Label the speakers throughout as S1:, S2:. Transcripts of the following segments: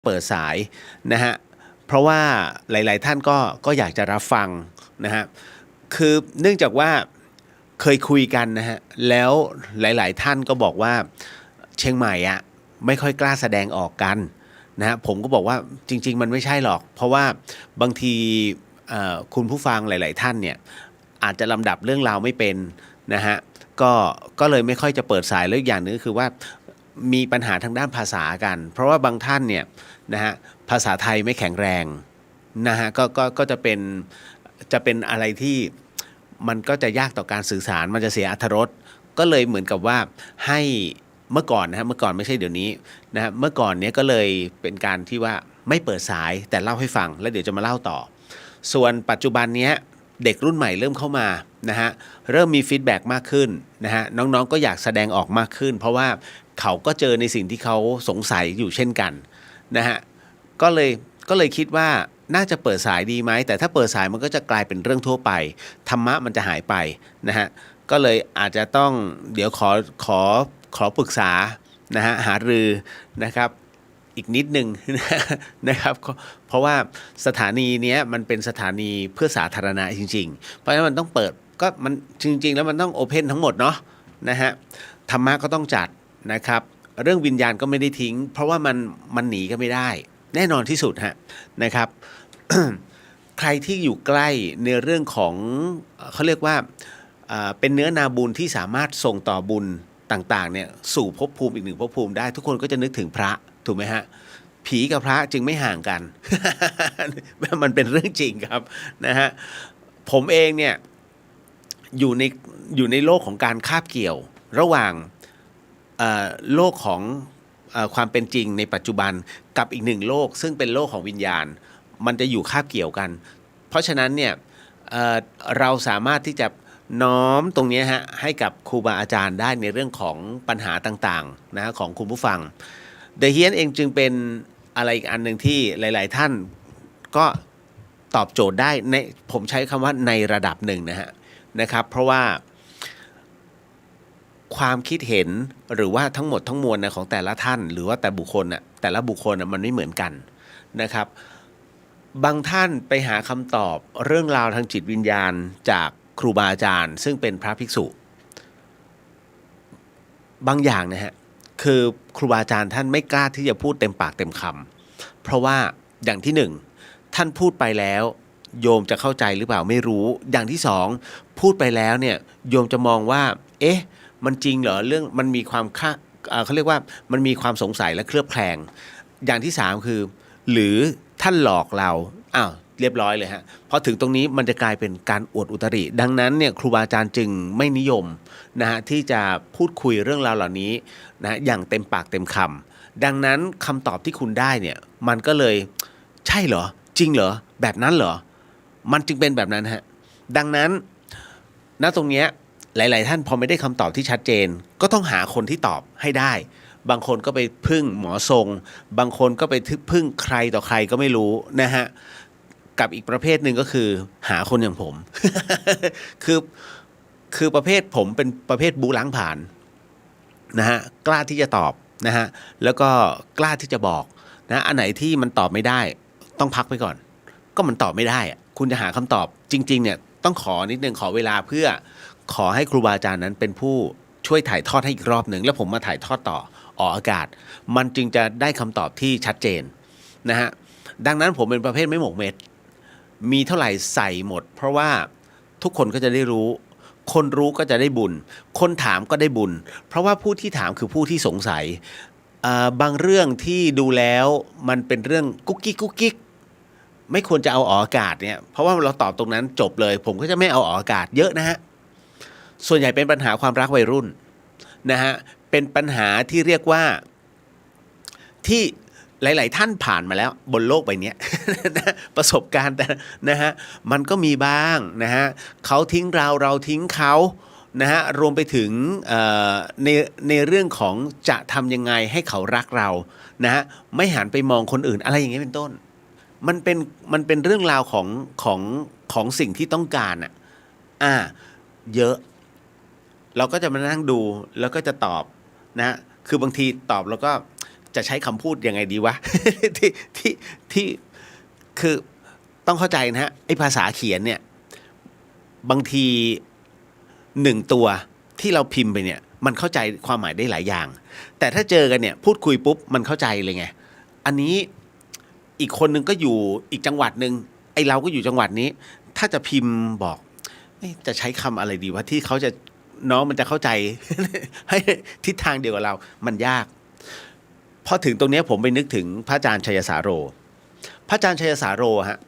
S1: เปิดสายนะฮะเพราะว่าหลายๆท่านก็อยากจะรับฟังนะฮะคือเนื่องจากว่าเคยคุยกันนะฮะแล้วหลายๆท่านก็บอกว่าเชียงใหม่อะไม่ค่อยกล้าแสดงออกกันนะฮะผมก็บอกว่าจริงๆมันไม่ใช่หรอกเพราะว่าบางทีคุณผู้ฟังหลายๆท่านเนี่ยอาจจะลำดับเรื่องราวไม่เป็นนะฮะก็เลยไม่ค่อยจะเปิดสายแล้วอีกอย่างหนึงก็คือว่ามีปัญหาทางด้านภาษากันเพราะว่าบางท่านเนี่ยนะฮะภาษาไทยไม่แข็งแรงนะฮะก็จะเป็นอะไรที่มันก็จะยากต่อการสื่อสารมันจะเสียอรรถรสก็เลยเหมือนกับว่าให้เมื่อก่อนนะฮะเมื่อก่อนไม่ใช่เดี๋ยวนี้นะฮะเมื่อก่อนเนี้ยก็เลยเป็นการที่ว่าไม่เปิดสายแต่เล่าให้ฟังแล้วเดี๋ยวจะมาเล่าต่อส่วนปัจจุบันเนี้ยเด็กรุ่นใหม่เริ่มเข้ามานะฮะเริ่มมีฟีดแบ็กมากขึ้นนะฮะน้องๆก็อยากแสดงออกมากขึ้นเพราะว่าเขาก็เจอในสิ่งที่เขาสงสัยอยู่เช่นกันนะฮะก็เลยคิดว่าน่าจะเปิดสายดีไหมแต่ถ้าเปิดสายมันก็จะกลายเป็นเรื่องทั่วไปธรรมะมันจะหายไปนะฮะก็เลยอาจจะต้องเดี๋ยวขอปรึกษานะฮะหารือนะครับอีกนิดนึงนะครับเพราะว่าสถานีเนี้ยมันเป็นสถานีเพื่อสาธารณะจริงๆเพราะฉะนั้นมันต้องเปิดก็มันจริงๆแล้วมันต้องโอเพนทั้งหมดเนาะนะฮะธรรมะก็ต้องจัดนะครับเรื่องวิญญาณก็ไม่ได้ทิ้งเพราะว่ามันหนีก็ไม่ได้แน่นอนที่สุดฮะนะครับ ใครที่อยู่ใกล้ในเรื่องของเขาเรียกว่าเป็นเนื้อนาบุญที่สามารถส่งต่อบุญต่างๆเนี่ยสู่ภพภูมิอีกหนึ่งภพภูมิได้ทุกคนก็จะนึกถึงพระถูกไหมฮะผีกับพระจึงไม่ห่างกัน มันเป็นเรื่องจริงครับนะฮะผมเองเนี่ยอยู่ในโลกของการคาบเกี่ยวระหว่างโลกของความเป็นจริงในปัจจุบันกับอีกหนึ่งโลกซึ่งเป็นโลกของวิญญาณมันจะอยู่คาบเกี่ยวกันเพราะฉะนั้นเนี่ยเราสามารถที่จะน้อมตรงนี้ฮะให้กับครูบาอาจารย์ได้ในเรื่องของปัญหาต่างๆนะของคุณผู้ฟังเดอะเฮียนเองจึงเป็นอะไรอีกอันหนึ่งที่หลายๆท่านก็ตอบโจทย์ได้ในผมใช้คำว่าในระดับหนึ่งนะครับเพราะว่าความคิดเห็นหรือว่าทั้งหมดทั้งมวลนะของแต่ละท่านหรือว่าแต่บุคคลน่ะแต่ละบุคคลน่ะมันไม่เหมือนกันนะครับบางท่านไปหาคำตอบเรื่องราวทางจิตวิญญาณจากครูบาอาจารย์ซึ่งเป็นพระภิกษุบางอย่างนะฮะคือครูบาอาจารย์ท่านไม่กล้าที่จะพูดเต็มปากเต็มคำเพราะว่าอย่างที่หนึ่งท่านพูดไปแล้วโยมจะเข้าใจหรือเปล่าไม่รู้อย่างที่สองพูดไปแล้วเนี่ยโยมจะมองว่าเอ๊ะมันจริงเหรอเรื่องมันมีความเขาเรียกว่ามันมีความสงสัยและเคลือบแคลงอย่างที่สามคือหรือท่านหลอกเราอ้าวเรียบร้อยเลยฮะพอถึงตรงนี้มันจะกลายเป็นการอวดอุตริดังนั้นเนี่ยครูบาอาจารย์จึงไม่นิยมนะฮะที่จะพูดคุยเรื่องราวเหล่านี้นะอย่างเต็มปากเต็มคำดังนั้นคำตอบที่คุณได้เนี่ยมันก็เลยใช่เหรอจริงเหรอแบบนั้นเหรอมันจึงเป็นแบบนั้นฮะดังนั้นณตรงเนี้ยหลายๆท่านพอไม่ได้คำตอบที่ชัดเจนก็ต้องหาคนที่ตอบให้ได้บางคนก็ไปพึ่งหมอทรงบางคนก็ไปพึ่งใครต่อใครก็ไม่รู้นะฮะกับอีกประเภทหนึ่งก็คือหาคนอย่างผม คือประเภทผมเป็นประเภทบูล้างผ่านนะฮะกล้าที่จะตอบนะฮะแล้วก็กล้าที่จะบอกนะอันไหนที่มันตอบไม่ได้ต้องพักไปก่อนก็มันตอบไม่ได้อะคุณจะหาคำตอบจริงๆเนี่ยต้องขอนิดนึงขอเวลาเพื่อขอให้ครูบาอาจารย์นั้นเป็นผู้ช่วยถ่ายทอดให้อีกรอบหนึ่งแล้วผมมาถ่ายทอดต่อออกอากาศมันจึงจะได้คำตอบที่ชัดเจนนะฮะดังนั้นผมเป็นประเภทไม่หมกเม็ดมีเท่าไหร่ใส่หมดเพราะว่าทุกคนก็จะได้รู้คนรู้ก็จะได้บุญคนถามก็ได้บุญเพราะว่าผู้ที่ถามคือผู้ที่สงสัยบางเรื่องที่ดูแล้วมันเป็นเรื่องกุ๊กกิ๊กกุ๊กกิ๊กไม่ควรจะเอาออกอากาศเนี่ยเพราะว่าเราตอบตรงนั้นจบเลยผมก็จะไม่เอาออกอากาศเยอะนะฮะส่วนใหญ่เป็นปัญหาความรักวัยรุ่นนะฮะเป็นปัญหาที่เรียกว่าที่หลายๆท่านผ่านมาแล้วบนโลกใบนี้ ประสบการณ์แต่นะฮะมันก็มีบ้างนะฮะเขาทิ้งเราทิ้งเขานะฮะรวมไปถึงในเรื่องของจะทำยังไงให้เขารักเรานะฮะไม่หันไปมองคนอื่นอะไรอย่างเงี้ยเป็นต้นมันเป็นเรื่องราวของสิ่งที่ต้องการเยอะเราก็จะมานั่งดูแล้วก็จะตอบนะคือบางทีตอบแล้วก็ จะใช้คำพูดยังไงดีวะ ที่คือต้องเข้าใจนะฮะไอ้ภาษาเขียนเนี่ยบางที1ตัวที่เราพิมพ์ไปเนี่ยมันเข้าใจความหมายได้หลายอย่างแต่ถ้าเจอกันเนี่ยพูดคุยปุ๊บมันเข้าใจเลยไงอันนี้อีกคนนึงก็อยู่อีกจังหวัดนึงไอ้เราก็อยู่จังหวัดนี้ถ้าจะพิมพ์บอกจะใช้คำอะไรดีวะที่เขาจะน้องมันจะเข้าใจ ให้ทิศทางเดียวกับเรามันยากพอถึงตรงนี้ผมไปนึกถึงพระอาจารย์ชัยสาโรพระอาจารย์ชัยสาโรฮะ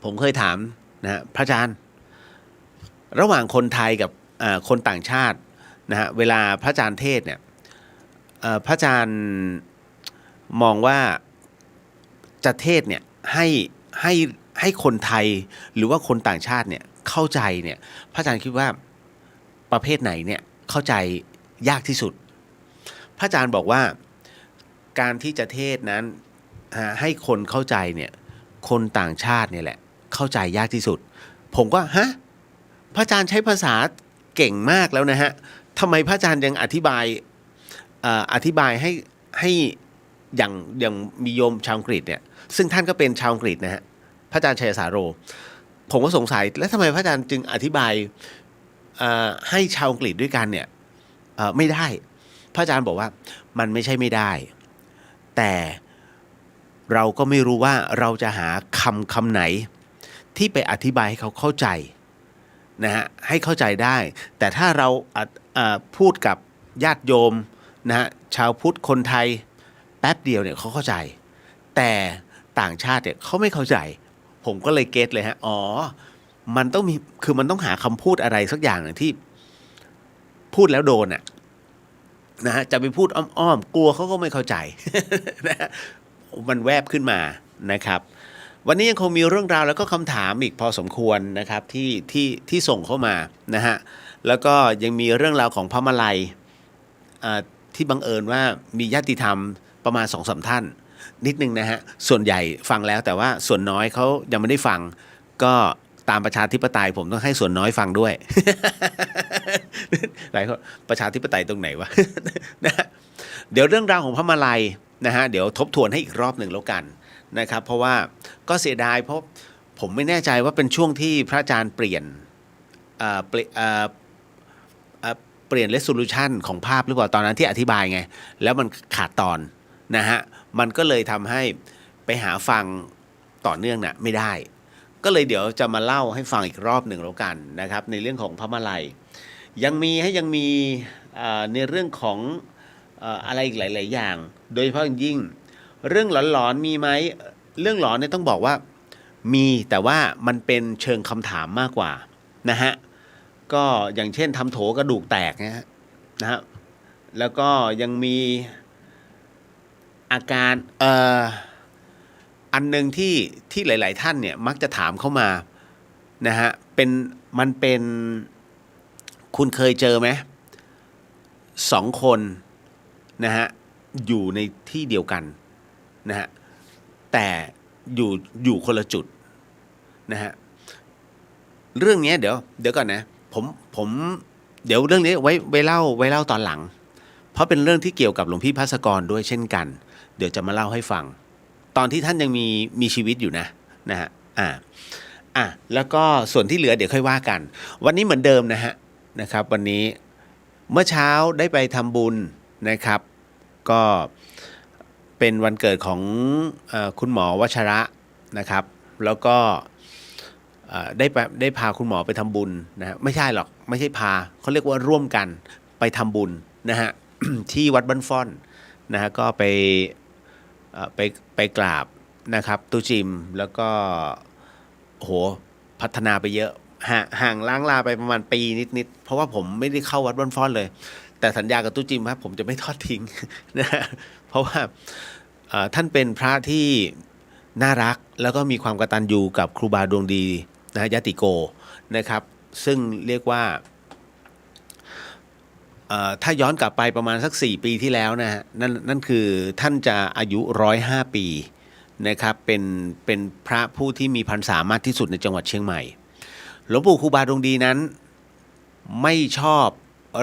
S1: ผมเคยถามนะฮะพระอาจารย์ระหว่างคนไทยกับคนต่างชาตินะฮะเวลาพระอาจารย์เทศเนี่ยพระอาจารย์มองว่าจะเทศเนี่ยให้คนไทยหรือว่าคนต่างชาติเนี่ยเข้าใจเนี่ยพระอาจารย์คิดว่าประเภทไหนเนี่ยเข้าใจยากที่สุดพระอาจารย์บอกว่าการที่จะเทศนั้นให้คนเข้าใจเนี่ยคนต่างชาติเนี่ยแหละเข้าใจยากที่สุดผมก็ฮะพระอาจารย์ใช้ภาษาเก่งมากแล้วนะฮะทำไมพระอาจารย์ยังอธิบายให้อย่างมีโยมชาวอังกฤษเนี่ยซึ่งท่านก็เป็นชาวอังกฤษนะฮะพระอาจารย์ชัยสาโรผมก็สงสัยแล้วทำไมพระอาจารย์จึงอธิบายให้ชาวอังกฤษด้วยกันเนี่ยไม่ได้พระอาจารย์บอกว่ามันไม่ใช่ไม่ได้แต่เราก็ไม่รู้ว่าเราจะหาคำไหนที่ไปอธิบายให้เขาเข้าใจนะฮะให้เข้าใจได้แต่ถ้าเราพูดกับญาติโยมนะฮะชาวพุทธคนไทยแป๊บเดียวเนี่ยเขาเข้าใจแต่ต่างชาติเนี่ยเขาไม่เข้าใจผมก็เลยเก็ตเลยฮะอ๋อมันต้องมีคือมันต้องหาคำพูดอะไรสักอย่างหนึ่งที่พูดแล้วโดนอ่ะนะฮะจะไปพูดอ้อมๆกลัวเขาก็ไม่เข้าใจ นะมันแวบขึ้นมานะครับวันนี้ยังคงมีเรื่องราวแล้วก็คำถามอีกพอสมควรนะครับที่ส่งเข้ามานะฮะแล้วก็ยังมีเรื่องราวของพระมาลัยที่บังเอิญว่ามีญาติธรรมประมาณ 2-3 ท่านนิดนึงนะฮะส่วนใหญ่ฟังแล้วแต่ว่าส่วนน้อยเขายังไม่ได้ฟังก็ตามประชาธิปไตยผมต้องให้ส่วนน้อยฟังด้วย หลายคนประชาธิปไตยตรงไหนวะ นะเดี๋ยวเรื่องราวของพระมาลัยนะฮะเดี๋ยวทบทวนให้อีกรอบหนึ่งแล้วกันนะครับเพราะว่าก็เสียดายเพราะผมไม่แน่ใจว่าเป็นช่วงที่พระอาจารย์เปลี่ยนresolution ของภาพหรือเปล่าตอนนั้นที่อธิบายไงแล้วมันขาดตอนนะฮะมันก็เลยทำให้ไปหาฟังต่อเนื่องน่ะไม่ได้ก็เลยเดี๋ยวจะมาเล่าให้ฟังอีกรอบหนึ่งแล้วกันนะครับในเรื่องของพระมาลัยยังมีในเรื่องของอะไรอีกหลายๆอย่างโดยเฉพาะอย่างยิ่งเรื่องหลอนๆมีไหมเรื่องหลอนเนี่ยต้องบอกว่ามีแต่ว่ามันเป็นเชิงคำถามมากกว่านะฮะก็อย่างเช่นทำโถกระดูกแตกนะฮะแล้วก็ยังมีอาการอันหนึ่งที่หลายๆท่านเนี่ยมักจะถามเข้ามานะฮะมันเป็นคุณเคยเจอไหม2 คนนะฮะอยู่ในที่เดียวกันนะฮะแต่อยู่คนละจุดนะฮะเรื่องนี้เดี๋ยวก่อนนะผมเดี๋ยวเรื่องนี้ไว้เล่าตอนหลังเพราะเป็นเรื่องที่เกี่ยวกับหลวงพี่ภัสกรด้วยเช่นกันเดี๋ยวจะมาเล่าให้ฟังตอนที่ท่านยังมีชีวิตอยู่นะฮะแล้วก็ส่วนที่เหลือเดี๋ยวค่อยว่ากันวันนี้เหมือนเดิมนะครับวันนี้เมื่อเช้าได้ไปทำบุญนะครับก็เป็นวันเกิดของคุณหมอวชระนะครับแล้วก็ได้พาคุณหมอไปทำบุญนะไม่ใช่หรอกไม่ใช่พาเขาเรียกว่าร่วมกันไปทำบุญนะฮะ ที่วัดบ้านฟ่อนนะฮะก็ไปกราบนะครับตุจิมแล้วก็โหพัฒนาไปเยอะห่างล้างลาไปประมาณปีนิดเพราะว่าผมไม่ได้เข้าวัดบ้านฟ่อนเลยแต่สัญญากับตุจิมครับผมจะไม่ทอดทิ้ง นะเพราะว่าท่านเป็นพระที่น่ารักแล้วก็มีความกตัญญูกับครูบาดวงดีนะยติโกนะครับซึ่งเรียกว่าถ้าย้อนกลับไปประมาณสัก4 ปีที่แล้วนะฮะนั่นคือท่านจะอายุ105 ปีนะครับเป็นพระผู้ที่มีพรรษามากที่สุดในจังหวัดเชียงใหม่หลวงปู่ครูบาดวงดีนั้นไม่ชอบ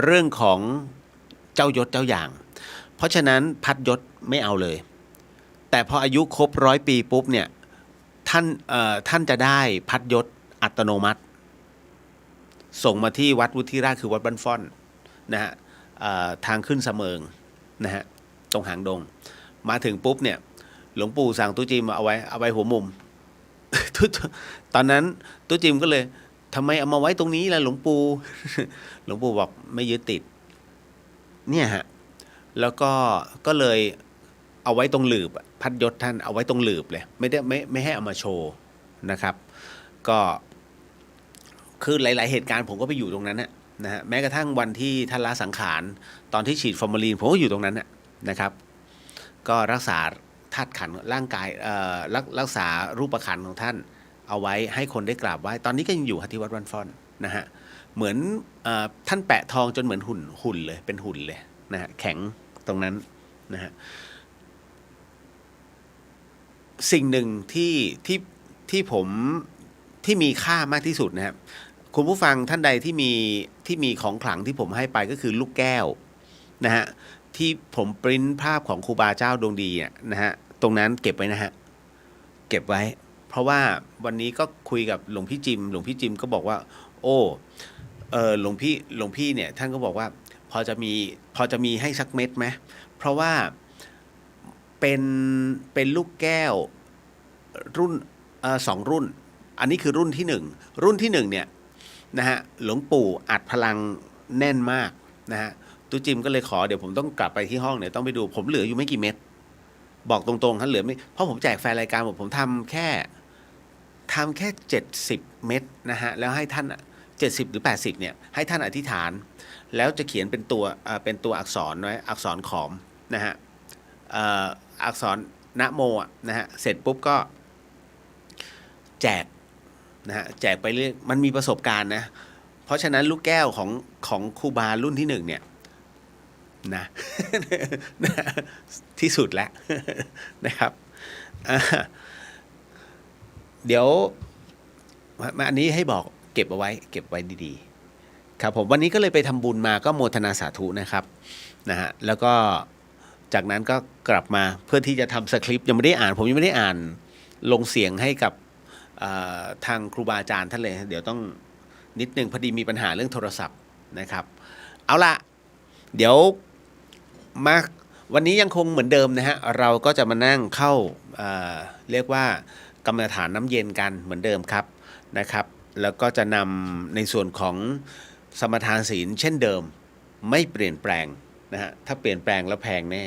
S1: เรื่องของเจ้ายศเจ้าอย่าง เพราะฉะนั้นพัดยศไม่เอาเลย แต่พออายุครบ100 ปีปุ๊บเนี่ยท่านจะได้พัดยศอัตโนมัติ ส่งมาที่วัดวุฒิราชคือวัดบ้านฟ่อนนะฮะทางขึ้นเสมิงนะฮะตรงหางดงมาถึงปุ๊บเนี่ยหลวงปู่สั่งตู้จิมเอาไว้หัวมุม ตอนนั้นตู้จิมก็เลยทำไมเอามาไว้ตรงนี้ล่ะหลวงปู่ หลวงปู่บอกไม่ยึดติดเนี่ยฮะแล้วก็เลยเอาไว้ตรงหลืบพัดยศท่านเอาไว้ตรงหลืบเลยไม่ให้เอามาโชว์นะครับ ก็คือหลายๆเหตุการณ์ผมก็ไปอยู่ตรงนั้นนะฮะแม้กระทั่งวันที่ท่านละสังขารตอนที่ฉีดฟอร์มาลีนผมก็อยู่ตรงนั้นนะครับก็รักษาธาตุขันธ์ร่างกายรักษารูปขันธ์ของท่านเอาไว้ให้คนได้กราบไหว้ตอนนี้ก็ยังอยู่ที่วัดบ้านฟ่อนนะฮะเหมือนท่านแปะทองจนเหมือนหุ่นเลยเป็นหุ่นเลยนะฮะแข็งตรงนั้นนะฮะสิ่งหนึ่งที่ผมที่มีค่ามากที่สุดนะครับคุณผู้ฟังท่านใดที่มีของขลังที่ผมให้ไปก็คือลูกแก้วนะฮะที่ผมปริ้นภาพของครูบาเจ้าดวงดีนะฮะตรงนั้นเก็บไว้นะฮะเก็บไว้เพราะว่าวันนี้ก็คุยกับหลวงพี่จิมก็บอกว่าโอ้หลวงพี่เนี่ยท่านก็บอกว่าพอจะมีให้สักเม็ดไหมเพราะว่าเป็นลูกแก้วรุ่น2 รุ่นอันนี้คือรุ่นที่1เนี่ยนะฮะหลวงปู่อัดพลังแน่นมากนะฮะตู้จิมก็เลยขอเดี๋ยวผมต้องกลับไปที่ห้องเนี่ยต้องไปดูผมเหลืออยู่ไม่กี่เม็ดบอกตรงๆท่านเหลือไม่เพราะผมแจกแฟนรายการผมทำแค่70 เม็ดนะฮะแล้วให้ท่าน70หรือ80เนี่ยให้ท่านอธิษฐานแล้วจะเขียนเป็นตัวอักษรไว้อักษรขอมนะฮะอักษรนะโมนะฮะเสร็จปุ๊บก็แจกนะฮะแจกไปเรื่อยมันมีประสบการณ์นะเพราะฉะนั้นลูกแก้วของครูบารุ่นที่1เนี่ยนะ ที่สุดแล้ว นะครับเดี๋ยวอันนี้ให้บอกเก็บไว้ดีๆครับผมวันนี้ก็เลยไปทำบุญมาก็โมทนาสาธุนะครับนะฮะแล้วก็จากนั้นก็กลับมาเพื่อที่จะทำสคริปต์ผมยังไม่ได้อ่านลงเสียงให้กับทางครูบาอาจารย์ท่านเลยเดี๋ยวต้องนิดนึงพอดีมีปัญหาเรื่องโทรศัพท์นะครับเอาละเดี๋ยวมาวันนี้ยังคงเหมือนเดิมนะฮะเราก็จะมานั่งเข้าเรียกว่ากรรมฐานน้ำเย็นกันเหมือนเดิมครับนะครับแล้วก็จะนำในส่วนของสมทานศีลเช่นเดิมไม่เปลี่ยนแปลงนะฮะถ้าเปลี่ยนแปลงแล้วแพงแน่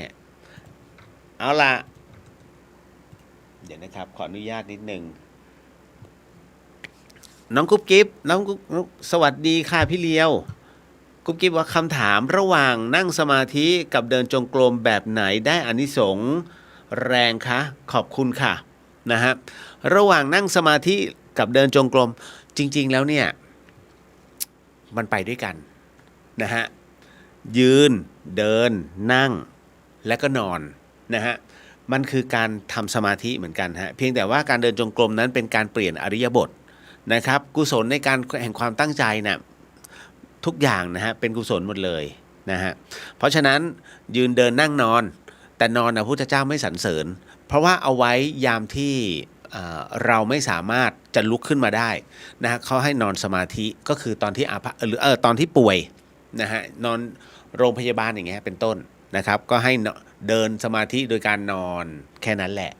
S1: เอาละเดี๋ยวนะครับขออนุญาตนิดนึงน้องกุ๊บกิ๊บน้องกุ๊บสวัสดีค่ะพี่เลียวกุ๊บกิ๊บว่าคำถามระหว่างนั่งสมาธิกับเดินจงกรมแบบไหนได้อานิสงส์แรงคะขอบคุณค่ะนะฮะระหว่างนั่งสมาธิกับเดินจงกรมจริงๆแล้วเนี่ยมันไปด้วยกันนะฮะยืนเดินนั่งและก็นอนนะฮะมันคือการทำสมาธิเหมือนกันฮะเพียงแต่ว่าการเดินจงกรมนั้นเป็นการเปลี่ยนอริยบทนะครับกุศลในการแห่งความตั้งใจนะทุกอย่างนะฮะเป็นกุศลหมดเลยนะฮะเพราะฉะนั้นยืนเดินนั่งนอนแต่นอนนะพระพุทธเจ้าไม่สรรเสริญเพราะว่าเอาไว้ยามที่เราไม่สามารถจะลุกขึ้นมาได้นะฮะเขาให้นอนสมาธิก็คือตอนที่อาภัพหรือตอนที่ป่วยนะฮะนอนโรงพยาบาลอย่างเงี้ยเป็นต้นนะครับก็ให้เดินสมาธิโดยการนอนแค่นั้นแหละ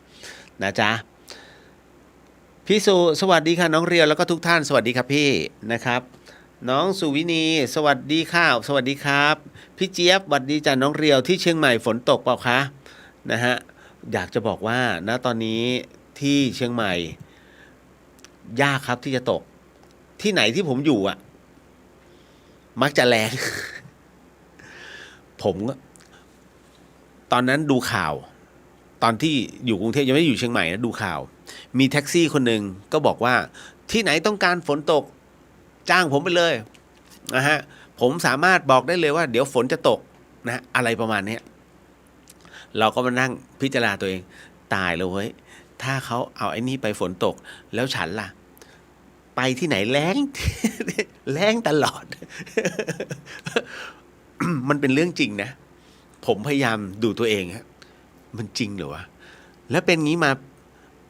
S1: นะจ๊ะพี่สุสวัสดีค่ะน้องเรียวแล้วก็ทุกท่านสวัสดีครับพี่นะครับน้องสุวินีสวัสดีค่ะสวัสดีครับพี่เจี๊ยบสวัสดีจ้ะน้องเรียวที่เชียงใหม่ฝนตกเปล่าคะนะฮะอยากจะบอกว่าณตอนนี้ที่เชียงใหม่ยากครับที่จะตกที่ไหนที่ผมอยู่มักจะแรง ผมตอนนั้นดูข่าวตอนที่อยู่กรุงเทพยังไม่ได้อยู่เชียงใหม่นะดูข่าวมีแท็กซี่คนหนึ่งก็บอกว่าที่ไหนต้องการฝนตกจ้างผมไปเลยนะฮะผมสามารถบอกได้เลยว่าเดี๋ยวฝนจะตกนะอะไรประมาณนี้เราก็มานั่งพิจารณาตัวเองตายเลยเว้ยถ้าเขาเอาไอ้นี่ไปฝนตกแล้วฉันล่ะไปที่ไหนแล้ง แล้งตลอด มันเป็นเรื่องจริงนะ ผมพยายามดูตัวเองฮะมันจริงเหรอวะแล้วเป็นงี้มา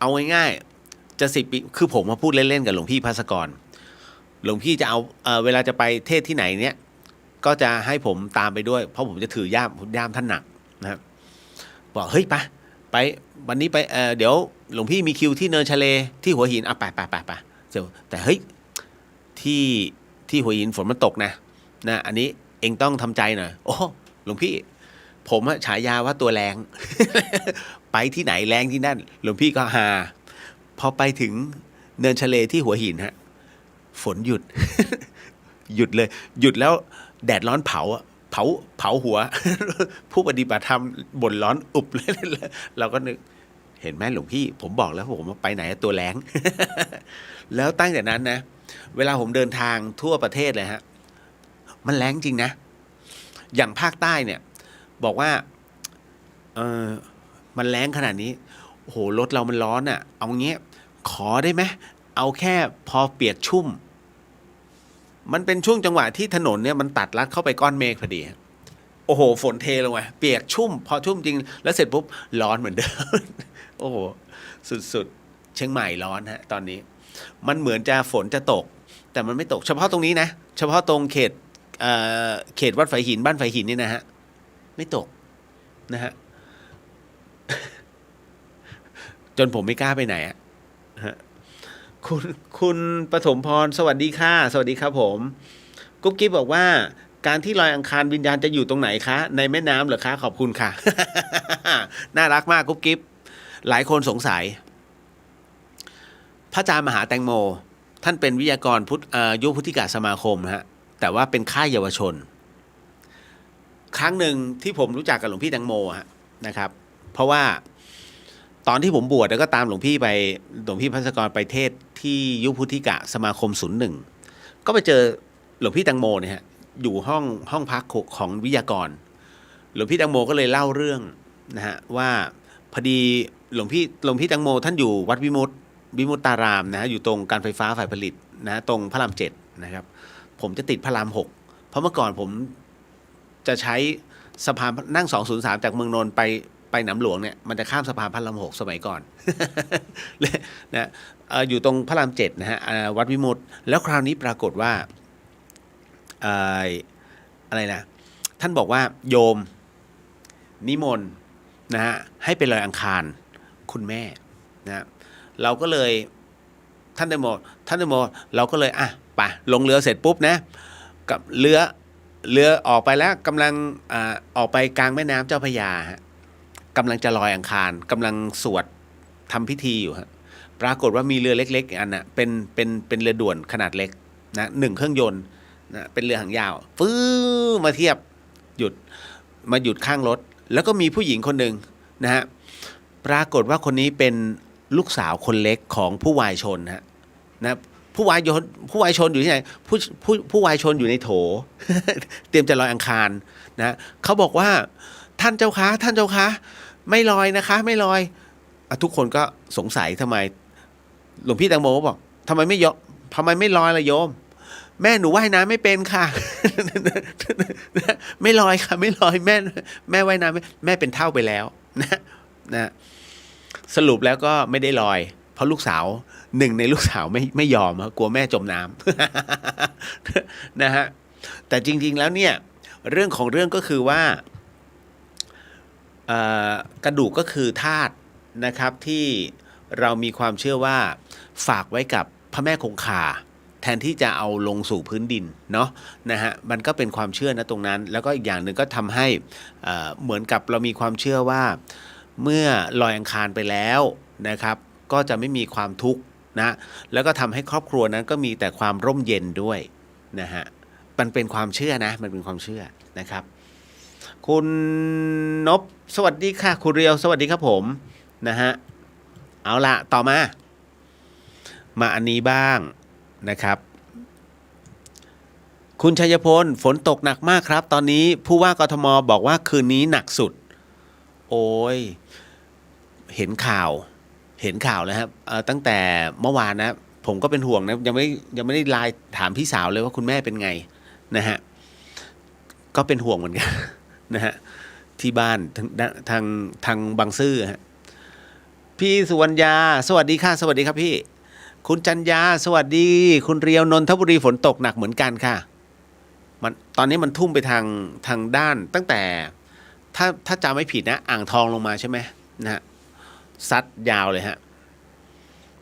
S1: เอาง่ายๆจะ10 ปีคือผมมาพูดเล่นๆกับหลวงพี่ภาสกรหลวงพี่จะเอาเวลาจะไปเทศที่ไหนเนี่ยก็จะให้ผมตามไปด้วยเพราะผมจะถือย่ามท่านหนักนะครับบอกเฮ้ยไปวันนี้ไปเดี๋ยวหลวงพี่มีคิวที่เนินชะเลที่หัวหินไปแต่เฮ้ยที่หัวหินฝนมันตกนะอันนี้เองต้องทำใจหน่อยโอ้หลวงพี่ผมฉายาว่าตัวแรง ไปที่ไหนแรงที่นั่นหลวงพี่ก็ฮาพอไปถึงเนินชะเลที่หัวหินฮะฝนหยุด หยุดเลยหยุดแล้วแดดร้อนเผาหัว ผู้ปฏิบัติธรรมบ่นร้อนอุบเลย เราก็นึกเห็นไหมหลวงพี่ผมบอกแล้วผมว่าไปไหนตัวแรง แล้วตั้งแต่นั้นนะเวลาผมเดินทางทั่วประเทศเลยฮะมันแรงจริงนะอย่างภาคใต้เนี่ยบอกว่ามันแรงขนาดนี้โอ้โหรถเรามันร้อนอ่ะเอาเงี้ยขอได้ไหมเอาแค่พอเปียกชุ่มมันเป็นช่วงจังหวะที่ถนนเนี่ยมันตัดลัดเข้าไปก้อนเมฆพอดีโอ้โหฝนเทลงมาเปียกชุ่มพอชุ่มจริงแล้วเสร็จปุ๊บร้อนเหมือนเดิม โอ้โหสุดๆเชียงใหม่ร้อนฮะตอนนี้มันเหมือนจะฝนจะตกแต่มันไม่ตกเฉพาะตรงนี้นะเฉพาะตรงเขตวัดไฝหินบ้านไฝหินนี่นะฮะไม่ตกนะฮะ จนผมไม่กล้าไปไหนอะคุณปฐมพรสวัสดีค่ะสวัสดีครับผมกุ๊บกิ๊บบอกว่าการที่ลอยอังคารวิญญาณจะอยู่ตรงไหนคะในแม่น้ำเหรอคะขอบคุณค่ะ น่ารักมากกุ๊บกิ๊บหลายคนสงสัยพระอาจารย์มหาแตงโมท่านเป็นวิทยากรยุคพุทธิกสมาคมฮะแต่ว่าเป็นค่ายเยาวชนครั้งหนึ่งที่ผมรู้จักกับหลวงพี่แตงโมฮะนะครับเพราะว่าตอนที่ผมบวชแล้วก็ตามหลวงพี่พัสกรไปเทศที่ยุคพุทธิกสมาคม01ก็ไปเจอหลวงพี่แตงโมเนี่ยฮะอยู่ห้องพักของวิทยากรหลวงพี่แตงโมก็เลยเล่าเรื่องนะฮะว่าพอดีหลวงพี่แตงโมท่านอยู่วัดวิมุตตารามนะฮะอยู่ตรงการไฟฟ้าฝ่ายผลิตนะตรงพระราม7นะครับผมจะติดพระราม6เพราะเมื่อก่อนผมจะใช้สะพานนั่ง203จากเมืองนนท์ไปหนำหลวงเนี่ยมันจะข้ามสะพานพระราม6สมัยก่อน นะอยู่ตรงพระราม7นะฮะวัดวิมุตติแล้วคราวนี้ปรากฏว่าอะไรนะท่านบอกว่าโยมนิมนต์นะฮะให้ไปลอยอังคารคุณแม่นะเราก็เลยท่านได้โมเราก็เลยไปลงเรือเสร็จปุ๊บนะกับเรือออกไปแล้วกำลังออกไปกลางแม่น้ำเจ้าพระยาฮะกำลังจะลอยอังคารกำลังสวดทำพิธีอยู่ฮะปรากฏว่ามีเรือเล็กๆอันน่ะเป็นเรือด่วนขนาดเล็กนะ1 เครื่องยนต์นะเป็นเรือหางยาวฟื้มาเทียบหยุดข้างรถแล้วก็มีผู้หญิงคนหนึ่งนะฮะปรากฏว่าคนนี้เป็นลูกสาวคนเล็กของผู้วายชนฮะนะผู้วายชนอยู่ที่ไหนผู้วายชนอยู่ในโถ เตรียมจะลอยอังคารนะเขาบอกว่าท่านเจ้าคะไม่ลอยนะคะไม่ลอยทุกคนก็สงสัยทำไมหลวงพี่แตงโมก็บอกทำไมไม่ลอยล่ะโยมแม่หนูว่ายน้ำไม่เป็นค่ะ ไม่ลอยค่ะไม่ลอยแม่ว่ายน้ำแม่เป็นเท่าไปแล้วนะสรุปแล้วก็ไม่ได้ลอยเพราะลูกสาว1 ในลูกสาวไม่ยอมกลัวแม่จมน้ำ นะฮะแต่จริงๆแล้วเนี่ยเรื่องของเรื่องก็คือว่ากระดูกก็คือธาตุนะครับที่เรามีความเชื่อว่าฝากไว้กับพระแม่คงคาแทนที่จะเอาลงสู่พื้นดินเนาะนะฮะมันก็เป็นความเชื่อนะตรงนั้นแล้วก็อีกอย่างหนึ่งก็ทำให้เหมือนกับเรามีความเชื่อว่าเมื่อลอยอังคารไปแล้วนะครับก็จะไม่มีความทุกข์นะแล้วก็ทำให้ครอบครัวนั้นก็มีแต่ความร่มเย็นด้วยนะฮะมันเป็นความเชื่อนะมันเป็นความเชื่อนะครับคุณนพสวัสดีค่ะคุณเรียวสวัสดีครับผมนะฮะเอาละต่อมาอันนี้บ้างนะครับคุณชัยพลฝนตกหนักมากครับตอนนี้ผู้ว่ากทมบอกว่าคืนนี้หนักสุดโอ้ยเห็นข่าวแล้วครับตั้งแต่เมื่อวานนะผมก็เป็นห่วงนะยังไม่ได้ไลน์ถามพี่สาวเลยว่าคุณแม่เป็นไงนะฮะก็เป็นห่วงเหมือนกันนะฮะ ที่บ้านทางบางซื่อฮะพี่สุวรรณยาสวัสดีค่ะสวัสดีครับพี่คุณจันยาสวัสดีคุณเรียวนนทบุรีฝนตกหนักเหมือนกันค่ะมันตอนนี้มันทุ่มไปทางด้านตั้งแต่ถ้าจำไม่ผิดนะอ่างทองลงมาใช่ไหมนะฮะซัดยาวเลยฮะ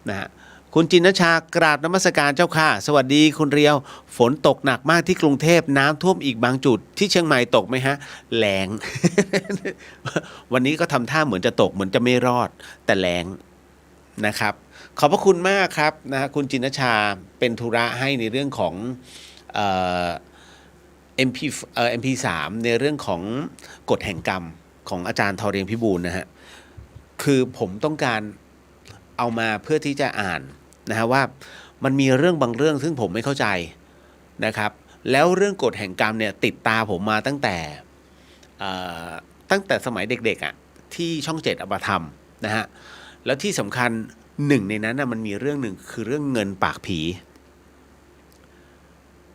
S1: นะฮะคุณจินชากราบนมัสการเจ้าค่ะสวัสดีคุณเรียวฝนตกหนักมากที่กรุงเทพน้ำท่วมอีกบางจุดที่เชียงใหม่ตกไหมฮะแรง วันนี้ก็ทำท่าเหมือนจะตกเหมือนจะไม่รอดแต่แรงนะครับขอบพระคุณมากครับนะฮะคุณจินชาเป็นธุระให้ในเรื่องของเอ่อ MP3 ในเรื่องของกฎแห่งกรรมของอาจารย์ทอเรียงพิบูลนะฮะคือผมต้องการเอามาเพื่อที่จะอ่านนะฮะว่ามันมีเรื่องบางเรื่องซึ่งผมไม่เข้าใจนะครับแล้วเรื่องกฎแห่งกรรมเนี่ยติดตาผมมาตั้งแต่สมัยเด็กๆอ่ะที่ช่อง7อมตะนะฮะแล้วที่สำคัญหนึ่งในนั้นนะมันมีเรื่องหนึ่งคือเรื่องเงินปากผี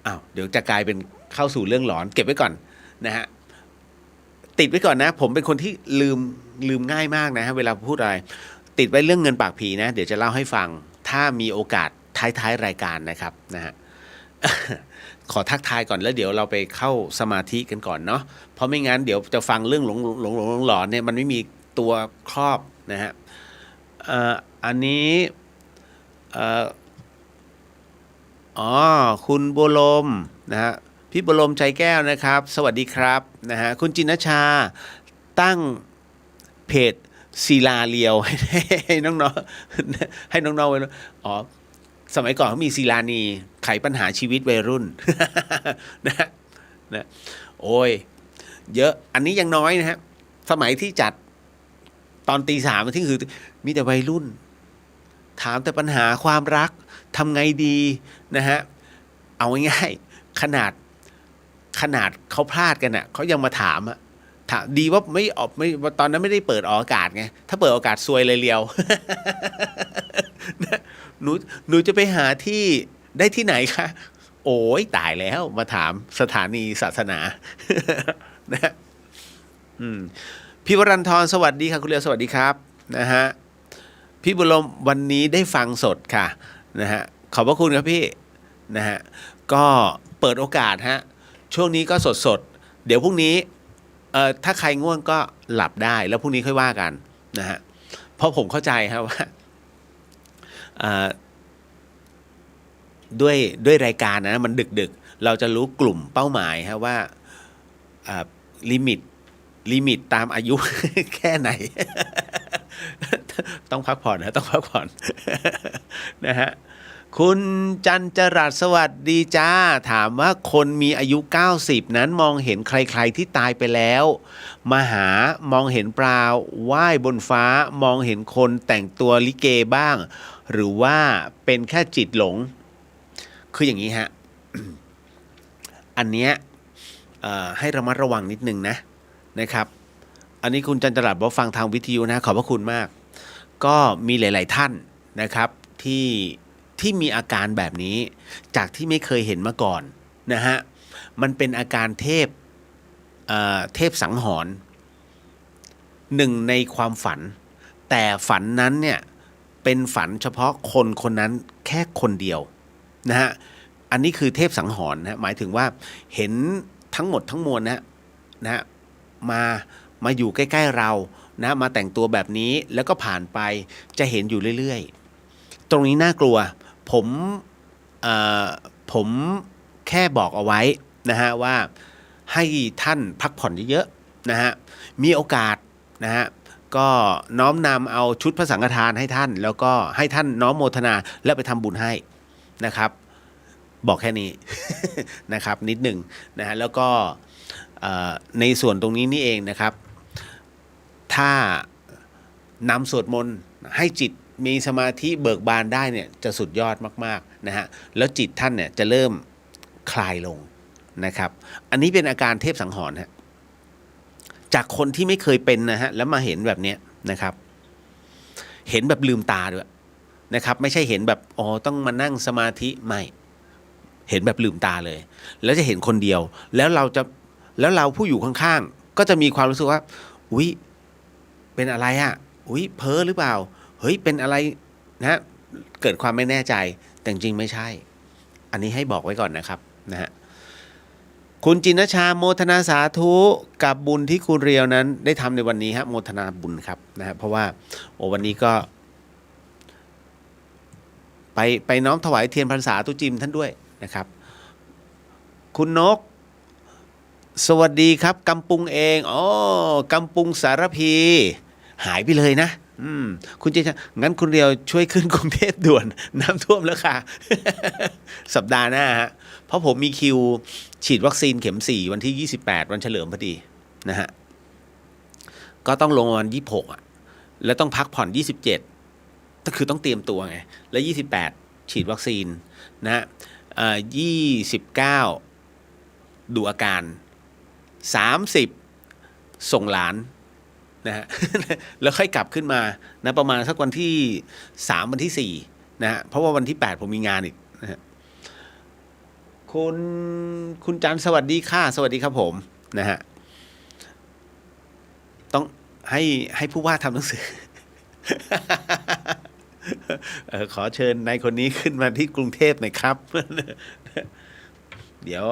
S1: อ้าวเดี๋ยวจะกลายเป็นเข้าสู่เรื่องหลอนเก็บไว้ก่อนนะฮะติดไว้ก่อนนะผมเป็นคนที่ลืมง่ายมากนะฮะเวลาพูดอะไรติดไว้เรื่องเงินปากผีนะเดี๋ยวจะเล่าให้ฟังถ้ามีโอกาสท้ายรายการนะครับนะฮะ ขอทักทายก่อนแล้วเดี๋ยวเราไปเข้าสมาธิกันก่อนเนาะเพราะไม่งั้นเดี๋ยวจะฟังเรื่องหลอนเนี่ยมันไม่มีตัวครอบนะฮะอันนี้อ๋อคุณบัวลมนะฮะพี่บัวลมใจแก้วนะครับสวัสดีครับนะฮะคุณจินชาตั้งเพจศิลาเลียวให้น้องๆให้น้องๆไว้อ๋อสมัยก่อนเขามีศิลานีไขปัญหาชีวิตวัยรุ่น นะโอ้ยเยอะอันนี้ยังน้อยนะฮะสมัยที่จัดตอนตี 3ที่คือมีแต่วัยรุ่นถามแต่ปัญหาความรักทำไงดีนะฮะเอาง่ายๆขนาดเขาพลาดกันอ่ะเขายังมาถามอ่ะถามดีว่าไม่ตอนนั้นไม่ได้เปิดออกอากาศไงถ้าเปิดออกอากาศซวยเลยเลียว หนูจะไปหาที่ได้ที่ไหนคะโอ้ยตายแล้วมาถามสถานีศาสนา นะพี่วรันทรสวัสดีค่ะคุณเลียวสวัสดีครับนะฮะพี่บุญลมวันนี้ได้ฟังสดค่ะนะฮะขอบพระคุณครับพี่นะฮะก็เปิดโอกาสฮะช่วงนี้ก็สดเดี๋ยวพรุ่งนี้ถ้าใครง่วงก็หลับได้แล้วพรุ่งนี้ค่อยว่ากันนะฮะเพราะผมเข้าใจครับว่าด้วยรายการนะมันดึกเราจะรู้กลุ่มเป้าหมายฮะว่าลิมิตตามอายุ แค่ไหน ต้องพักผ่อนนะต้องพักผ่อน นะฮะคุณจันจรัสสวัสดีจ้าถามว่าคนมีอายุ90นั้นมองเห็นใครๆที่ตายไปแล้วมาหามองเห็นปลาว่ายบนฟ้ามองเห็นคนแต่งตัวลิเกบ้างหรือว่าเป็นแค่จิตหลงคืออย่างนี้ฮะ อันเนี้ยให้ระมัดระวังนิดนึงนะครับอันนี้คุณจันจรัสบอกฟังทางวิทยุนะขอบพระคุณมากก็มีหลายๆท่านนะครับที่มีอาการแบบนี้จากที่ไม่เคยเห็นมาก่อนนะฮะมันเป็นอาการเทพสังหรณ์หนึ่งในความฝันแต่ฝันนั้นเนี่ยเป็นฝันเฉพาะคนนั้นแค่คนเดียวนะฮะอันนี้คือเทพสังหรณ์นะหมายถึงว่าเห็นทั้งหมดทั้งมวลนะฮะมาอยู่ใกล้ๆเรานะมาแต่งตัวแบบนี้แล้วก็ผ่านไปจะเห็นอยู่เรื่อยๆตรงนี้น่ากลัวผมแค่บอกเอาไว้นะฮะว่าให้ท่านพักผ่อนเยอะๆนะฮะมีโอกาสนะฮะก็น้อมนำเอาชุดพระสังฆทานให้ท่านแล้วก็ให้ท่านน้อมโมทนาแล้วไปทำบุญให้นะครับบอกแค่นี้ นะครับนิดหนึ่งนะฮะแล้วก็ในส่วนตรงนี้นี่เองนะครับถ้านำสวดมนต์ให้จิตมีสมาธิเบิกบานได้เนี่ยจะสุดยอดมากๆนะฮะแล้วจิตท่านเนี่ยจะเริ่มคลายลงนะครับอันนี้เป็นอาการเทพสังหรณ์ฮะจากคนที่ไม่เคยเป็นนะฮะแล้วมาเห็นแบบนี้นะครับเห็นแบบลืมตาด้วยนะครับไม่ใช่เห็นแบบอ๋อต้องมานั่งสมาธิไม่เห็นแบบลืมตาเลยแล้วจะเห็นคนเดียวแล้วเราผู้อยู่ข้างๆก็ ก็จะมีความรู้สึกว่าอุ๊ยเป็นอะไรอะอุ๊ยเพ้อหรือเปล่าเฮ้ยเป็นอะไรนะเกิดความไม่แน่ใจแต่จริงไม่ใช่อันนี้ให้บอกไว้ก่อนนะครับนะฮะคุณจินชาโมทนาสาธุกับบุญที่คุณเรียวนั้นได้ทำในวันนี้ฮะโมทนาบุญครับนะฮะเพราะว่าวันนี้ก็ไปน้อมถวายเทียนพรรษาตุจิมท่านด้วยนะครับคุณนกสวัสดีครับกำปุงเองกำปุงสารพีหายไปเลยนะคุณเจชางั้นคุณเรียวช่วยขึ้นกรุงเทพด่วนน้ำท่วมแล้วค่ะ สัปดาห์หน้าฮะเพราะผมมีคิวฉีดวัคซีนเข็ม4วันที่28วันเฉลิมพอดีนะฮะก็ต้องลงวัน26อ่ะแล้วต้องพักผ่อน27ก็คือต้องเตรียมตัวไงแล้ว28ฉีดวัคซีนนะฮะ29ดูอาการ30ส่งหลานนะฮะ แล้วค่อยกลับขึ้นมานะประมาณสักวันที่3วันที่4นะฮะเพราะว่าวันที่8ผมมีงานอีกนะฮะคุณจันสวัสดีค่ะสวัสดีครับผมนะฮะต้องให้ผู้ว่าทำหนังสือ ขอเชิญนายคนนี้ขึ้นมาที่กรุงเทพหน่อยครับ เดี๋ยว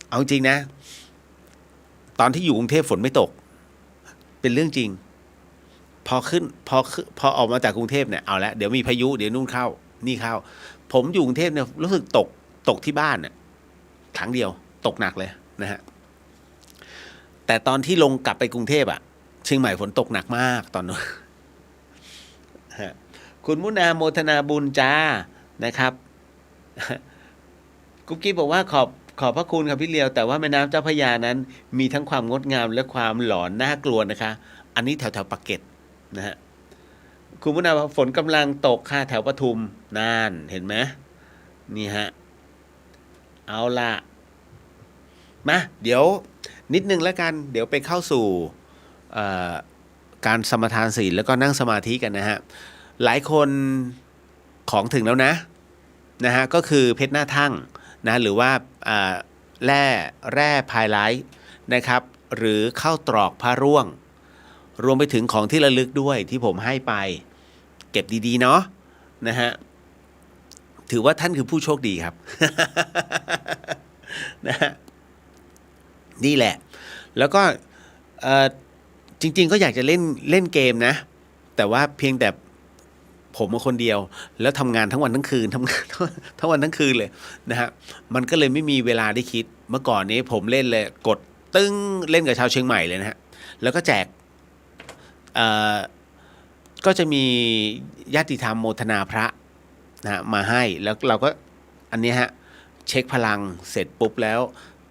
S1: เอาจริงนะตอนที่อยู่กรุงเทพฝนไม่ตกเป็นเรื่องจริงพอออกมาจากกรุงเทพเนี่ยเอาละเดี๋ยวมีพายุเดี๋ยวนู่นเข้านี่เข้าผมอยู่กรุงเทพเนี่ยรู้สึกตกที่บ้านเนี่ยครั้งเดียวตกหนักเลยนะฮะแต่ตอนที่ลงกลับไปกรุงเทพอะเชียงใหม่ฝนตกหนักมากตอนนั้น คุณมุนาโมทนาบุญจ้านะครับ กุ๊กกิ๊บบอกว่าขอบพระคุณครับพี่เลียวแต่ว่าแม่น้ำเจ้าพระยานั้นมีทั้งความงดงามและความหลอนน่ากลัวนะคะอันนี้แถวปากเกร็ดนะฮะคุณมุนาฝนกำลังตกค่ะแถวปทุมน่านเห็นไหมนี่ฮะเอาละมาเดี๋ยวนิดนึงแล้วกันเดี๋ยวไปเข้าสู่การสมทานศีลแล้วก็นั่งสมาธิกันนะฮะหลายคนของถึงแล้วนะฮะก็คือเพชรหน้าทั่งนะหรือว่าแร่ไพไลท์นะครับหรือข้าวตรอกพระร่วงรวมไปถึงของที่ระลึกด้วยที่ผมให้ไปเก็บดีๆเนาะนะฮะถือว่าท่านคือผู้โชคดีครับ นะฮะนี่แหละแล้วก็จริงๆก็อยากจะเล่นเกมนะแต่ว่าเพียงแต่ผมมาคนเดียวแล้วทำงานทั้งวันทั้งคืนทำงานทั้งวันทั้งคืนเลยนะฮะมันก็เลยไม่มีเวลาได้คิดเมื่อก่อนนี้ผมเล่นเลยกดตึ้งเล่นกับชาวเชียงใหม่เลยนะฮะแล้วก็แจกก็จะมีญาติธรรมโมทนาพระนะฮะมาให้แล้วเราก็อันนี้ฮะเช็คพลังเสร็จปุ๊บแล้ว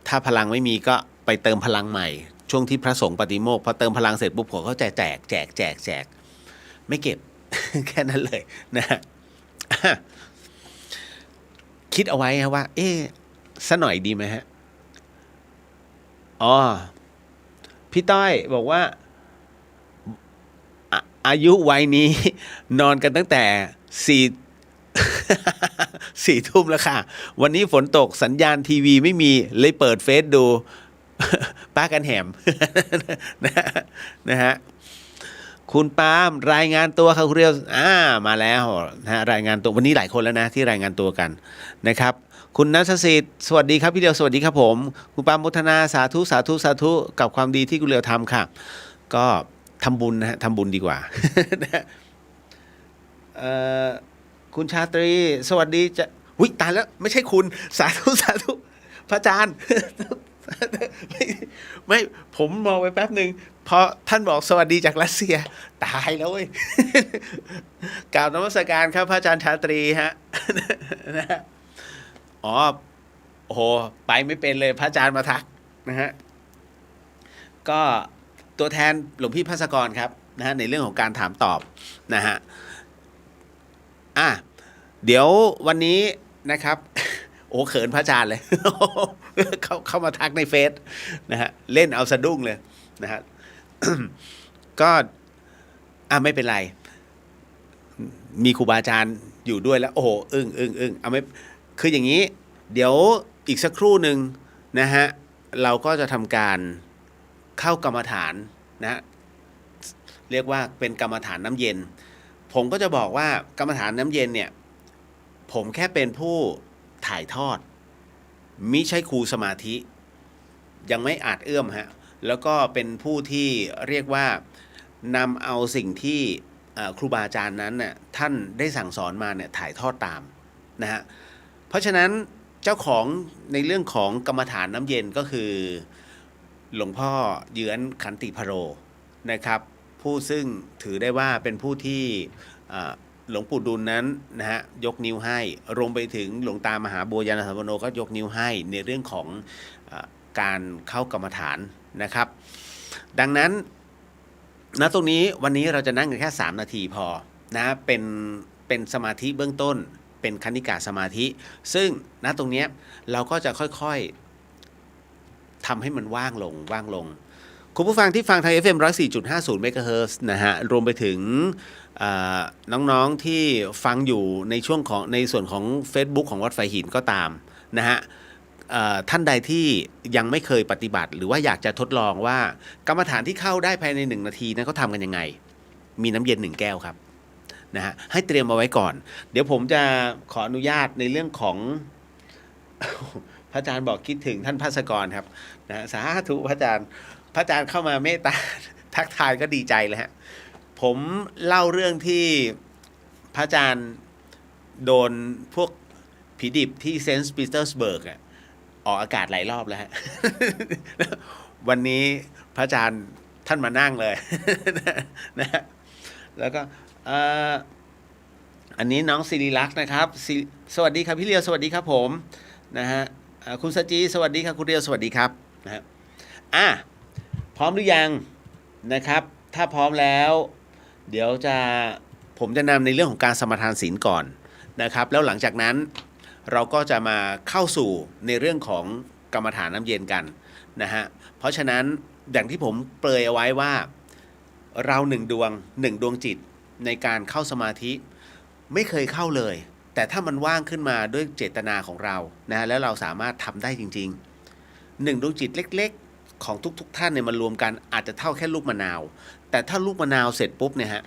S1: ถ้าพลังไม่มีก็ไปเติมพลังใหม่ช่วงที่พระสงฆ์ปฏิโมกข์พอเติมพลังเสร็จปุ๊บผมก็แจกไม่เก็บ แค่นั้นเลยนะฮะ คิดเอาไว้ครับว่าสักหน่อยดีไหมฮะพี่ต้อยบอกว่าอายุวัยนี้ นอนกันตั้งแต่4 ทุ่มแล้วค่ะวันนี้ฝนตกสัญญาณทีวีไม่มีเลยเปิดเฟซดู ป้ากันแหม นะฮะคุณปาล์มรายงานตัวครับคุณเรียวมาแล้วนะฮะรายงานตัววันนี้หลายคนแล้วนะที่รายงานตัวกันนะครับคุณนัทสิทธิ์สวัสดีครับพี่เรียวสวัสดีครับผมคุณปาล์มมุทนาสาธุกับความดีที่คุณเรียวทำค่ะก็ทำบุญนะฮะทำบุญดีกว่า คุณชาตรีสวัสดีจะตายแล้วไม่ใช่คุณสาธุพระอาจารย์ ไม่ผมมองไปแป๊บหนึ่งพอท่านบอกสวัสดีจากรัสเซียตายแล้วเว้ย กราบนมัสการครับพระอาจารย์ชาตรีฮะ นะโอ้โหไปไม่เป็นเลยพระอาจารย์มาทักนะฮะก็ตัวแทนหลวงพี่ภัสกรครับนะฮะในเรื่องของการถามตอบนะฮะเดี๋ยววันนี้นะครับ โอ้เขินพระอาจารย์เลย เข้ามาทักในเฟซนะฮะเล่นเอาสะดุ้งเลยนะฮะ ก็ไม่เป็นไรมีครูบาอาจารย์อยู่ด้วยแล้วโอ้โหอึ้งเอาไม่คืออย่างนี้เดี๋ยวอีกสักครู่หนึ่งนะฮะเราก็จะทำการ เข้ากรรมฐานนะเรียกว่าเป็นกรรมฐานน้ำเย็นผมก็จะบอกว่ากรรมฐานน้ำเย็นเนี่ยผมแค่เป็นผู้ถ่ายทอดมิใช่ครูสมาธิยังไม่อาจเอื้อมฮะแล้วก็เป็นผู้ที่เรียกว่านำเอาสิ่งที่ครูบาอาจารย์นั้นน่ะท่านได้สั่งสอนมาเนี่ยถ่ายทอดตามนะฮะเพราะฉะนั้นเจ้าของในเรื่องของกรรมฐานน้ำเย็นก็คือหลวงพ่อเยื้อนขันติพโรนะครับผู้ซึ่งถือได้ว่าเป็นผู้ที่หลวงปู่ดูลนั้นนะฮะยกนิ้วให้รวมไปถึงหลวงตามหาบัวยานสัมปันโนก็ยกนิ้วให้ในเรื่องของการเข้ากรรมฐานนะครับดังนั้นณตรงนี้วันนี้เราจะนั่งกันแค่3นาทีพอนะเป็นสมาธิเบื้องต้นเป็นคณิกาสมาธิซึ่งณตรงนี้เราก็จะค่อยๆทำให้มันว่างลงคุณผู้ฟังที่ฟังทาง FM 104.50 MHz นะฮะรวมไปถึงน้องๆที่ฟังอยู่ในช่วงของในส่วนของ Facebook ของวัดไฟหินก็ตามนะฮะท่านใดที่ยังไม่เคยปฏิบัติหรือว่าอยากจะทดลองว่ากรรมฐานที่เข้าได้ภายใน1นาทีนั้นเขาทำกันยังไงมีน้ำเย็น1แก้วครับนะฮะให้เตรียมเอาไว้ก่อนเดี๋ยวผมจะขออนุญาตในเรื่องของ พระอาจารย์บอกคิดถึงท่านภาสกรครับนะสาธุพระอาจารย์เข้ามาเมตตา ทักทายก็ดีใจเลยฮะผมเล่าเรื่องที่พระอาจารย์โดนพวกผีดิบที่เซนต์ปีเตอร์สเบิร์กออกอากาศหลายรอบแล้วฮะ วันนี้พระอาจารย์ท่านมานั่งเลย นะแล้วก็อันนี้น้องศิริลักษณ์นะครับสวัสดีครับพี่เลียวสวัสดีครับผมนะฮะคุณสจีสวัสดีครับคุณเรียวสวัสดีครับนะฮะพร้อมหรือยังนะครับถ้าพร้อมแล้วเดี๋ยวผมจะนำในเรื่องของการสมาทานศีลก่อนนะครับแล้วหลังจากนั้นเราก็จะมาเข้าสู่ในเรื่องของกรรมฐานน้ำเย็นกันนะฮะเพราะฉะนั้นอย่างที่ผมเปรยเอาไว้ว่าเราหนึ่งดวงจิตในการเข้าสมาธิไม่เคยเข้าเลยแต่ถ้ามันว่างขึ้นมาด้วยเจตนาของเรานะแล้วเราสามารถทำได้จริงๆดวงจิตเล็กๆของทุกท่านเนี่ยมันรวมกันอาจจะเท่าแค่ลูกมะนาวแต่ถ้าลูกมะนาวเสร็จปุ๊บเนี่ยฮะ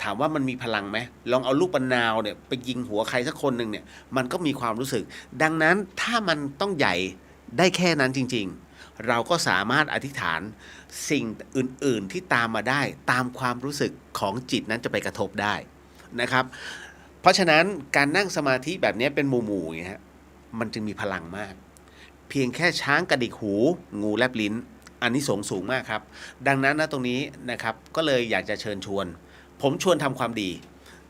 S1: ถามว่ามันมีพลังไหมลองเอาลูกมะนาวเนี่ยไปยิงหัวใครสักคนหนึ่งเนี่ยมันก็มีความรู้สึกดังนั้นถ้ามันต้องใหญ่ได้แค่นั้นจริงๆเราก็สามารถอธิษฐานสิ่งอื่นๆที่ตามมาได้ตามความรู้สึกของจิตนั้นจะไปกระทบได้นะครับเพราะฉะนั้นการนั่งสมาธิแบบนี้เป็นหมู่ๆอย่างเงี้ยมันจึงมีพลังมากเพียงแค่ช้างกระดิกหูงูแลบลิ้นอันนี้สูงมากครับดังนั้นนะตรงนี้นะครับก็เลยอยากจะเชิญชวนผมชวนทำความดี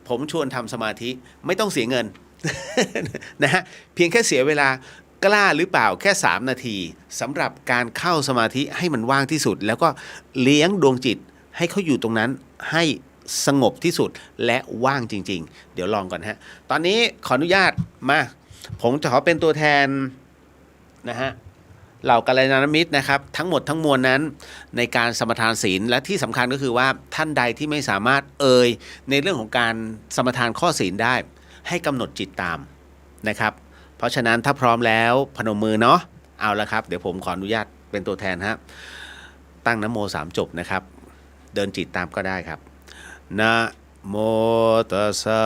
S1: ผมชวนทำสมาธิไม่ต้องเสียเงิน นะฮะเพียงแค่เสียเวลากล้าหรือเปล่าแค่3นาทีสำหรับการเข้าสมาธิให้มันว่างที่สุดแล้วก็เลี้ยงดวงจิตให้เขาอยู่ตรงนั้นให้สงบที่สุดและว่างจริงๆเดี๋ยวลองก่อนฮะตอนนี้ขออนุญาตมาผมจะขอเป็นตัวแทนนะฮะเหล่ากัลยาณมิตรนะครับทั้งหมดทั้งมวลนั้นในการสมทานศีลและที่สำคัญก็คือว่าท่านใดที่ไม่สามารถในเรื่องของการสมทานข้อศีลได้ให้กำหนดจิตตามนะครับเพราะฉะนั้นถ้าพร้อมแล้วพนมมือเนาะเอาละครับเดี๋ยวผมขออนุญาตเป็นตัวแทนฮะตั้งนะโม3จบนะครับเดินจิตตามก็ได้ครับนะโมตัสสะ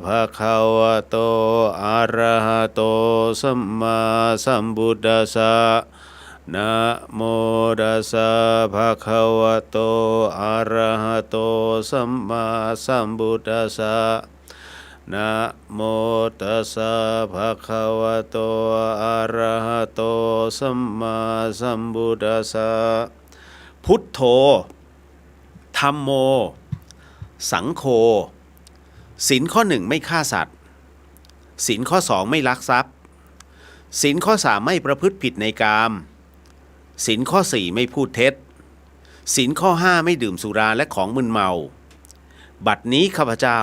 S1: ภะคะวะโตอะระหะโตสัมมาสัมพุทธัสสะนะโมตัสสะภะคะวะโตอะระหะโตสัมมาสัมพุทธัสสะนะโมตัสสะภะคะวะโตอะระหะโตสัมมาสัมพุทธัสสะพุทโธธัมโมสังโฆศีลข้อ1ไม่ฆ่าสัตว์ศีลข้อ2ไม่ลักทรัพย์ศีลข้อ3ไม่ประพฤติผิดในกามศีลข้อ4ไม่พูดเท็จศีลข้อ5ไม่ดื่มสุราและของมึนเมาบัดนี้ข้าพเจ้า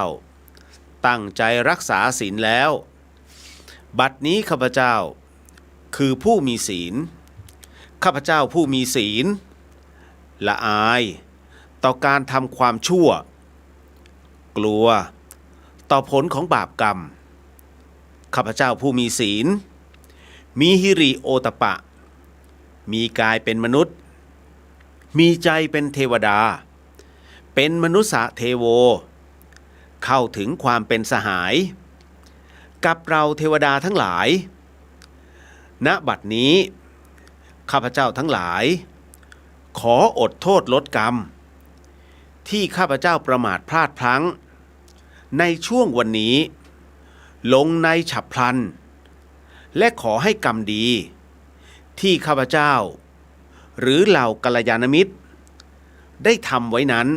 S1: ตั้งใจรักษาศีลแล้วบัดนี้ข้าพเจ้าคือผู้มีศีลข้าพเจ้าผู้มีศีลละอายต่อการทำความชั่วกลัวต่อผลของบาปกรรมข้าพเจ้าผู้มีศีลมีหิริโอตปะมีกายเป็นมนุษย์ มีใจเป็นเทวดาเป็นมนุษย์เทโวเข้าถึงความเป็นสหายกับเราเทวดาทั้งหลายณบัดนี้ข้าพเจ้าทั้งหลายขออดโทษลดกรรมที่ข้าพเจ้าประมาทพลาดพลั้งในช่วงวันนี้ลงในฉับพลันและขอให้กรรมดีที่ข้าพเจ้าหรือเหล่ากัลยาณมิตรได้ทำไว้นั้น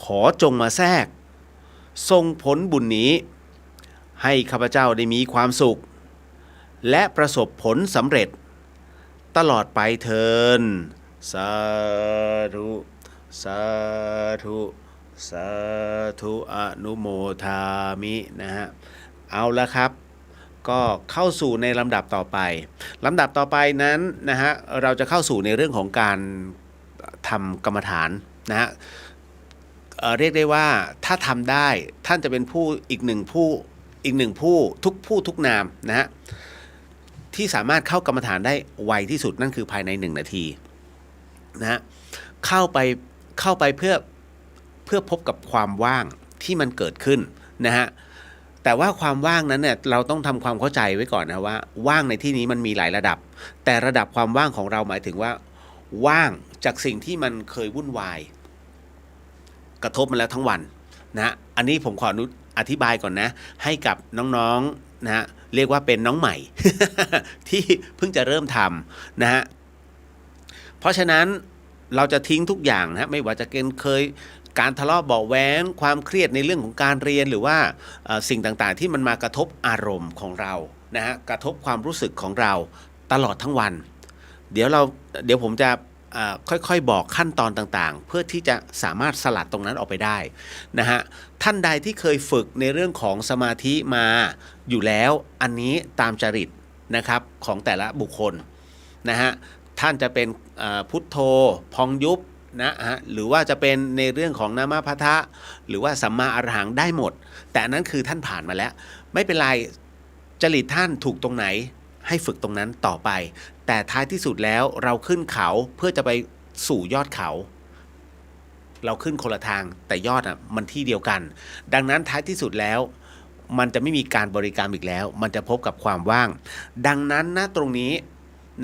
S1: ขอจงมาแทรกส่งผลบุญนี้ให้ข้าพเจ้าได้มีความสุขและประสบผลสำเร็จตลอดไปเทินสาธุสาธุสาธุอนุโมทามินะฮะเอาละครับก็เข้าสู่ในลำดับต่อไปลำดับต่อไปนั้นนะฮะเราจะเข้าสู่ในเรื่องของการทำกรรมฐานนะฮะเรียกได้ว่าถ้าทำได้ท่านจะเป็นผู้อีกหนึ่งผู้ทุกนามนะฮะที่สามารถเข้ากรรมฐานได้ไวที่สุดนั่นคือภายใน1 นาทีนะฮะเข้าไปเพื่อพบกับความว่างที่มันเกิดขึ้นนะฮะแต่ว่าความว่างนั้นเนี่ยเราต้องทำความเข้าใจไว้ก่อนนะว่าว่างในที่นี้มันมีหลายระดับแต่ระดับความว่างของเราหมายถึงว่าว่างจากสิ่งที่มันเคยวุ่นวายกระทบมาแล้วทั้งวันนะอันนี้ผมขออธิบายก่อนนะให้กับน้องๆนะฮะเรียกว่าเป็นน้องใหม่ ที่เพิ่งจะเริ่มทำนะฮะเพราะฉะนั้นเราจะทิ้งทุกอย่างนะไม่ว่าจะเคยการทะเลาะเบาะแว้งความเครียดในเรื่องของการเรียนหรือว่าสิ่งต่างๆที่มันมากระทบอารมณ์ของเรานะฮะกระทบความรู้สึกของเราตลอดทั้งวันเดี๋ยวผมจะค่อยๆบอกขั้นตอนต่างๆเพื่อที่จะสามารถสลัดตรงนั้นออกไปได้นะฮะท่านใดที่เคยฝึกในเรื่องของสมาธิมาอยู่แล้วอันนี้ตามจริตนะครับของแต่ละบุคคลนะฮะท่านจะเป็นพุทโธพองยุบนะฮะหรือว่าจะเป็นในเรื่องของนามาพัทะหรือว่าสัมมาอรหังได้หมดแต่นั้นคือท่านผ่านมาแล้วไม่เป็นไรจริตท่านถูกตรงไหนให้ฝึกตรงนั้นต่อไปแต่ท้ายที่สุดแล้วเราขึ้นเขาเพื่อจะไปสู่ยอดเขาเราขึ้นคนละทางแต่ยอดมันที่เดียวกันดังนั้นท้ายที่สุดแล้วมันจะไม่มีการบริกรรมอีกแล้วมันจะพบกับความว่างดังนั้นนะตรงนี้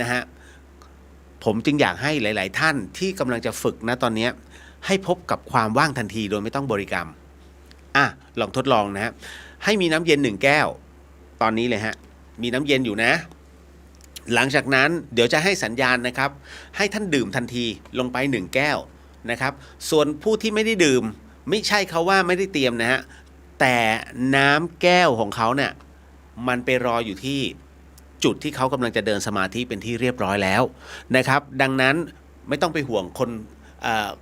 S1: นะฮะผมจึงอยากให้หลายๆท่านที่กำลังจะฝึกนะตอนนี้ให้พบกับความว่างทันทีโดยไม่ต้องบริกรรมลองทดลองนะฮะให้มีน้ำเย็น1 แก้วตอนนี้เลยฮะมีน้ำเย็นอยู่นะหลังจากนั้นเดี๋ยวจะให้สัญญาณนะครับให้ท่านดื่มทันทีลงไป1 แก้วนะครับส่วนผู้ที่ไม่ได้ดื่มไม่ใช่เขาว่าไม่ได้เตรียมนะฮะแต่น้ำแก้วของเขาเนี่ยมันไปรออยู่ที่จุดที่เขากำลังจะเดินสมาธิเป็นที่เรียบร้อยแล้วนะครับดังนั้นไม่ต้องไปห่วง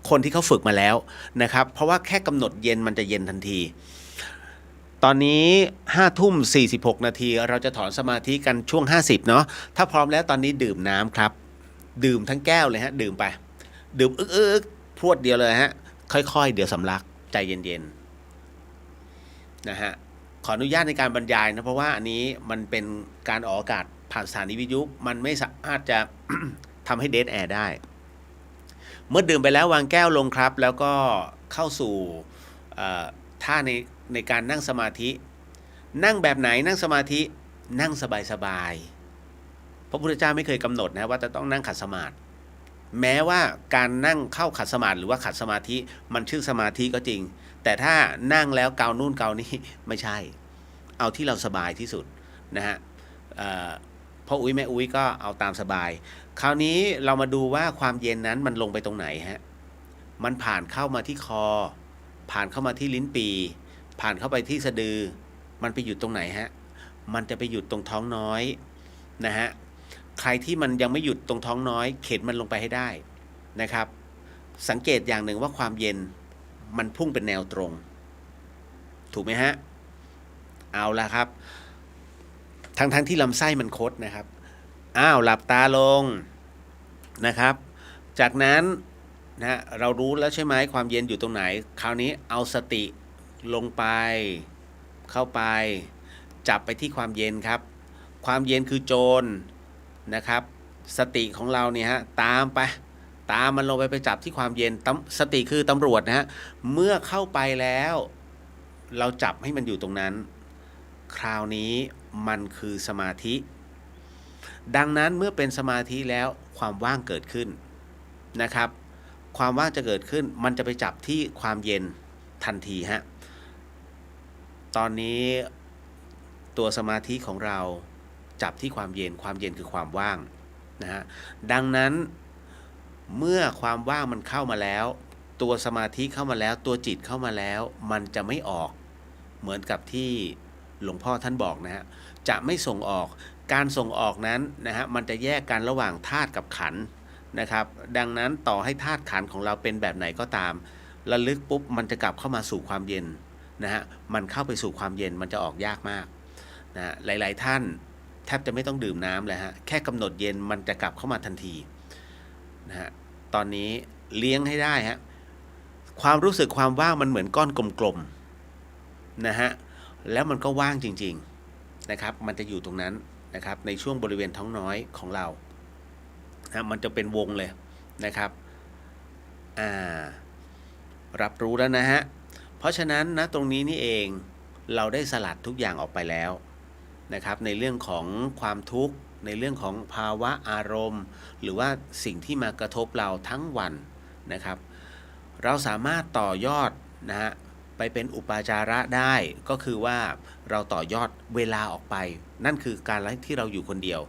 S1: คนที่เขาฝึกมาแล้วนะครับเพราะว่าแค่กำหนดเย็นมันจะเย็นทันทีตอนนี้5:46 นาทีเราจะถอนสมาธิกันช่วง50เนาะถ้าพร้อมแล้วตอนนี้ดื่มน้ำครับดื่มทั้งแก้วเลยฮะดื่มไปดื่มอึกพรวดเดียวเลยฮะค่อยๆเดี๋ยวสำลักใจเย็นๆนะฮะขออนุญาตในการบรรยายนะเพราะว่าอันนี้มันเป็นการออกอากาศผ่านสถานีวิทยุมันไม่สามารถจะ ทำให้เดดแอร์ได้เมื่อดื่มไปแล้ววางแก้วลงครับแล้วก็เข้าสู่ท่าในการนั่งสมาธินั่งแบบไหนนั่งสมาธินั่งสบายๆพระพุทธเจ้าไม่เคยกำหนดนะว่าจะต้องนั่งขัดสมาธิแม้ว่าการนั่งเข้าขัดสมาธิหรือว่าขัดสมาธิมันชื่อสมาธิก็จริงแต่ถ้านั่งแล้วเกานู่นเกานี่ไม่ใช่เอาที่เราสบายที่สุดนะฮะพ่ออุ้ยแม่อุ้ยก็เอาตามสบายคราวนี้เรามาดูว่าความเย็นนั้นมันลงไปตรงไหนฮะมันผ่านเข้ามาที่คอผ่านเข้ามาที่ลิ้นปี่ผ่านเข้าไปที่สะดือมันไปหยุดตรงไหนฮะมันจะไปหยุดตรงท้องน้อยนะฮะใครที่มันยังไม่หยุดตรงท้องน้อยเข็นมันลงไปให้ได้นะครับสังเกตอย่างหนึ่งว่าความเย็นมันพุ่งเป็นแนวตรงถูกไหมฮะเอาละครับทั้งที่ลำไส้มันคดนะครับหลับตาลงนะครับจากนั้นนะเรารู้แล้วใช่ไหมความเย็นอยู่ตรงไหนคราวนี้เอาสติลงไปเข้าไปจับไปที่ความเย็นครับความเย็นคือโจรนะครับสติของเราเนี่ยฮะตามไป ตามมันลงไปจับที่ความเย็นสติคือตำรวจนะฮะเมื่อเข้าไปแล้วเราจับให้มันอยู่ตรงนั้นคราวนี้มันคือสมาธิดังนั้นเมื่อเป็นสมาธิแล้วความว่างเกิดขึ้นนะครับความว่างจะเกิดขึ้นมันจะไปจับที่ความเย็นทันทีฮะตอนนี้ตัวสมาธิของเราจับที่ความเย็นคือความว่างนะฮะดังนั้นเมื่อความว่างมันเข้ามาแล้วตัวสมาธิเข้ามาแล้วตัวจิตเข้ามาแล้วมันจะไม่ออกเหมือนกับที่หลวงพ่อท่านบอกนะฮะจะไม่ส่งออกการส่งออกนั้นนะฮะมันจะแยกกันระหว่างธาตุกับขันธ์นะครับดังนั้นต่อให้ธาตุขันธ์ของเราเป็นแบบไหนก็ตามระลึกปุ๊บมันจะกลับเข้ามาสู่ความเย็นนะฮะมันเข้าไปสู่ความเย็นมันจะออกยากมากนะหลายๆท่านแทบจะไม่ต้องดื่มน้ำเลยฮะแค่กำหนดเย็นมันจะกลับเข้ามาทันทีนะฮะตอนนี้เลี้ยงให้ได้ฮะความรู้สึกความว่างมันเหมือนก้อนกลมๆนะฮะแล้วมันก็ว่างจริงๆนะครับมันจะอยู่ตรงนั้นนะครับในช่วงบริเวณท้องน้อยของเรานะมันจะเป็นวงเลยนะครับรับรู้แล้วนะฮะเพราะฉะนั้นนะตรงนี้นี่เองเราได้สลัดทุกอย่างออกไปแล้วนะครับในเรื่องของความทุกข์ในเรื่องของภาวะอารมณ์หรือว่าสิ่งที่มากระทบเราทั้งวันนะครับเราสามารถต่อยอดนะฮะไปเป็นอุปาจาระได้ก็คือว่าเราต่อยอดเวลาออกไปนั่นคือการที่เราอยู่คนเดียว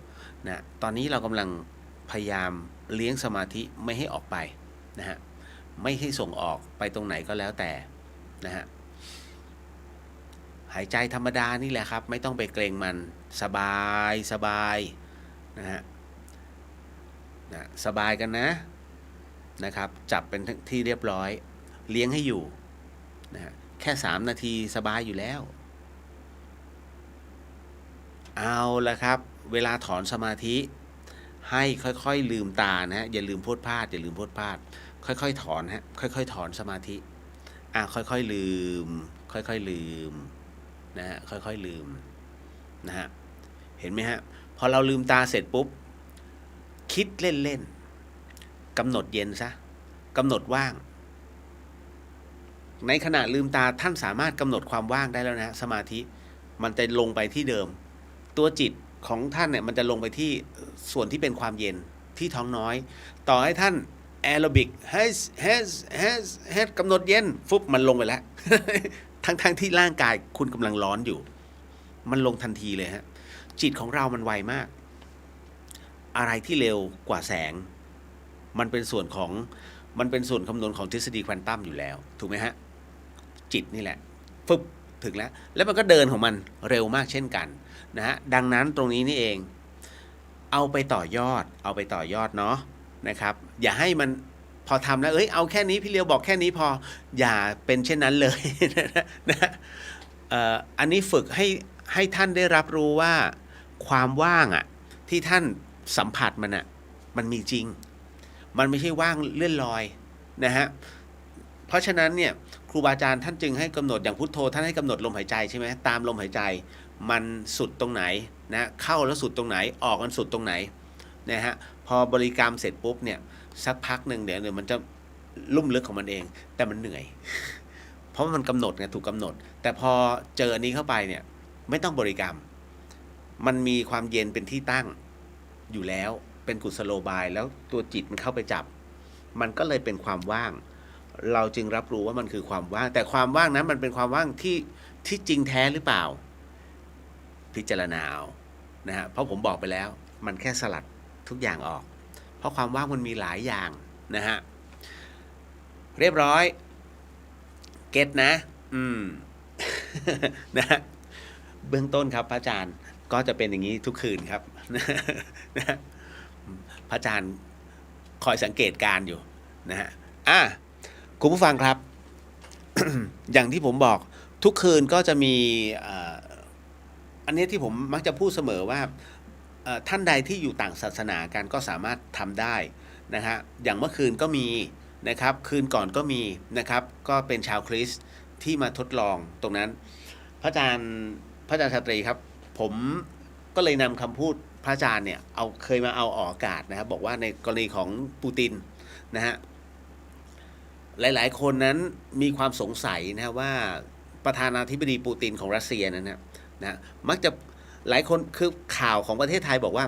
S1: นะตอนนี้เรากำลังพยายามเลี้ยงสมาธิไม่ให้ออกไปนะฮะไม่ให้ส่งออกไปตรงไหนก็แล้วแต่นะฮะหายใจธรรมดานี่แหละครับไม่ต้องไปเกรงมันสบายนะฮะสบายกันนะครับจับเป็นที่เรียบร้อยเลี้ยงให้อยู่นะฮะแค่3 นาทีสบายอยู่แล้วเอาละครับเวลาถอนสมาธิให้ค่อยๆลืมตานะฮะอย่าลืมพูดพลาดค่อยๆถอนฮะค่อยๆถอนสมาธิค่อยๆลืมนะฮะค่อยๆลืมนะฮะเห็นไหมฮะพอเราลืมตาเสร็จปุ๊บคิดเล่นๆกำหนดเย็นซะกำหนดว่างในขณะลืมตาท่านสามารถกำหนดความว่างได้แล้วนะสมาธิมันจะลงไปที่เดิมตัวจิตของท่านเนี่ยมันจะลงไปที่ส่วนที่เป็นความเย็นที่ท้องน้อยต่อให้ท่านแอโรบิกให้กำหนดเย็นฟุบมันลงไปแล้ว ทั้งที่ร่างกายคุณกำลังร้อนอยู่มันลงทันทีเลยฮะจิตของเรามันไวมากอะไรที่เร็วกว่าแสงมันเป็นส่วนคำนวณของทฤษฎีควอนตัมอยู่แล้วถูกไหมฮะจิตนี่แหละฟึบถึงแล้วมันก็เดินของมันเร็วมากเช่นกันนะฮะดังนั้นตรงนี้นี่เองเอาไปต่อยอดเนาะนะครับอย่าให้มันพอทำแล้วเอาแค่นี้พี่เลียวบอกแค่นี้พออย่าเป็นเช่นนั้นเลย นะอันนี้ฝึกให้ท่านได้รับรู้ว่าความว่างที่ท่านสัมผัสมันมีจริงมันไม่ใช่ว่างเลื่อนลอยนะฮะเพราะฉะนั้นเนี่ยครูบาอาจารย์ท่านจึงให้กำหนดอย่างพุทโธท่านให้กำหนดลมหายใจใช่ไหมตามลมหายใจมันสุดตรงไหนนะเข้าแล้วสุดตรงไหนออกมันสุดตรงไหนนะฮะพอบริกรรมเสร็จปุ๊บเนี่ยสักพักหนึ่งเดี๋ยวมันจะลุ่มลึกของมันเองแต่มันเหนื่อย เพราะมันกำหนดไงถูกกำหนดแต่พอเจออันนี้เข้าไปเนี่ยไม่ต้องบริกรรมมันมีความเย็นเป็นที่ตั้งอยู่แล้วเป็นกุศโลบายแล้วตัวจิตมันเข้าไปจับมันก็เลยเป็นความว่างเราจึงรับรู้ว่ามันคือความว่างแต่ความว่างนั้นมันเป็นความว่างที่จริงแท้หรือเปล่าพิจารณาเอานะฮะเพราะผมบอกไปแล้วมันแค่สลัดทุกอย่างออกเพราะความว่างมันมีหลายอย่างนะฮะเรียบร้อยเก็ตนะนะเบื้องต้นครับพระอาจารย์ก็จะเป็นอย่างนี้ทุกคืนครับนะพระอาจารย์คอยสังเกตการอยู่นะฮะคุณผู้ฟังครับ อย่างที่ผมบอกทุกคืนก็จะมีอันนี้ที่ผมมักจะพูดเสมอว่าท่านใดที่อยู่ต่างศาสนากันก็สามารถทำได้นะฮะอย่างเมื่อคืนก็มีนะครับคืนก่อนก็มีนะครับก็เป็นชาวคริสต์ที่มาทดลองตรงนั้นพระอาจารย์ชาตรีครับผมก็เลยนำคำพูดพระอาจารย์เนี่ยเคยมาเอาออกอากาศนะครับบอกว่าในกรณีของปูติน นะฮะหลายๆคนนั้นมีความสงสัยนะว่าประธานาธิบดีปูตินของรัสเซียนั้นนะมักจะหลายคนคือข่าวของประเทศไทยบอกว่า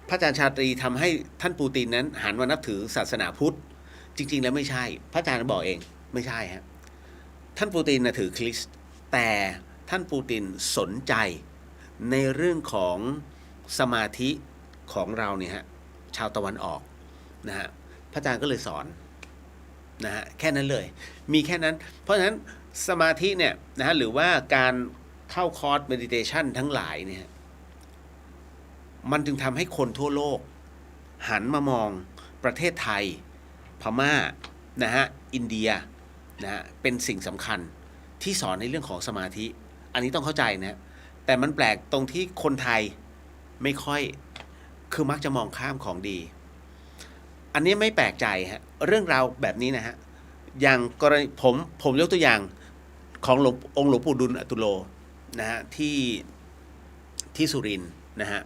S1: พระอาจารย์ชาตรีทำให้ท่านปูตินนั้นหันมานับถือศาสนาพุทธจริงๆแล้วไม่ใช่พระอาจารย์บอกเองไม่ใช่ฮะท่านปูตินถือคริสต์แต่ท่านปูตินสนใจในเรื่องของสมาธิของเราเนี่ยฮะชาวตะวันออกนะฮะพระอาจารย์ก็เลยสอนนะฮะแค่นั้นเลยมีแค่นั้นเพราะฉะนั้นสมาธิเนี่ยนะฮะหรือว่าการเข้าคอร์สเมดิเทชันทั้งหลายเนี่ยมันจึงทำให้คนทั่วโลกหันมามองประเทศไทยพม่านะฮะอินเดียนะฮะเป็นสิ่งสำคัญที่สอนในเรื่องของสมาธิอันนี้ต้องเข้าใจนะแต่มันแปลกตรงที่คนไทยไม่ค่อยคือมักจะมองข้ามของดีอันนี้ไม่แปลกใจฮะเรื่องราวแบบนี้นะฮะอย่างกรณีผมยกตัวอย่างขององค์หลวงปู่ดุลอตุโลนะฮะที่สุรินทร์นะฮะ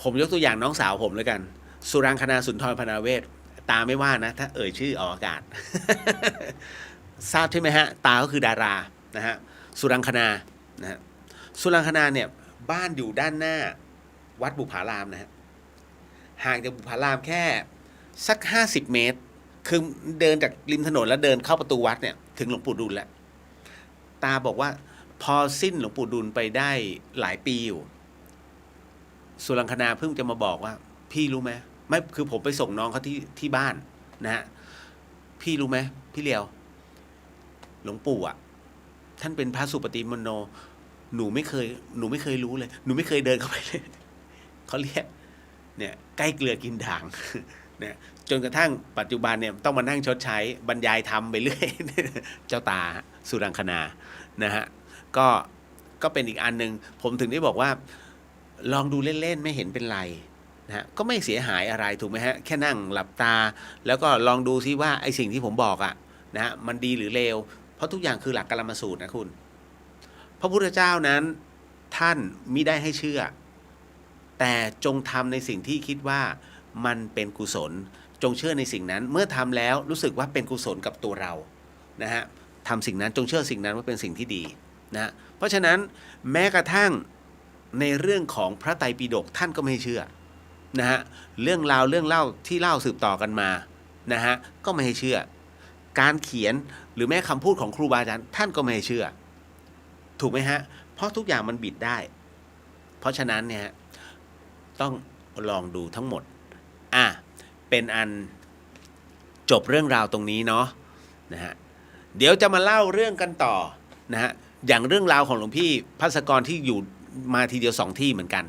S1: ผมยกตัวอย่างน้องสาวผมเลยกันสุรังคณาสุนทรพนาเวศตาไม่ว่านะถ้าเอ่ยชื่อออกอากาศ ทราบใช่ไหมฮะตาก็คือดารานะฮะสุรังคณานะฮะสุรังคณาเนี่ยบ้านอยู่ด้านหน้าวัดบุพารามนะฮะห่างจากบุพารามแค่สัก50 เมตรคือเดินจากริมถนนแล้วเดินเข้าประตูวัดเนี่ยถึงหลวงปู่ดุลแล้วตาบอกว่าพอสิ้นหลวงปู่ดุลไปได้หลายปีอยู่สุรังคณาเพิ่งจะมาบอกว่าพี่รู้ไหมไม่คือผมไปส่งน้องเขาที่บ้านนะฮะพี่รู้ไหมพี่เลียวหลวงปู่อ่ะท่านเป็นพระสุปฏิมโนหนูไม่เคยรู้เลยหนูไม่เคยเดินเข้าไปเลยเขาเรียกเนี่ยใกล้เกลือกินด่างเนี่ยจนกระทั่งปัจจุบันเนี่ยต้องมานั่งชดใช้บรรยายธรรมไปเรื่อยเจ้าตาสุรังคณานะฮะก็เป็นอีกอันนึงผมถึงได้บอกว่าลองดูเล่นๆไม่เห็นเป็นไรนะฮะก็ไม่เสียหายอะไรถูกไหมฮะแค่นั่งหลับตาแล้วก็ลองดูซิว่าไอ้สิ่งที่ผมบอกอะนะฮะมันดีหรือเลวเพราะทุกอย่างคือหลักกรรมสูตรนะคุณพระพุทธเจ้านั้นท่านมิได้ให้เชื่อแต่จงทำในสิ่งที่คิดว่ามันเป็นกุศลจงเชื่อในสิ่งนั้นเมื่อทำแล้วรู้สึกว่าเป็นกุศลกับตัวเรานะฮะทำสิ่งนั้นจงเชื่อสิ่งนั้นว่าเป็นสิ่งที่ดีนะเพราะฉะนั้นแม้กระทั่งในเรื่องของพระไตรปิฎกท่านก็ไม่เชื่อนะฮะเรื่องเล่าที่เล่าสืบต่อกันมานะฮะก็ไม่ให้เชื่อการเขียนหรือแม้คำพูดของครูบาอาจารย์ท่านก็ไม่ให้เชื่อถูกไหมฮะเพราะทุกอย่างมันบิดได้เพราะฉะนั้นเนี่ยต้องลองดูทั้งหมดเป็นอันจบเรื่องราวตรงนี้เนาะนะฮะเดี๋ยวจะมาเล่าเรื่องกันต่อนะฮะอย่างเรื่องราวของหลวงพี่ภัสกรที่อยู่มาทีเดียว2 ที่เหมือนกัน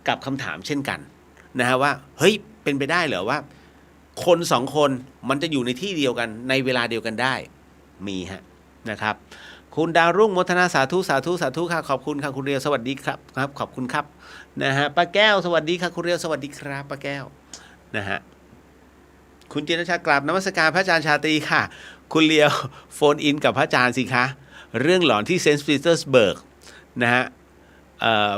S1: กับคำถามเช่นกันนะฮะว่าเฮ้ยเป็นไปได้เหรอว่าคน2 คนมันจะอยู่ในที่เดียวกันในเวลาเดียวกันได้มีฮะนะครับคุณดาวรุ่งมทนาสาธุค่ะขอบคุณค่ะคุณเรียวสวัสดีครับขอบคุณครับนะฮะป้าแก้วสวัสดีค่ะคุณเรียวสวัสดีครับป้าแก้วนะฮะคุณจินตชากราบนมัสการพระอาจารย์ชาตรีค่ะคุณเลียวโฟนอินกับพระอาจารย์สิคะเรื่องหลอนที่เซนต์ปีเตอร์สเบิร์กนะฮะ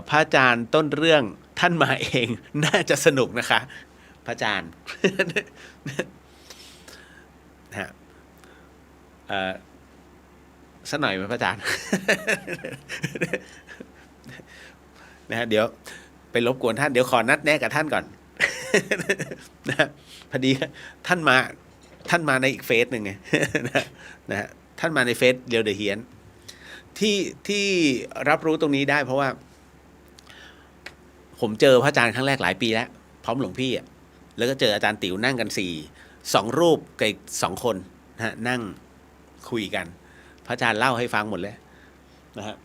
S1: พระอาจารย์ต้นเรื่องท่านมาเองน่าจะสนุกนะคะพระอาจารย์นะฮะสักหน่อยไหมพระอาจารย์นะฮะเดี๋ยวไปรบกวนท่านเดี๋ยวขอนัดแนะกับท่านก่อนนะพอดีท่านมาในอีกเฟสหนึ่งไงนะฮะท่านมาในเฟสเดียวเดอะเฮียนที่รับรู้ตรงนี้ได้เพราะว่าผมเจอพระอาจารย์ครั้งแรกหลายปีแล้วพร้อมหลวงพี่อ่ะแล้วก็เจออาจารย์ติ๋วนั่งกัน2 รูปกับอีก2 คนนะฮะนั่งคุยกันพระอาจารย์เล่าให้ฟังหมดเลยนะฮะ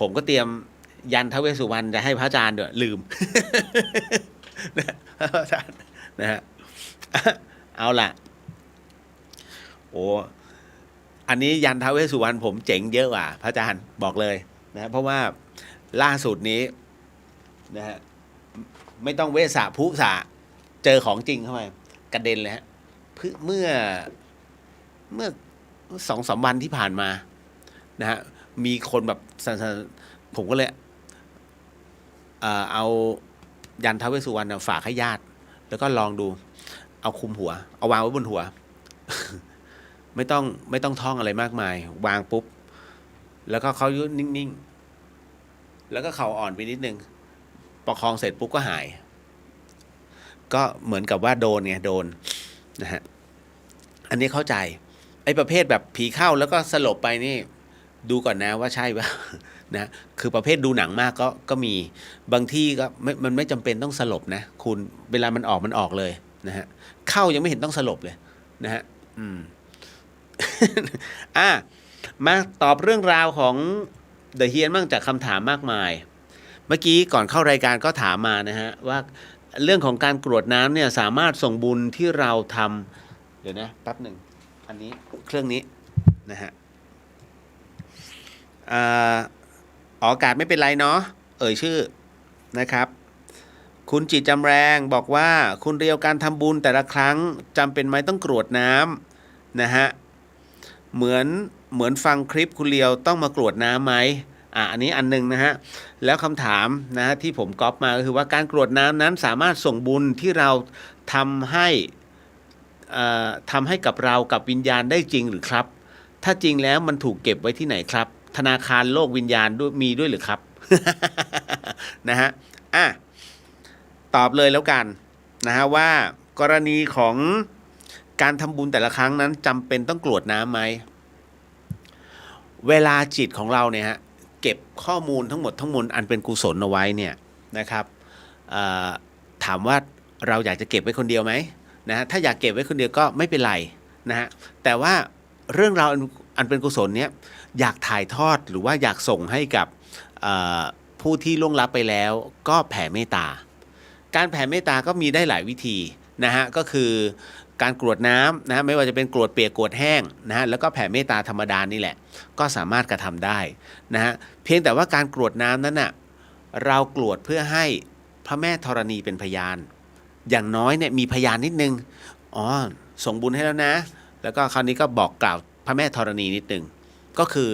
S1: ผมก็เตรียมยันท้าวเวสสุวรรณจะให้พระอาจารย์ด้วยลืมนะพระอาจารย์นะฮะเอาล่ะโอ้อันนี้ยันท้าวเวสสุวรรณผมเจ๋งเยอะกว่าพระอาจารย์บอกเลยนะเพราะว่าล่าสุดนี้นะฮะไม่ต้องเวสสะพุสะเจอของจริงเข้าไปกระเด็นเลยฮะเมื่อ2-3 วันที่ผ่านมานะฮะมีคนแบบผมก็เลยเอายันท้าวเวสสุวรรณฝากให้ญาติแล้วก็ลองดู เอาคุมหัวเอาวางไว้บนหัว ไม่ต้องท่องอะไรมากมายวางปุ๊บแล้วก็เขายืนนิ่งๆแล้วก็เข่าอ่อนไปนิดนึงประคองเสร็จปุ๊บก็หาย ก็เหมือนกับว่าโดนไงโดนนะฮะอันนี้เข้าใจไอ้ประเภทแบบผีเข้าแล้วก็สลบไปนี่ดูก่อนนะว่าใช่ปะ นะคือประเภทดูหนังมากก็มีบางที่ก็มันไม่จำเป็นต้องสลบนะคุณเวลามันออกเลยนะฮะเข้ายังไม่เห็นต้องสลบเลยนะฮะอ่ะมาตอบเรื่องราวของเดอะเฮียนบ้างจากคำถามมากมายเมื่อกี้ก่อนเข้ารายการก็ถามมานะฮะว่าเรื่องของการกรวดน้ำเนี่ยสามารถส่งบุญที่เราทำเดี๋ยวนะแป๊บหนึ่งอันนี้เครื่องนี้นะฮะออกอากาศไม่เป็นไรเนาะชื่อนะครับคุณจิตจำแรงบอกว่าคุณเรียวการทำบุญแต่ละครั้งจำเป็นไหมต้องกรวดน้ำนะฮะเหมือนฟังคลิปคุณเรียวต้องมากรวดน้ำไหมอันนี้อันนึงนะฮะแล้วคำถามนะฮะที่ผมก๊อปมาก็คือว่าการกรวดน้ำนั้นสามารถส่งบุญที่เราทำให้กับเรากับวิญญาณได้จริงหรือครับถ้าจริงแล้วมันถูกเก็บไว้ที่ไหนครับธนาคารโลกวิญญาณด้วยมีด้วยหรือครับ นะฮะตอบเลยแล้วกันนะฮะว่ากรณีของการทำบุญแต่ละครั้งนั้นจำเป็นต้องกรวดน้ำไหมเวลาจิตของเราเนี่ยฮะเก็บข้อมูลทั้งหมดทั้งมวลอันเป็นกุศลเอาไว้เนี่ยนะครับถามว่าเราอยากจะเก็บไว้คนเดียวไหมนะฮะถ้าอยากเก็บไว้คนเดียวก็ไม่เป็นไรนะฮะแต่ว่าเรื่องราวอันเป็นกุศลเนี้ยอยากถ่ายทอดหรือว่าอยากส่งให้กับผู้ที่ล่วงลับไปแล้วก็แผ่เมตตาการแผ่เมตตาก็มีได้หลายวิธีนะฮะก็คือการกรวดน้ำนะฮะไม่ว่าจะเป็นกรวดเปียกกรวดแห้งนะฮะแล้วก็แผ่เมตตาธรรมดานี่แหละก็สามารถกระทำได้นะฮะเพียงแต่ว่าการกรวดน้ำนั้นน่ะเรากรวดเพื่อให้พระแม่ธรณีเป็นพยานอย่างน้อยเนี่ยมีพยานนิดนึงส่งบุญให้แล้วนะแล้วก็คราวนี้ก็บอกกล่าวพระแม่ธรณีนิดนึงก็คือ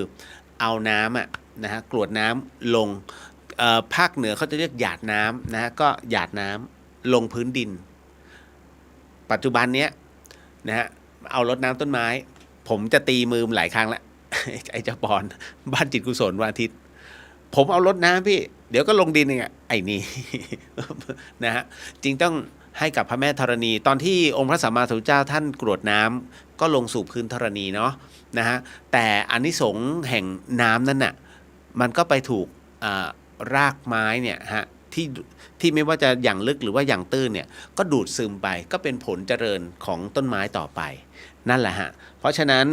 S1: เอาน้ำนะฮะกรวดน้ำลงภาคเหนือเขาจะเรียกหยาดน้ำนะฮะก็หยาดน้ำลงพื้นดินปัจจุบันเนี้ยนะฮะเอารดน้ำต้นไม้ผมจะตีมือหลายครั้งแล้ว ไอ้เจ้าปอนบ้านจิตกุศลวันอาทิตย์ผมเอารดน้ำพี่เดี๋ยวก็ลงดินเองไอ้นี่ นะฮะจริงต้องให้กับพระแม่ธรณีตอนที่องค์พระสัมมาสัมพุทธเจ้าท่านกรวดน้ำก็ลงสู่พื้นธรณีเนาะนะฮะแต่อานิสงส์แห่งน้ำนั้นน่ะมันก็ไปถูกรากไม้เนี่ยฮะที่ไม่ว่าจะอย่างลึกหรือว่าอย่างตื้นเนี่ยก็ดูดซึมไปก็เป็นผลเจริญของต้นไม้ต่อไปนั่นแหละฮะเพราะฉะนั้น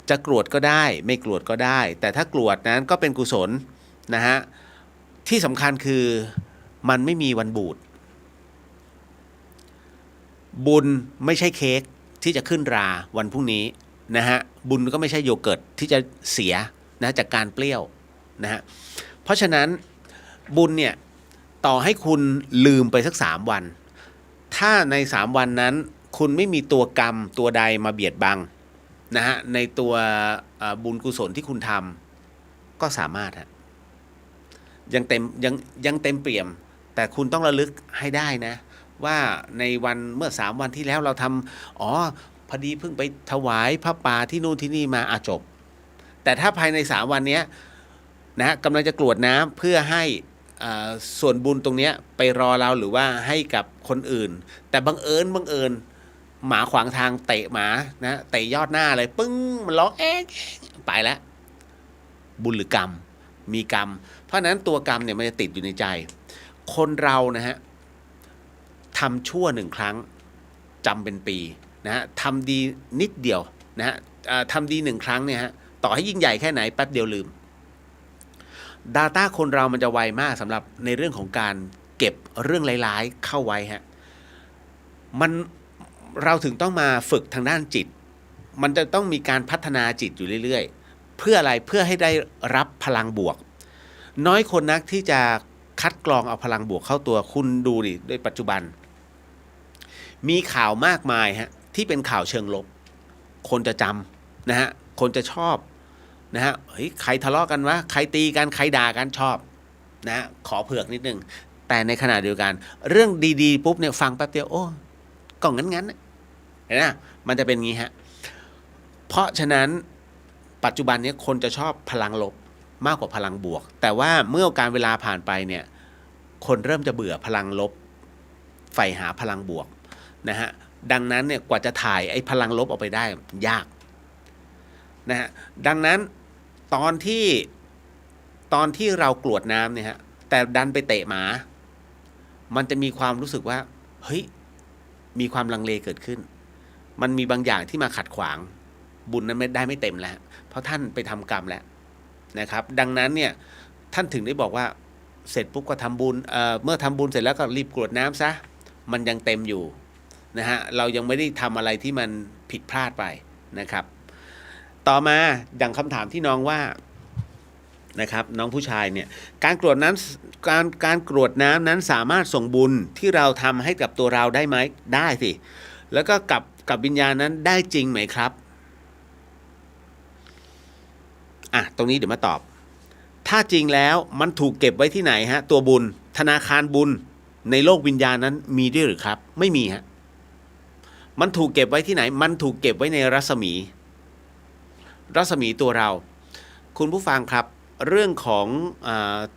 S1: จะกรวดก็ได้ไม่กรวดก็ได้แต่ถ้ากรวดนั้นก็เป็นกุศลนะฮะที่สำคัญคือมันไม่มีวันบูดบุญไม่ใช่เค้กที่จะขึ้นราวันพรุ่งนี้นะฮะบุญก็ไม่ใช่โยเกิร์ตที่จะเสียนะจากการเปรี้ยวนะฮะเพราะฉะนั้นบุญเนี่ยต่อให้คุณลืมไปสัก3 วันถ้าใน3 วันนั้นคุณไม่มีตัวกรรมตัวใดมาเบียดบังนะฮะในตัวบุญกุศลที่คุณทำก็สามารถฮะยังเต็มเปี่ยมแต่คุณต้องระลึกให้ได้นะว่าในวันเมื่อ3 วันที่แล้วเราทำพอดีเพิ่งไปถวายพระป่าที่นู่นที่นี่มาจบแต่ถ้าภายใน3 วันนี้นะกำลังจะกรวดน้ำเพื่อให้ส่วนบุญตรงนี้ไปรอเราหรือว่าให้กับคนอื่นแต่บังเอิญหมาขวางทางเตะหมานะเตะยอดหน้าเลยปึ้งมันร้องเอ๊ะไปแล้วบุญหรือกรรมมีกรรมเพราะนั้นตัวกรรมเนี่ยมันจะติดอยู่ในใจคนเรานะฮะทำชั่ว1 ครั้งจำเป็นปีนะฮะทำดีนิดเดียวนะฮะทำดี1 ครั้งเนี่ยฮะต่อให้ยิ่งใหญ่แค่ไหนแป๊บเดียวลืม Data คนเรามันจะไวมากสำหรับในเรื่องของการเก็บเรื่องร้ายๆเข้าไว้ฮะเราถึงต้องมาฝึกทางด้านจิตมันจะต้องมีการพัฒนาจิตอยู่เรื่อยๆเพื่ออะไรเพื่อให้ได้รับพลังบวกน้อยคนนักที่จะคัดกรองเอาพลังบวกเข้าตัวคุณดูดิในปัจจุบันมีข่าวมากมายฮะที่เป็นข่าวเชิงลบคนจะจำนะฮะคนจะชอบนะฮะเฮ้ยใครทะเลาะกันวะใครตีกันใครด่ากันชอบนะฮะขอเผือกนิดนึงแต่ในขณะเดียวกันเรื่องดีๆปุ๊บเนี่ยฟังแป๊บเดียวโอ้ ก็งั้นเห็นไหมมันจะเป็นงี้ฮะเพราะฉะนั้นปัจจุบันนี้คนจะชอบพลังลบมากกว่าพลังบวกแต่ว่าเมื่อการเวลาผ่านไปเนี่ยคนเริ่มจะเบื่อพลังลบใฝ่หาพลังบวกนะฮะดังนั้นเนี่ยกว่าจะถ่ายไอ้พลังลบออกไปได้ยากนะฮะดังนั้นตอนที่เรากรวดน้ำเนี่ยฮะแต่ดันไปเตะหมามันจะมีความรู้สึกว่าเฮ้ยมีความลังเลเกิดขึ้นมันมีบางอย่างที่มาขัดขวางบุญนั้นไม่เต็มแล้วเพราะท่านไปทำกรรมแล้วนะครับดังนั้นเนี่ยท่านถึงได้บอกว่าเสร็จปุ๊บก็ทำบุญเมื่อทำบุญเสร็จแล้วก็รีบกรวดน้ำซะมันยังเต็มอยู่นะฮะเรายังไม่ได้ทำอะไรที่มันผิดพลาดไปนะครับต่อมาอย่างคำถามที่น้องว่านะครับน้องผู้ชายเนี่ยการกรวดน้ำการกรวดน้ำนั้นสามารถส่งบุญที่เราทำให้กับตัวเราได้ไหมได้สิแล้วก็กับวิญญาณนั้นได้จริงไหมครับตรงนี้เดี๋ยวมาตอบถ้าจริงแล้วมันถูกเก็บไว้ที่ไหนฮะตัวบุญธนาคารบุญในโลกวิญญาณนั้นมีด้วยหรือครับไม่มีฮะมันถูกเก็บไว้ที่ไหนมันถูกเก็บไว้ในรัศมีตัวเราคุณผู้ฟังครับเรื่องของ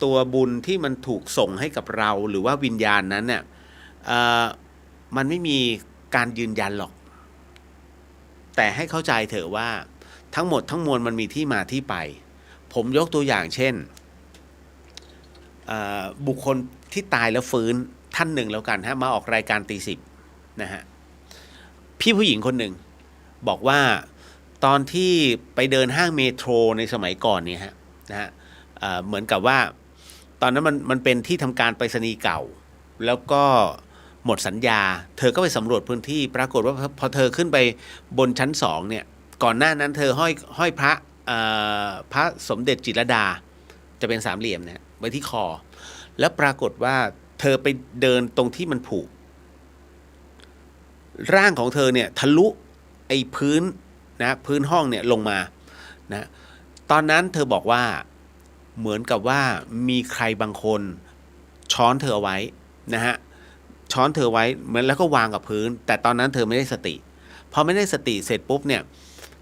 S1: ตัวบุญที่มันถูกส่งให้กับเราหรือว่าวิญญาณนั้นเนี่ยมันไม่มีการยืนยันหรอกแต่ให้เข้าใจเถอะว่าทั้งหมดทั้งมวลมันมีที่มาที่ไปผมยกตัวอย่างเช่นบุคคลที่ตายแล้วฟื้นท่านหนึ่งแล้วกันฮะมาออกรายการตีสิบนะฮะพี่ผู้หญิงคนหนึ่งบอกว่าตอนที่ไปเดินห้างเมโทรในสมัยก่อนเนี่ยฮะนะฮะเหมือนกับว่าตอนนั้นมันเป็นที่ทำการไปรษณีย์เก่าแล้วก็หมดสัญญาเธอก็ไปสำรวจพื้นที่ปรากฏว่าพอเธอขึ้นไปบนชั้น2เนี่ยก่อนหน้านั้นเธอห้อยพระสมเด็จจิตรลดาจะเป็นสามเหลี่ยมนะไว้ที่คอแล้วปรากฏว่าเธอไปเดินตรงที่มันผุร่างของเธอเนี่ยทะลุไอ้พื้นห้องเนี่ยลงมานะตอนนั้นเธอบอกว่าเหมือนกับว่ามีใครบางคนช้อนเธอเอาไว้นะฮะช้อนเธอไว้เหมือนแล้วก็วางกับพื้นแต่ตอนนั้นเธอไม่ได้สติพอไม่ได้สติเสร็จปุ๊บเนี่ย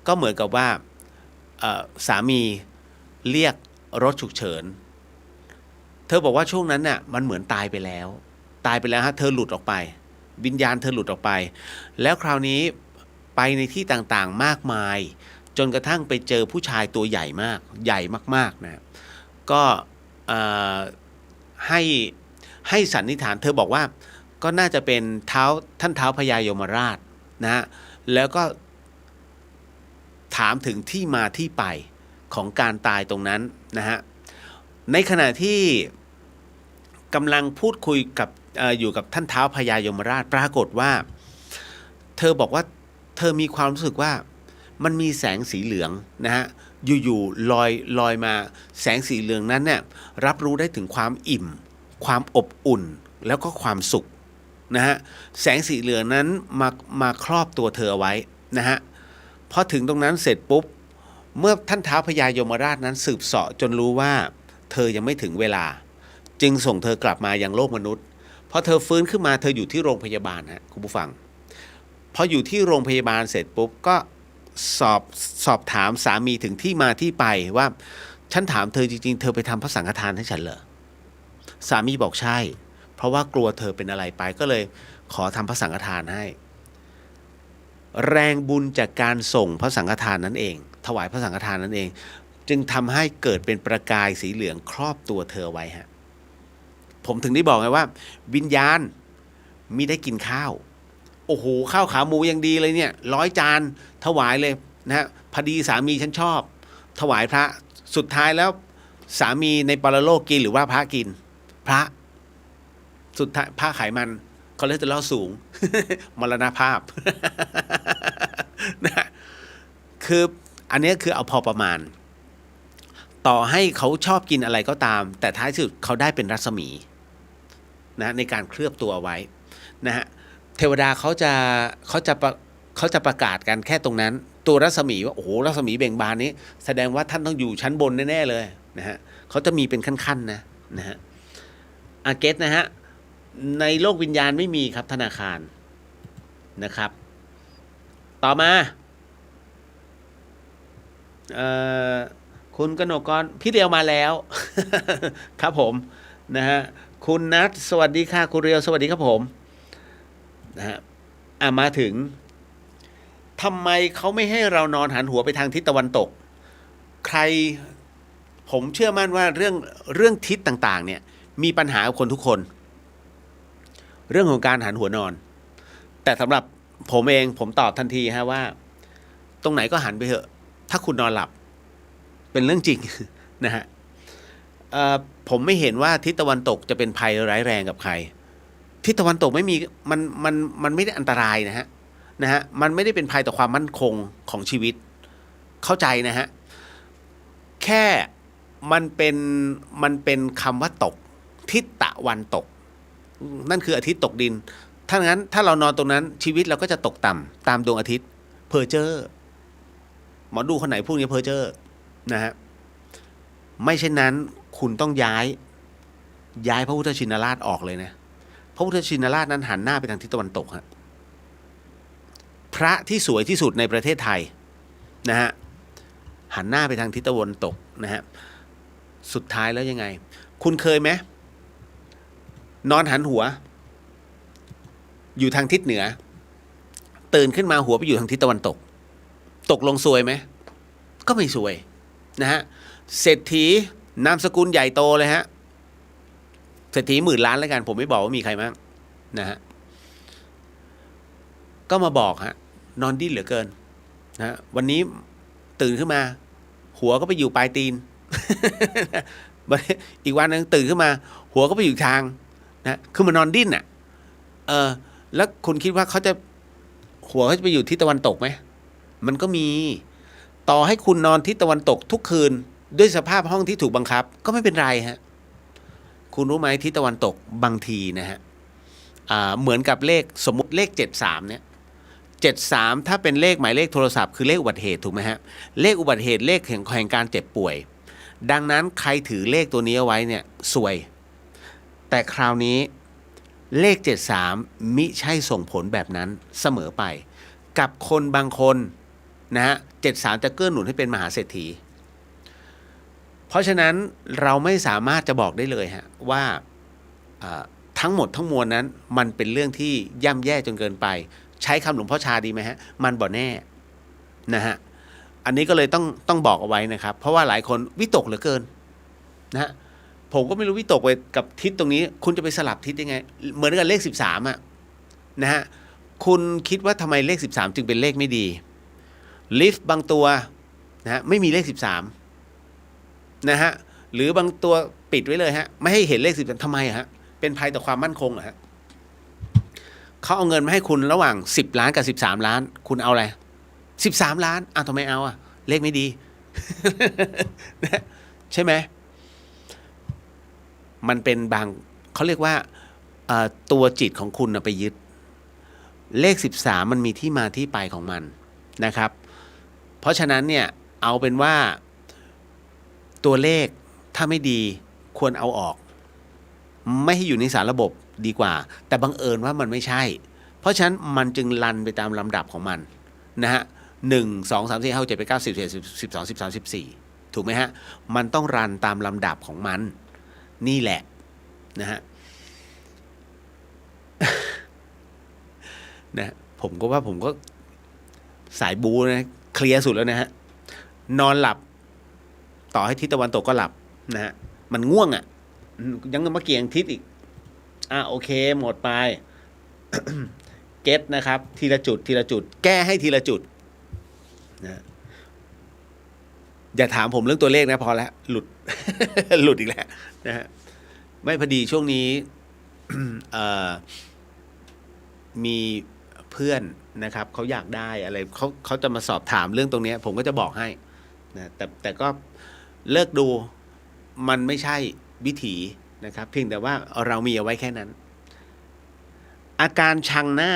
S1: ก็เหมือนกับว่าสามีเรียกรถฉุกเฉินเธอบอกว่าช่วงนั้นน่ะมันเหมือนตายไปแล้วฮะเธอหลุดออกไปวิญญาณเธอหลุดออกไปแล้วคราวนี้ไปในที่ต่างๆมากมายจนกระทั่งไปเจอผู้ชายตัวใหญ่มากๆนะก็ให้สันนิษฐานเธอบอกว่าก็น่าจะเป็นท่านเท้าพญายมราชนะฮะแล้วก็ถามถึงที่มาที่ไปของการตายตรงนั้นนะฮะในขณะที่กำลังพูดคุยกับอยู่กับท่านเท้าพญายมราชปรากฏว่าเธอบอกว่าเธอมีความรู้สึกว่ามันมีแสงสีเหลืองนะฮะอยู่ๆลอยมาแสงสีเหลืองนั้นเนี่ยรับรู้ได้ถึงความอิ่มความอบอุ่นแล้วก็ความสุขนะฮะแสงสีเหลืองนั้นมาครอบตัวเธอเอาไว้นะฮะพอถึงตรงนั้นเสร็จปุ๊บเมื่อท่านท้าวพญายมราชนั้นสืบเสาะจนรู้ว่าเธอยังไม่ถึงเวลาจึงส่งเธอกลับมายังโลกมนุษย์พอเธอฟื้นขึ้นมาเธออยู่ที่โรงพยาบาลฮะคุณผู้ฟังพออยู่ที่โรงพยาบาลเสร็จปุ๊บก็สอบถามสามีถึงที่มาที่ไปว่าฉันถามเธอจริงๆเธอไปทำพระสังฆทานให้ฉันเหรอสามีบอกใช่เพราะว่ากลัวเธอเป็นอะไรไปก็เลยขอทำพระสังฆทานให้แรงบุญจากการส่งพระสังฆทานนั้นเองถวายพระสังฆทานนั้นเองจึงทำให้เกิดเป็นประกายสีเหลืองครอบตัวเธอไว้ฮะผมถึงได้บอกไงว่าวิญญาณมิได้กินข้าวโอ้โหข้าวขาหมูยังดีเลยเนี่ย100 จานถวายเลยนะฮะพอดีสามีฉันชอบถวายพระสุดท้ายแล้วสามีในปรโลกกินหรือว่าพระกินพระสุดท้ายพระไขมันคอเลสเตอรอลสูง มรณภาพ นะคืออันนี้คือเอาพอประมาณต่อให้เขาชอบกินอะไรก็ตามแต่ท้ายสุดเขาได้เป็นรัศมีนะในการเคลือบตัวไว้นะฮะเทวดาเขาจะประกาศกันแค่ตรงนั้นตัวรัศมีว่าโอ้โหรัศมีเบ่งบานนี้แสดงว่าท่านต้องอยู่ชั้นบนแน่ๆเลยนะฮะเขาจะมีเป็นขั้นๆนะฮะอาเกตนะฮะในโลกวิญญาณไม่มีครับธนาคาร นะครับ ต่อมาเอ่อคุณกนกกรพี่เรียวมาแล้ว ครับผมนะฮะคุณนัทสวัสดีค่ะคุณเรียวสวัสดีครับผมนะฮะมาถึงทำไมเขาไม่ให้เรานอนหันหัวไปทางทิศตะวันตกใครผมเชื่อมั่นว่าเรื่องทิศต่างๆเนี่ยมีปัญหากับคนทุกคน เรื่องของการหันหัวนอน แต่สำหรับผมเองผมตอบทันทีฮะว่า ตรงไหนก็หันไปเถอะ ถ้าคุณนอนหลับเป็นเรื่องจริง นะฮะผมไม่เห็นว่าทิศตะวันตกจะเป็นภัยร้ายแรงกับใคร ทิศตะวันตกไม่มีมันไม่ได้อันตรายนะฮะมันไม่ได้เป็นภัยต่อความมั่นคงของชีวิตเข้าใจนะฮะแค่มันเป็นคำว่าตกทิศตะวันตกนั่นคืออาทิตย์ตกดินถ้างั้นถ้าเรานอนตรงนั้นชีวิตเราก็จะตกต่ำตามดวงอาทิตย์เพอเจอร์หมอดูคนไหนพูดอย่างนี้เพอเจอร์นะฮะไม่เช่นนั้นคุณต้องย้ายพระพุทธชินราชออกเลยนะพระพุทธชินราชนั้นหันหน้าไปทางทิศตะวันตกฮะพระที่สวยที่สุดในประเทศไทยนะฮะหันหน้าไปทางทิศตะวันตกนะฮะสุดท้ายแล้วยังไงคุณเคยไหมนอนหันหัวอยู่ทางทิศเหนือตื่นขึ้นมาหัวไปอยู่ทางทิศตะวันตกตกลงซวยไหมก็ไม่ซวยนะฮะเศรษฐีนามสกุลใหญ่โตเลยฮะเศรษฐีหมื่นล้านแล้วกันผมไม่บอกว่ามีใครบ้างนะฮะก็มาบอกฮะนอนดิ้นเหลือเกินนะวันนี้ตื่นขึ้นมาหัวก็ไปอยู่ปลายตีน อีกวันนึงตื่นขึ้นมาหัวก็ไปอยู่ทางนะคือมันนอนดิ้นอ่ะแล้วคุณคิดว่าเขาจะหัวเขาจะไปอยู่ทิศตะวันตกไหมมันก็มีต่อให้คุณนอนทิศตะวันตกทุกคืนด้วยสภาพห้องที่ถูกบังคับก็ไม่เป็นไรฮะคุณรู้ไหมทิศตะวันตกบางทีนะฮะเหมือนกับเลขสมมุติเลข73เนี่ย73ถ้าเป็นเลขหมายเลขโทรศัพท์คือเลขอุบัติเหตุถูกไหมฮะเลขอุบัติเหตุเลขแห่งการเจ็บป่วยดังนั้นใครถือเลขตัวนี้เอาไว้เนี่ยซวยแต่คราวนี้เลข73มิใช่ส่งผลแบบนั้นเสมอไปกับคนบางคนนะฮะ73จะเกื้อหนุนให้เป็นมหาเศรษฐีเพราะฉะนั้นเราไม่สามารถจะบอกได้เลยฮะว่าทั้งหมดทั้งมวลนั้นมันเป็นเรื่องที่ย่ำแย่จนเกินไปใช้คำหลวงพ่อชาดีไหมฮะมันบ่แน่นะฮะอันนี้ก็เลยต้องบอกเอาไว้นะครับเพราะว่าหลายคนวิตกเหลือเกินนะฮะผมก็ไม่รู้วิตกไปกับทิศตรงนี้คุณจะไปสลับทิศยังไงเหมือนกับเลข13อ่ะนะฮะคุณคิดว่าทำไมเลข13จึงเป็นเลขไม่ดีลิฟต์บางตัวนะฮะไม่มีเลข13นะฮะหรือบางตัวปิดไว้เลยฮะไม่ให้เห็นเลข13ทำไมฮะเป็นภัยต่อความมั่นคงเหรอฮะเขาเอาเงินมาให้คุณระหว่าง10ล้านกับ13ล้านคุณเอาอะไร13ล้านทำไมเอาเลขไม่ดี ใช่ไหมมันเป็นบางเขาเรียกว่าตัวจิตของคุณไปยึดเลข13มันมีที่มาที่ไปของมันนะครับเพราะฉะนั้นเนี่ยเอาเป็นว่าตัวเลขถ้าไม่ดีควรเอาออกไม่ให้อยู่ในสารระบบดีกว่าแต่บังเอิญว่ามันไม่ใช่เพราะฉะนั้นมันจึงรันไปตามลำดับของมันนะฮะ1 2 3 4 5 6 7 8 9 10 11 12 13 14ถูกไหมฮะมันต้องรันตามลำดับของมันนี่แหละนะฮะ นะผมก็ว่าผมก็สายบูนะเคลียร์สุดแล้วนะฮะนอนหลับต่อให้ทิศตะวันตกก็หลับนะฮะมันง่วงยังมาเกี่ยงทิศอีกโอเคหมดไป เก็ตนะครับทีละจุดทีละจุดแก้ให้ทีละจุดนะอย่าถามผมเรื่องตัวเลขนะพอแล้วหลุด หลุดอีกแล้วนะฮะไม่พอดีช่วงนี้ มีเพื่อนนะครับเขาอยากได้อะไรเขาจะมาสอบถามเรื่องตรงนี้ผมก็จะบอกให้นะแต่ก็เลิกดูมันไม่ใช่วิถีนะครับเพียงแต่ว่าเรามีเอาไว้แค่นั้นอาการชังหน้า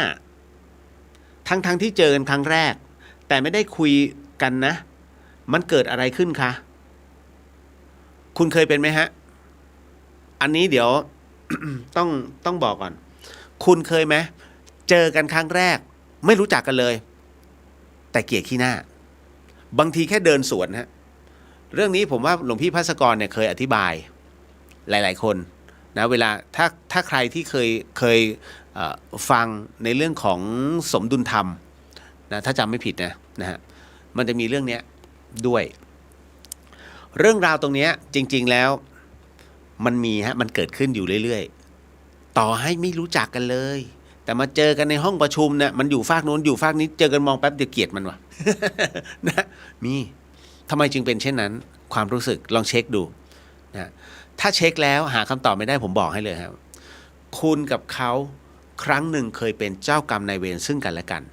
S1: ทั้งที่เจอกันครั้งแรกแต่ไม่ได้คุยกันนะมันเกิดอะไรขึ้นคะคุณเคยเป็นไหมฮะอันนี้เดี๋ยว ต้องบอกก่อนคุณเคยไหมเจอกันครั้งแรก ไม่รู้จักกันเลยแต่เกลียดขี้หน้าบางทีแค่เดินสวนฮะเรื่องนี้ผมว่าหลวงพี่ภัสกรเนี่ยเคยอธิบายหลายๆคนนะเวลาถ้าใครที่เคยฟังในเรื่องของสมดุลธรรมนะถ้าจำไม่ผิดนะฮะมันจะมีเรื่องนี้ด้วยเรื่องราวตรงนี้จริงๆแล้วมันมีฮะมันเกิดขึ้นอยู่เรื่อยๆต่อให้ไม่รู้จักกันเลยแต่มาเจอกันในห้องประชุมเนี่ยมันอยู่ฝากโน้นอยู่ฝากนี้เจอกันมองแป๊บเดียวเกลียดมันวะ นะมีทำไมจึงเป็นเช่นนั้นความรู้สึกลองเช็คดูนะถ้าเช็คแล้วหาคำตอบไม่ได้ผมบอกให้เลยครับคุณกับเขาครั้งหนึ่งเคยเป็นเจ้ากรรมนายเวรซึ่งกันและกัน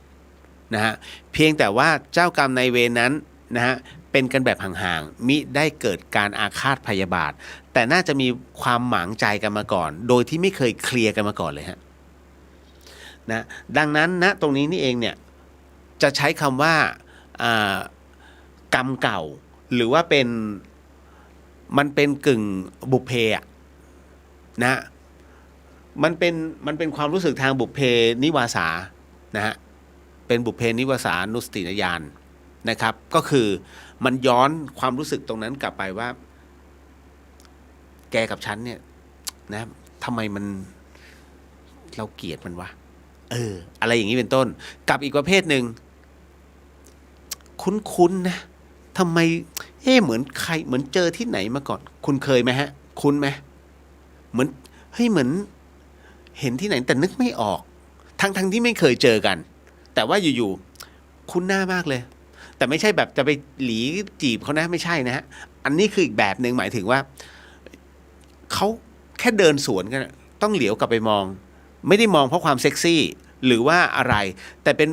S1: นะฮะเพียงแต่ว่าเจ้ากรรมนายเวรนั้นนะฮะเป็นกันแบบห่างๆมิได้เกิดการอาฆาตพยาบาทแต่น่าจะมีความหมางใจกันมาก่อนโดยที่ไม่เคยเคลียร์กันมาก่อนเลยฮะนะดังนั้นนะตรงนี้นี่เองเนี่ยจะใช้คำว่ากรรมเก่าหรือว่ามันเป็นกึ่งบุพเพอะนะมันเป็นความรู้สึกทางบุพเพนิวาสานะฮะเป็นบุพเพนิวาสานุสติญาณนะครับก็คือมันย้อนความรู้สึกตรงนั้นกลับไปว่าแกกับฉันเนี่ยนะทำไมเราเกลียดมันวะอะไรอย่างนี้เป็นต้นกับอีกประเภทหนึ่งคุ้นๆนะทำไมเหมือนใครเหมือนเจอที่ไหนมาก่อนคุณเคยไหมฮะคุ้นไหมเหมือนเหมือนเห็นที่ไหนแต่นึกไม่ออกทั้งที่ไม่เคยเจอกันแต่ว่าอยู่ๆคุ้นหน้ามากเลยแต่ไม่ใช่แบบจะไปหลีจีบเขานะไม่ใช่นะฮะอันนี้คืออีกแบบหนึ่งหมายถึงว่าเขาแค่เดินสวนกันต้องเหลียวกลับไปมองไม่ได้มองเพราะความเซ็กซี่หรือว่าอะไรแต่เป็น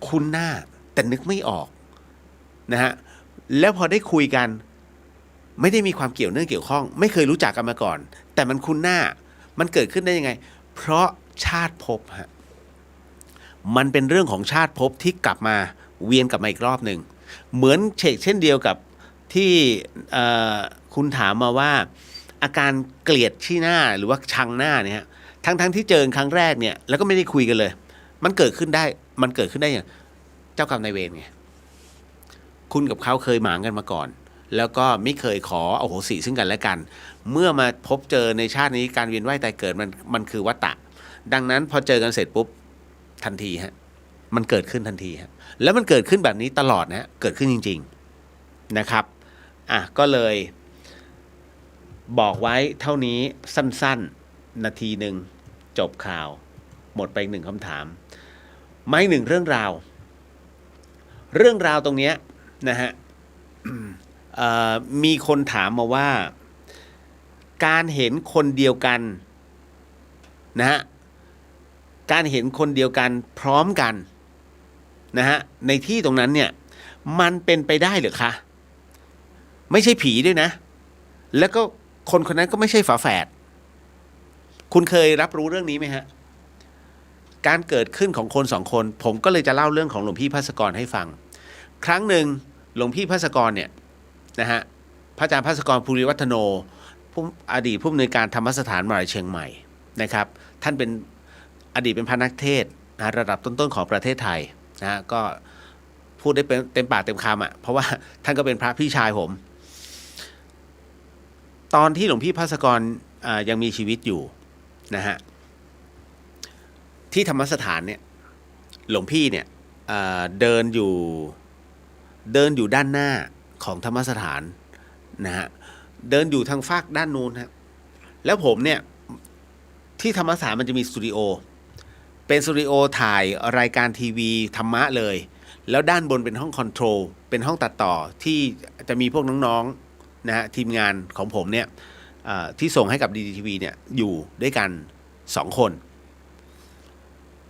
S1: คุ้นหน้าแต่นึกไม่ออกนะฮะแล้วพอได้คุยกันไม่ได้มีความเกี่ยวเนื่องเกี่ยวข้องไม่เคยรู้จักกันมาก่อนแต่มันคุ้นหน้ามันเกิดขึ้นได้ยังไงเพราะชาติภพฮะมันเป็นเรื่องของชาติภพที่กลับมาเวียนกลับมาอีกรอบหนึ่งเหมือนเช่นเดียวกับที่คุณถามมาว่าอาการเกลียดที่หน้าหรือว่าชังหน้าเนี่ยทั้งที่เจอครั้งแรกเนี่ยแล้วก็ไม่ได้คุยกันเลยมันเกิดขึ้นได้อย่างเจ้ากรรมนายเวรไงคุณกับเขาเคยหมางกันมาก่อนแล้วก็ไม่เคยขออโหสิซึ่งกันและกันเมื่อมาพบเจอในชาตินี้การเวียนว่ายตายเกิดมันคือวัฏฏะดังนั้นพอเจอกันเสร็จปุ๊บทันทีฮะมันเกิดขึ้นทันทีฮะแล้วมันเกิดขึ้นแบบนี้ตลอดนะเกิดขึ้นจริงๆนะครับก็เลยบอกไว้เท่านี้สั้นๆนาทีหนึ่งจบข่าวหมดไปหนึ่งคำถามไม่หนึ่งเรื่องราวตรงนี้นะฮะมีคนถามมาว่าการเห็นคนเดียวกันนะฮะการเห็นคนเดียวกันพร้อมกันนะฮะในที่ตรงนั้นเนี่ยมันเป็นไปได้หรือคะไม่ใช่ผีด้วยนะแล้วก็คนนั้นก็ไม่ใช่ฝาแฝดคุณเคยรับรู้เรื่องนี้ไหมฮะการเกิดขึ้นของคนสองคนผมก็เลยจะเล่าเรื่องของหลวงพี่ภัสกรให้ฟังครั้งหนึ่งหลวงพี่ภัสกรเนี่ยนะฮะพระอาจารย์ภัสกรภูริวัฒโนอดีตผู้อำนวยการธรรมสถานมหาวิทยาลัยเชียงใหม่นะครับท่านเป็นอดีตเป็นพระนักเทศน์นะระดับต้นๆของประเทศไทยนะก็พูดได้เต็มปากเต็มคำเพราะว่าท่านก็เป็นพระพี่ชายผมตอนที่หลวงพี่ภัสกรยังมีชีวิตอยู่นะฮะที่ธรรมสถานเนี่ยหลวงพี่เนี่ยเดินอยู่ด้านหน้าของธรรมสถานนะฮะเดินอยู่ทางฝากด้านนู้นฮะแล้วผมเนี่ยที่ธรรมสถานมันจะมีสตูดิโอเป็นสตูดิโอถ่ายรายการทีวีธรรมะเลยแล้วด้านบนเป็นห้องคอนโทรลเป็นห้องตัดต่อที่จะมีพวกน้องๆนะฮะทีมงานของผมเนี่ยที่ส่งให้กับ DDTV เนี่ยอยู่ด้วยกัน2คน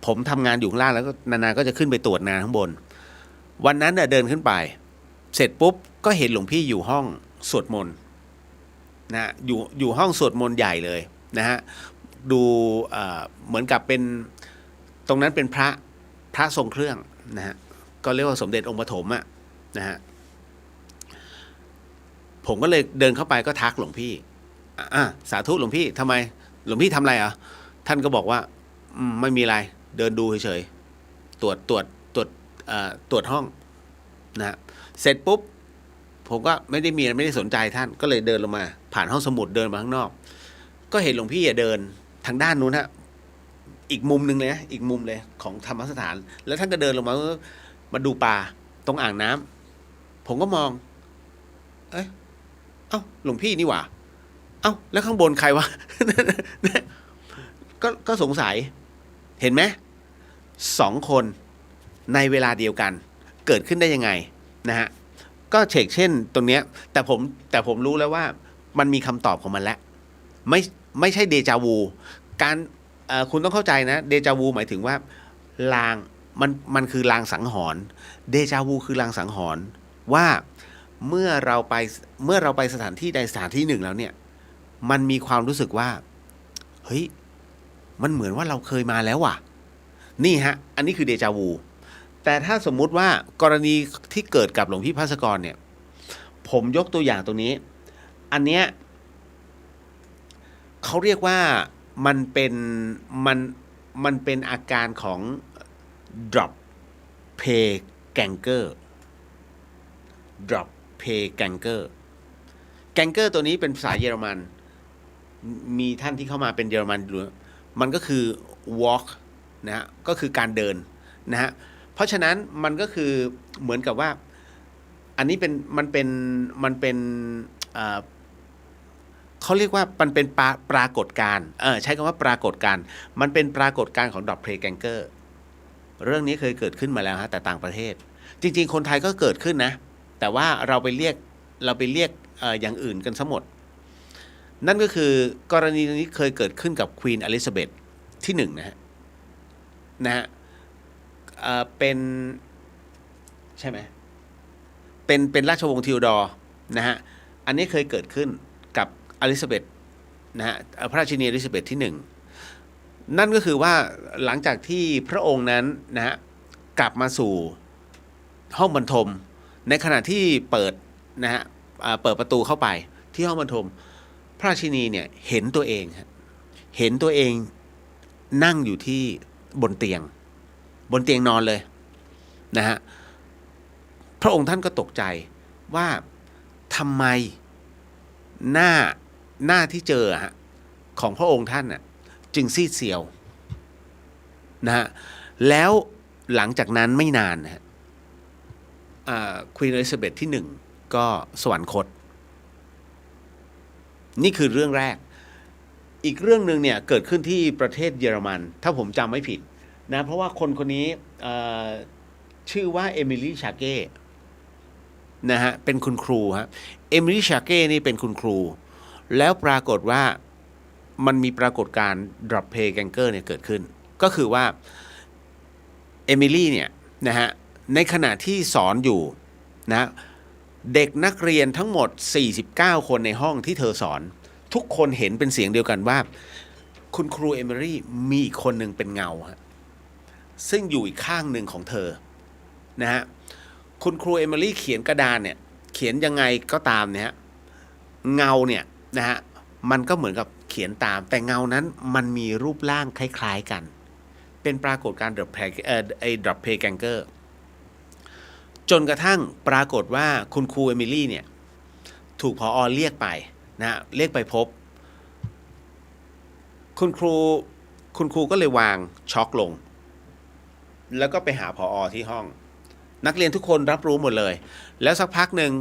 S1: ผมทำงานอยู่ข้างล่างแล้วก็นานๆก็จะขึ้นไปตรวจงานข้างบนวันนั้นเดินขึ้นไปเสร็จปุ๊บก็เห็นหลวงพี่อยู่ห้องสวดมนต์นะอยู่ห้องสวดมนต์ใหญ่เลยนะฮะดูเหมือนกับเป็นตรงนั้นเป็นพระทรงเครื่องนะฮะก็เรียกว่าสมเด็จองค์ปฐมนะฮะผมก็เลยเดินเข้าไปก็ทักหลวงพี่สาธุหลวงพี่ทำไมหลวงพี่ทำอะไรท่านก็บอกว่าไม่มีอะไรเดินดูเฉย ตรวจตรวจตรวจตรวจห้องนะฮะเสร็จปุ๊บผมก็ไม่ได้สนใจท่านก็เลยเดินลงมาผ่านห้องสมุดเดินมาข้างนอกก็เห็นหลวงพี่เดินทางด้านนู้นฮะอีกมุมหนึ่งเลยนะอีกมุมเลยของธรรมสถานแล้วท่านก็เดินลงมาดูปลาตรงอ่างน้ำผมก็มองเอ้ยเอ้าหลวงพี่นี่หว่าเอ้าแล้วข้างบนใครวะ ก็สงสัยเห็นไหม2 คนในเวลาเดียวกันเกิดขึ้นได้ยังไงนะฮะก็เชกเช่นตรงเนี้ยแต่ผมรู้แล้วว่ามันมีคำตอบของมันแล้วไม่ใช่เดจาวูการคุณต้องเข้าใจนะเดจาวูหมายถึงว่าลางมันคือลางสังหรณ์เดจาวูคือลางสังหรณ์ว่าเมื่อเราไปสถานที่ใดสถานที่หนึ่งแล้วเนี่ยมันมีความรู้สึกว่าเฮ้ยมันเหมือนว่าเราเคยมาแล้วว่ะนี่ฮะอันนี้คือเดจาวูแต่ถ้าสมมุติว่ากรณีที่เกิดกับหลวงพี่ภัสกรเนี่ยผมยกตัวอย่างตรงนี้อันเนี้ยเขาเรียกว่ามันเป็นอาการของ drop pay ganger drop pay ganger ganger ตัวนี้เป็นภาษาเยอรมันมีท่านที่เข้ามาเป็นเยอรมันมันก็คือ walk นะฮะก็คือการเดินนะฮะเพราะฉะนั้นมันก็คือเหมือนกับว่าอันนี้มันเป็นเขาเรียกว่ามันเป็นปรากฏการณ์ใช้คำว่าปรากฏการณ์มันเป็นปรากฏการณ์ของ drop pay ganger เรื่องนี้เคยเกิดขึ้นมาแล้วฮะแต่ต่างประเทศจริงๆคนไทยก็เกิดขึ้นนะแต่ว่าเราไปเรียกอย่างอื่นกันซะหมดนั่นก็คือกรณีนี้เคยเกิดขึ้นกับควีนอลิซาเบธที่1นะฮะเป็นใช่ไหมเป็นราชวงศ์ทิวดอร์นะฮะอันนี้เคยเกิดขึ้นกับอลิซาเบธนะฮะพระราชินีอลิซาเบธที่1นั่นก็คือว่าหลังจากที่พระองค์นั้นนะฮะกลับมาสู่ห้องบรรทมในขณะที่เปิดนะฮะเปิดประตูเข้าไปที่ห้องบรรทมพระราชินีเนี่ยเห็นตัวเองนั่งอยู่ที่บนเตียงนอนเลยนะฮะพระองค์ท่านก็ตกใจว่าทำไมหน้าที่เจอฮะของพระองค์ท่านน่ะจึงซีดเซียวนะฮะแล้วหลังจากนั้นไม่นานนะฮะควีนอลิซาเบธที่1ก็สวรรคตนี่คือเรื่องแรกอีกเรื่องหนึ่งเนี่ยเกิดขึ้นที่ประเทศเยอรมันถ้าผมจำไม่ผิดนะเพราะว่าคนนี้ชื่อว่าเอมิลี่ชาเก้นะฮะเป็นคุณครูฮะเอมิลี่ชาเก้นี่เป็นคุณครูแล้วปรากฏว่ามันมีปรากฏการณ์ drop pay ganger เนี่ยเกิดขึ้นก็คือว่าเอมิลี่เนี่ยนะฮะในขณะที่สอนอยู่นะเด็กนักเรียนทั้งหมด49คนในห้องที่เธอสอนทุกคนเห็นเป็นเสียงเดียวกันว่าคุณครูเอมิลี่มีอีกคนหนึ่งเป็นเงาฮะซึ่งอยู่อีกข้างหนึ่งของเธอนะฮะคุณครูเอมิลี่เขียนกระดานเนี่ยเขียนยังไงก็ตามเนี่ยเงาเนี่ยนะฮะมันก็เหมือนกับเขียนตามแต่เงานั้นมันมีรูปร่างคล้ายๆกันเป็นปรากฏการณ์ drop pay ganger จนกระทั่งปรากฏว่าคุณครูเอมิลี่เนี่ยถูกผอ.เรียกไปนะเรียกไปพบคุณครูก็เลยวางช็อกลงแล้วก็ไปหาผอ.ที่ห้องนักเรียนทุกคนรับรู้หมดเลยแล้วสักพักหนึ่ง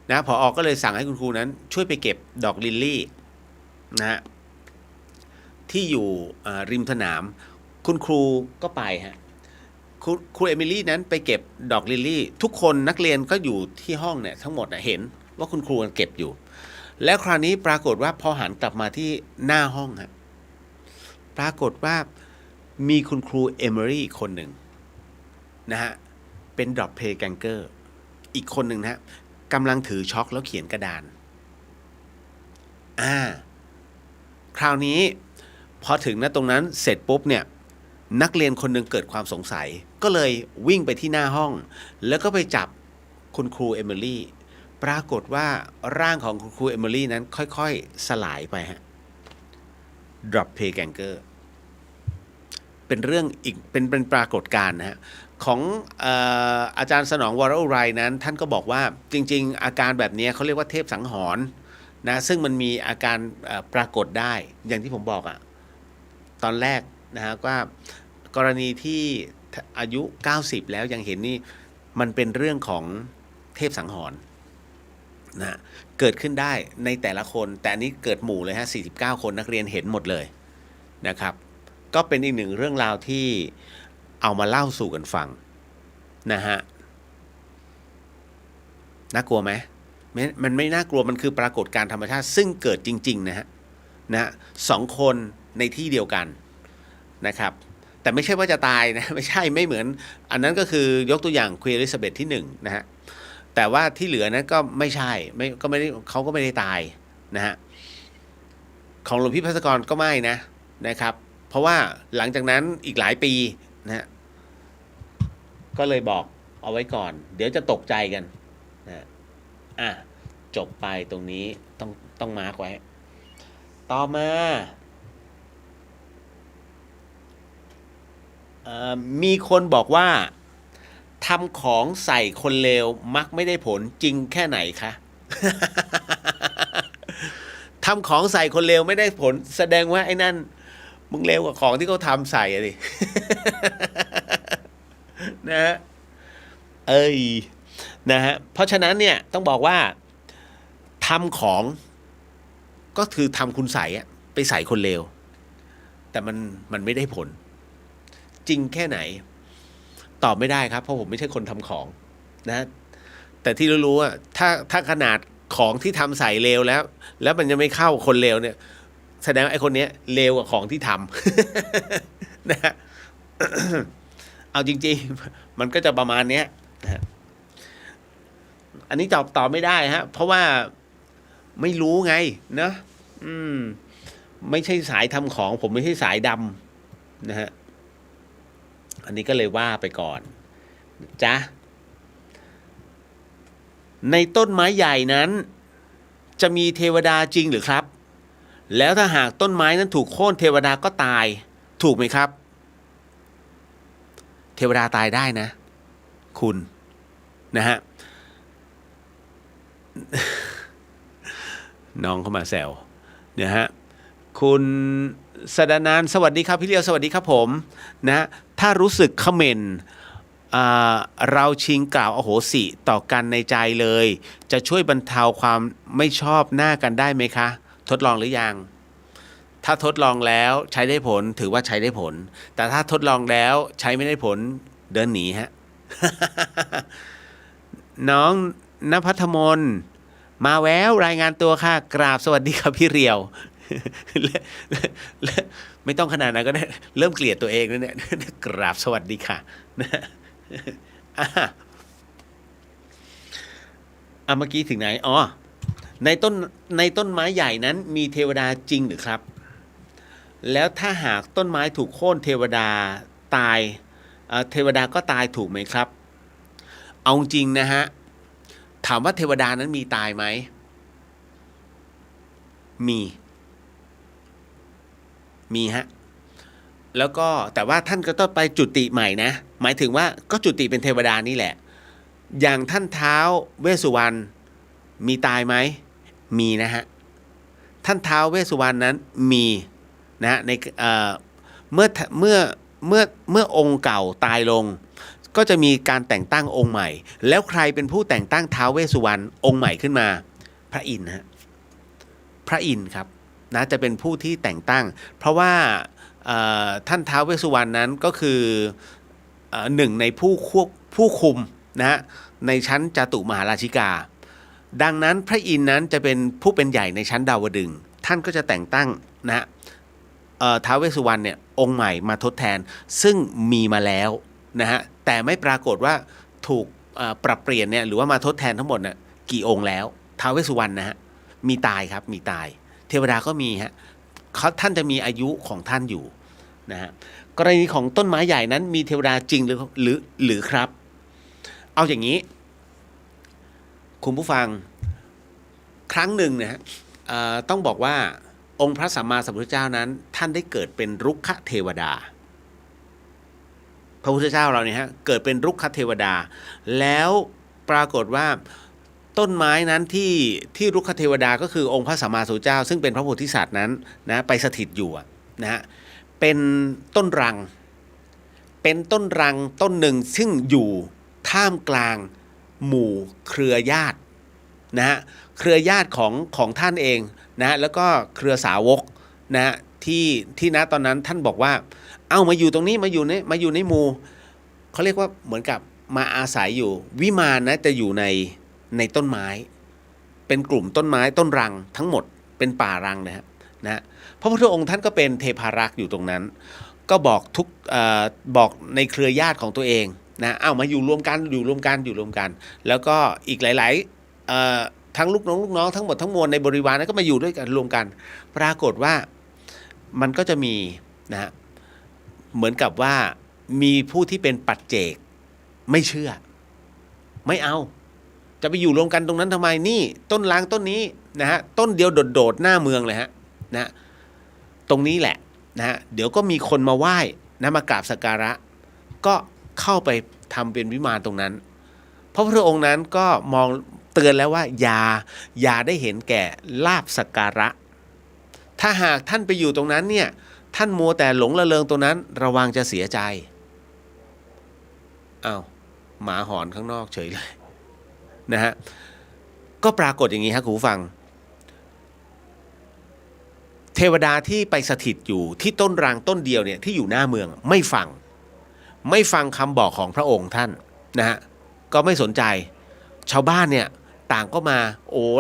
S1: นะผอ.ก็เลยสั่งให้คุณครูนั้นช่วยไปเก็บดอกลิลลี่นะฮะที่อยู่ริมสนามคุณครูก็ไปฮะครูเอมิลี่นั้นไปเก็บดอกลิลลี่ทุกคนนักเรียนก็อยู่ที่ห้องเนี่ยทั้งหมดเห็นว่าคุณครูเก็บอยู่แล้วคราวนี้ปรากฏว่าพอหันกลับมาที่หน้าห้องฮะปรากฏว่ามีคุณครูเอมิลี่คนหนึ่งนะฮะเป็น drop pay ganger อีกคนหนึ่งนะฮะกำลังถือช็อกแล้วเขียนกระดานคราวนี้พอถึงตรงนั้นเสร็จปุ๊บเนี่ยนักเรียนคนหนึ่งเกิดความสงสัยก็เลยวิ่งไปที่หน้าห้องแล้วก็ไปจับคุณครูเอมิลี่ปรากฏว่าร่างของคุณครูเอมิลี่นั้นค่อยๆสลายไปฮะ drop pay ganger เป็นเรื่องอีกเป็นปรากฏการณ์นะฮะ ของอาจารย์สนองวรอุไรนั้นท่านก็บอกว่าจริงๆอาการแบบนี้เขาเรียกว่าเทพสังหรณ์นะซึ่งมันมีอาการปรากฏได้อย่างที่ผมบอกอะตอนแรกนะฮะว่ากรณีที่อายุ90แล้วยังเห็นนี่มันเป็นเรื่องของเทพสังหรณ์นะเกิดขึ้นได้ในแต่ละคนแต่อันนี้เกิดหมู่เลยฮะ49คนนักเรียนเห็นหมดเลยนะครับก็เป็นอีกหนึ่งเรื่องราวที่เอามาเล่าสู่กันฟังนะฮะน่ากลัวไหมมันไม่น่ากลัวมันคือปรากฏการณ์ธรรมชาติซึ่งเกิดจริงๆนะฮะสองคนในที่เดียวกันนะครับแต่ไม่ใช่ว่าจะตายนะไม่ใช่ไม่เหมือนอันนั้นก็คือยกตัวอย่างควีนอลิซาเบธที่1นะฮะแต่ว่าที่เหลือนั้นก็ไม่ใช่ก็ไม่ได้เขาก็ไม่ได้ตายนะฮะของหลวงพี่ภัสกรก็ไม่นะครับเพราะว่าหลังจากนั้นอีกหลายปีนะฮะก็เลยบอกเอาไว้ก่อนเดี๋ยวจะตกใจกันนะจบไปตรงนี้ต้องมาร์กไว้ต่อมามีคนบอกว่าทำของใส่คนเลวมักไม่ได้ผลจริงแค่ไหนคะ ทำของใส่คนเลวไม่ได้ผลแสดงว่าไอ้นั่นมึงเลวกว่าของที่เขาทำใส่อะดิ นะฮะนะฮะเพราะฉะนั้นเนี่ยต้องบอกว่าทำของก็คือทำคุณใส่ไปใส่คนเลวแต่มันไม่ได้ผลจริงแค่ไหนตอบไม่ได้ครับเพราะผมไม่ใช่คนทำของนะแต่ที่รู้ว่าถ้าขนาดของที่ทำใส่เลวแล้วมันจะไม่เข้าคนเลวเนี่ยแสดงว่าไอ้คนนี้เลวกว่าของที่ทำ นะ เอาจริงๆมันก็จะประมาณนี้นะอันนี้ตอบไม่ได้ฮะเพราะว่าไม่รู้ไงนะไม่ใช่สายทำของผมไม่ใช่สายดำนะฮะอันนี้ก็เลยว่าไปก่อนจ้ะในต้นไม้ใหญ่นั้นจะมีเทวดาจริงหรือครับแล้วถ้าหากต้นไม้นั้นถูกโค่นเทวดาก็ตายถูกไหมครับเทวดาตายได้นะคุณนะฮะ น้องเข้ามาแซวนะฮะคุณสดานานสวัสดีครับพี่เลียวสวัสดีครับผมนะถ้ารู้สึกเขม่นเราชิงกล่าวอโหสิต่อกันในใจเลยจะช่วยบรรเทาความไม่ชอบหน้ากันได้ไหมคะทดลองหรือยังถ้าทดลองแล้วใช้ได้ผลถือว่าใช้ได้ผลแต่ถ้าทดลองแล้วใช้ไม่ได้ผลเดินหนีฮะ น้องณภัทรมนมาแววรายงานตัวค่ะกราบสวัสดีครับพี่เรียว ไม่ต้องขนาดนั้นก็ได้เริ่มเกลียดตัวเองแล้วเนี่ย กราบสวัสดีค่ะนะเมื่อกี้ถึงไหนอ๋อในต้นไม้ใหญ่นั้นมีเทวดาจริงหรือครับแล้วถ้าหากต้นไม้ถูกโค่นเทวดาตายเทวดาก็ตายถูกไหมครับเอาจริงนะฮะถามว่าเทวดานั้นมีตายไหมมีฮะแล้วก็แต่ว่าท่านก็ต้องไปจุติใหม่นะหมายถึงว่าก็จุติเป็นเทวดานี่แหละอย่างท่านท้าวเวสสุวรรณมีตายไหมมีนะฮะท่านท้าวเวสสุวรรณนั้นมีนะในเมื่อองค์เก่าตายลงก็จะมีการแต่งตั้งองค์ใหม่แล้วใครเป็นผู้แต่งตั้งท้าวเวสสุวรรณองค์ใหม่ขึ้นมาพระอินทร์ฮะพระอินทร์ครับนะจะเป็นผู้ที่แต่งตั้งเพราะว่าท่านท้าวเวสสุวรรณนั้นก็คือหนึ่งในผู้คุมนะฮะในชั้นจตุมหาราชิกาดังนั้นพระอินทร์นั้นจะเป็นผู้เป็นใหญ่ในชั้นดาวดึงส์ท่านก็จะแต่งตั้งนะฮะท้าวเวสสุวรรณเนี่ยองค์ใหม่มาทดแทนซึ่งมีมาแล้วนะฮะแต่ไม่ปรากฏว่าถูกปรับเปลี่ยนเนี่ยหรือว่ามาทดแทนทั้งหมดน่ะกี่องค์แล้วท้าวเวสสุวรรณนะฮะมีตายครับมีตายเทวดาก็มีฮะท่านจะมีอายุของท่านอยู่นะฮะกรณีของต้นไม้ใหญ่นั้นมีเทวดาจริงหรือครับเอาอย่างนี้คุณผู้ฟังครั้งหนึ่งนะฮะต้องบอกว่าองค์พระสัมมาสัมพุทธเจ้านั้นท่านได้เกิดเป็นรุกขเทวดา พระพุทธเจ้าเราเนี่ยฮะเกิดเป็นรุกขเทวดาแล้วปรากฏว่าต้นไม้นั้นที่รุกขเทวดาก็คือองค์พระสัมมาสัมพุทธเจ้าซึ่งเป็นพระโพธิสัตว์นั้นนะไปสถิตอยู่นะฮะเป็นต้นรังต้นหนึ่งซึ่งอยู่ท่ามกลางหมู่เครือญาตินะฮะเครือญาติของท่านเองนะแล้วก็เครือสาวกนะที่ณตอนนั้นท่านบอกว่าเอามาอยู่ตรงนี้มาอยู่ในหมู่เขาเรียกว่าเหมือนกับมาอาศัยอยู่วิมานนะจะอยู่ในต้นไม้เป็นกลุ่มต้นไม้ต้นรังทั้งหมดเป็นป่ารังนะพระพุทธองค์ท่านก็เป็นเทพารักษ์อยู่ตรงนั้นก็บอกบอกในเครือญาติของตัวเองนะเอามาอยู่รวมกันแล้วก็อีกหลายๆทั้งลูกน้องทั้งหมดทั้งมวลในบริวารนั้นก็มาอยู่ด้วยกันรวมกันปรากฏว่ามันก็จะมีนะเหมือนกับว่ามีผู้ที่เป็นปัจเจกไม่เชื่อไม่เอาจะไปอยู่รวมกันตรงนั้นทำไมนี่ต้นล้างต้นนี้นะฮะต้นเดียวโดดหน้าเมืองเลยฮะนะตรงนี้แหละนะฮะเดี๋ยวก็มีคนมาไหว้นะมากราบสักการะก็เข้าไปทำเป็นวิมานตรงนั้นพระพุทธองค์นั้นก็มองเตือนแล้วว่าอย่าได้เห็นแก่ลาภสักการะถ้าหากท่านไปอยู่ตรงนั้นเนี่ยท่านมัวแต่หลงระเริงตรงนั้นระวังจะเสียใจอ้าวหมาหอนข้างนอกเฉยเลยนะฮะก็ปรากฏอย่างนี้ครับคุณผู้ฟังเทวดาที่ไปสถิตอยู่ที่ต้นรังต้นเดียวเนี่ยที่อยู่หน้าเมืองไม่ฟังคำบอกของพระองค์ท่านนะฮะก็ไม่สนใจชาวบ้านเนี่ยต่างก็มา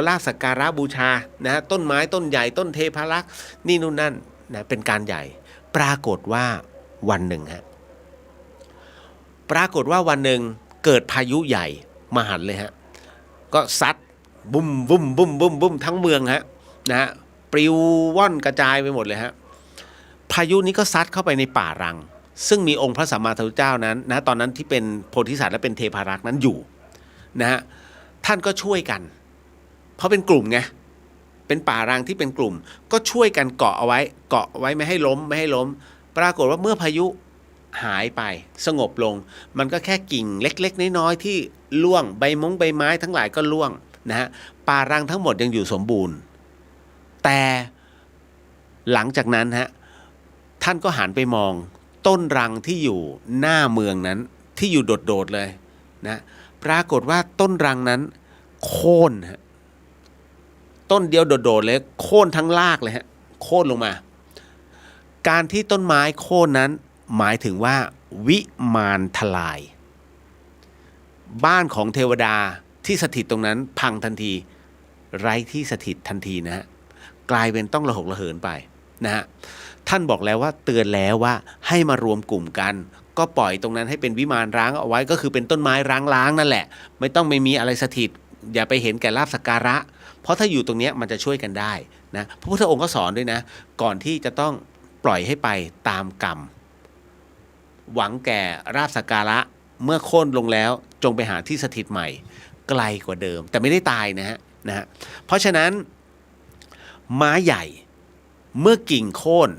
S1: ลาภสักการะบูชานะฮะต้นไม้ต้นใหญ่ต้นเทพารักษ์นี่นู่นนั่นนะเป็นการใหญ่ปรากฏว่าวันหนึ่งเกิดพายุใหญ่มหันต์เลยฮะก็ซัดบุ้มทั้งเมืองฮะนะฮะปลิวว่อนกระจายไปหมดเลยฮะพายุนี้ก็ซัดเข้าไปในป่ารังซึ่งมีองค์พระสัมมาสัมพุทธเจ้านั้นนะตอนนั้นที่เป็นโพธิสัตว์และเป็นเทพารักษ์นั้นอยู่นะฮะท่านก็ช่วยกันเพราะเป็นกลุ่มไงเป็นป่ารังที่เป็นกลุ่มก็ช่วยกันเกาะเอาไว้ไม่ให้ล้มปรากฏว่าเมื่อพายุหายไปสงบลงมันก็แค่กิ่งเล็กๆน้อยๆที่ร่วงใบไม้ทั้งหลายก็ร่วงนะฮะป่ารังทั้งหมดยังอยู่สมบูรณ์แต่หลังจากนั้นฮะท่านก็หันไปมองต้นรังที่อยู่หน้าเมืองนั้นที่อยู่โดดเลยนะปรากฏว่าต้นรังนั้นโค่นฮะต้นเดียวโดดเลยโค่นทั้งรากเลยฮะโค่นลงมาการที่ต้นไม้โค่นนั้นหมายถึงว่าวิมานทลายบ้านของเทวดาที่สถิตตรงนั้นพังทันทีไร้ที่สถิตทันทีนะฮะกลายเป็นต้องระหกระเหินไปนะฮะท่านบอกแล้วว่าเตือนแล้วว่าให้มารวมกลุ่มกันก็ปล่อยตรงนั้นให้เป็นวิมานร้างเอาไว้ก็คือเป็นต้นไม้ร้างนั่นแหละไม่ต้องไม่มีอะไรสถิตอย่าไปเห็นแก่ลาภสักการะเพราะถ้าอยู่ตรงนี้มันจะช่วยกันได้นะพระพุทธองค์ก็สอนด้วยนะก่อนที่จะต้องปล่อยให้ไปตามกรรมหวังแก่ลาภสักการะเมื่อโค่นลงแล้วจงไปหาที่สถิตใหม่ไกลกว่าเดิมแต่ไม่ได้ตายนะฮะเพราะฉะนั้นไม้ใหญ่เมื่อกิ่งโค่น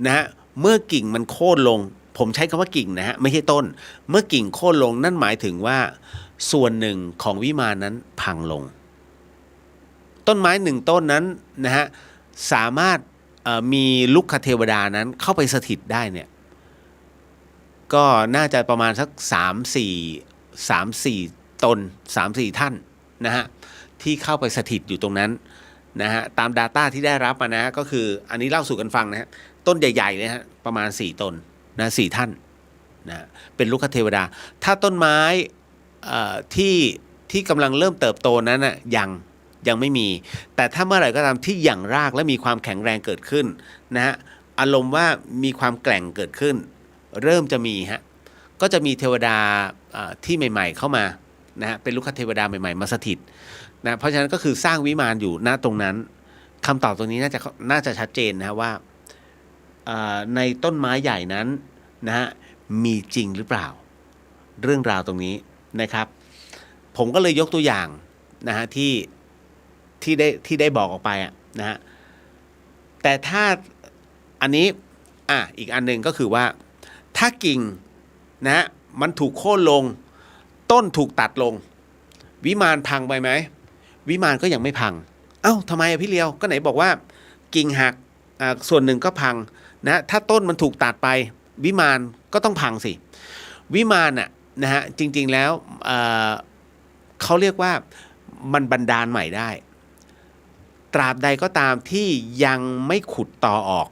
S1: นะฮะเมื่อกิ่งมันโค่นลงผมใช้คำว่ากิ่งนะฮะไม่ใช่ต้นเมื่อกิ่งโค่นลงนั่นหมายถึงว่าส่วนหนึ่งของวิมานนั้นพังลงต้นไม้หนึ่งต้นนั้นนะฮะสามารถมีลุกขเทวดานั้นเข้าไปสถิตได้เนี่ยก็น่าจะประมาณสัก3-4 ตน 3-4 ท่านนะฮะที่เข้าไปสถิตอยู่ตรงนั้นนะฮะตาม Data ที่ได้รับมานะก็คืออันนี้เล่าสู่กันฟังนะฮะต้นใหญ่ๆเลยฮะประมาณ4 ตนนะ4 ท่านนะเป็นลุกขเทวดาถ้าต้นไม้ที่กำลังเริ่มเติบโตนั้นน่ะยังไม่มีแต่ถ้าเมื่อไหร่ก็ตามที่หยั่งรากและมีความแข็งแรงเกิดขึ้นนะฮะอารมณ์ว่ามีความแกร่งเกิดขึ้นเริ่มจะมีฮะก็จะมีเทวดาที่ใหม่ๆเข้ามานะฮะเป็นลุกขเทวดาใหม่ๆมาสถิตนะเพราะฉะนั้นก็คือสร้างวิมานอยู่ณตรงนั้นคำตอบตรงนี้น่าจะชัดเจนนะว่าในต้นไม้ใหญ่นั้นนะฮะมีจริงหรือเปล่าเรื่องราวตรงนี้นะครับผมก็เลยยกตัวอย่างนะฮะที่ได้บอกออกไปนะฮะแต่ถ้าอันนี้อีกอันหนึ่งก็คือว่าถ้ากิ่ง นะมันถูกโค่นลงต้นถูกตัดลงวิมานพังไปไหมวิมานก็ยังไม่พังเอ้าทำไมพี่เลียวก็ไหนบอกว่ากิ่งหักส่วนหนึ่งก็พังนะถ้าต้นมันถูกตัดไปวิมานก็ต้องพังสิวิมานน่ะนะฮะจริงๆแล้วเขาเรียกว่ามันบันดาลใหม่ได้ตราบใดก็ตามที่ยังไม่ขุดตอออก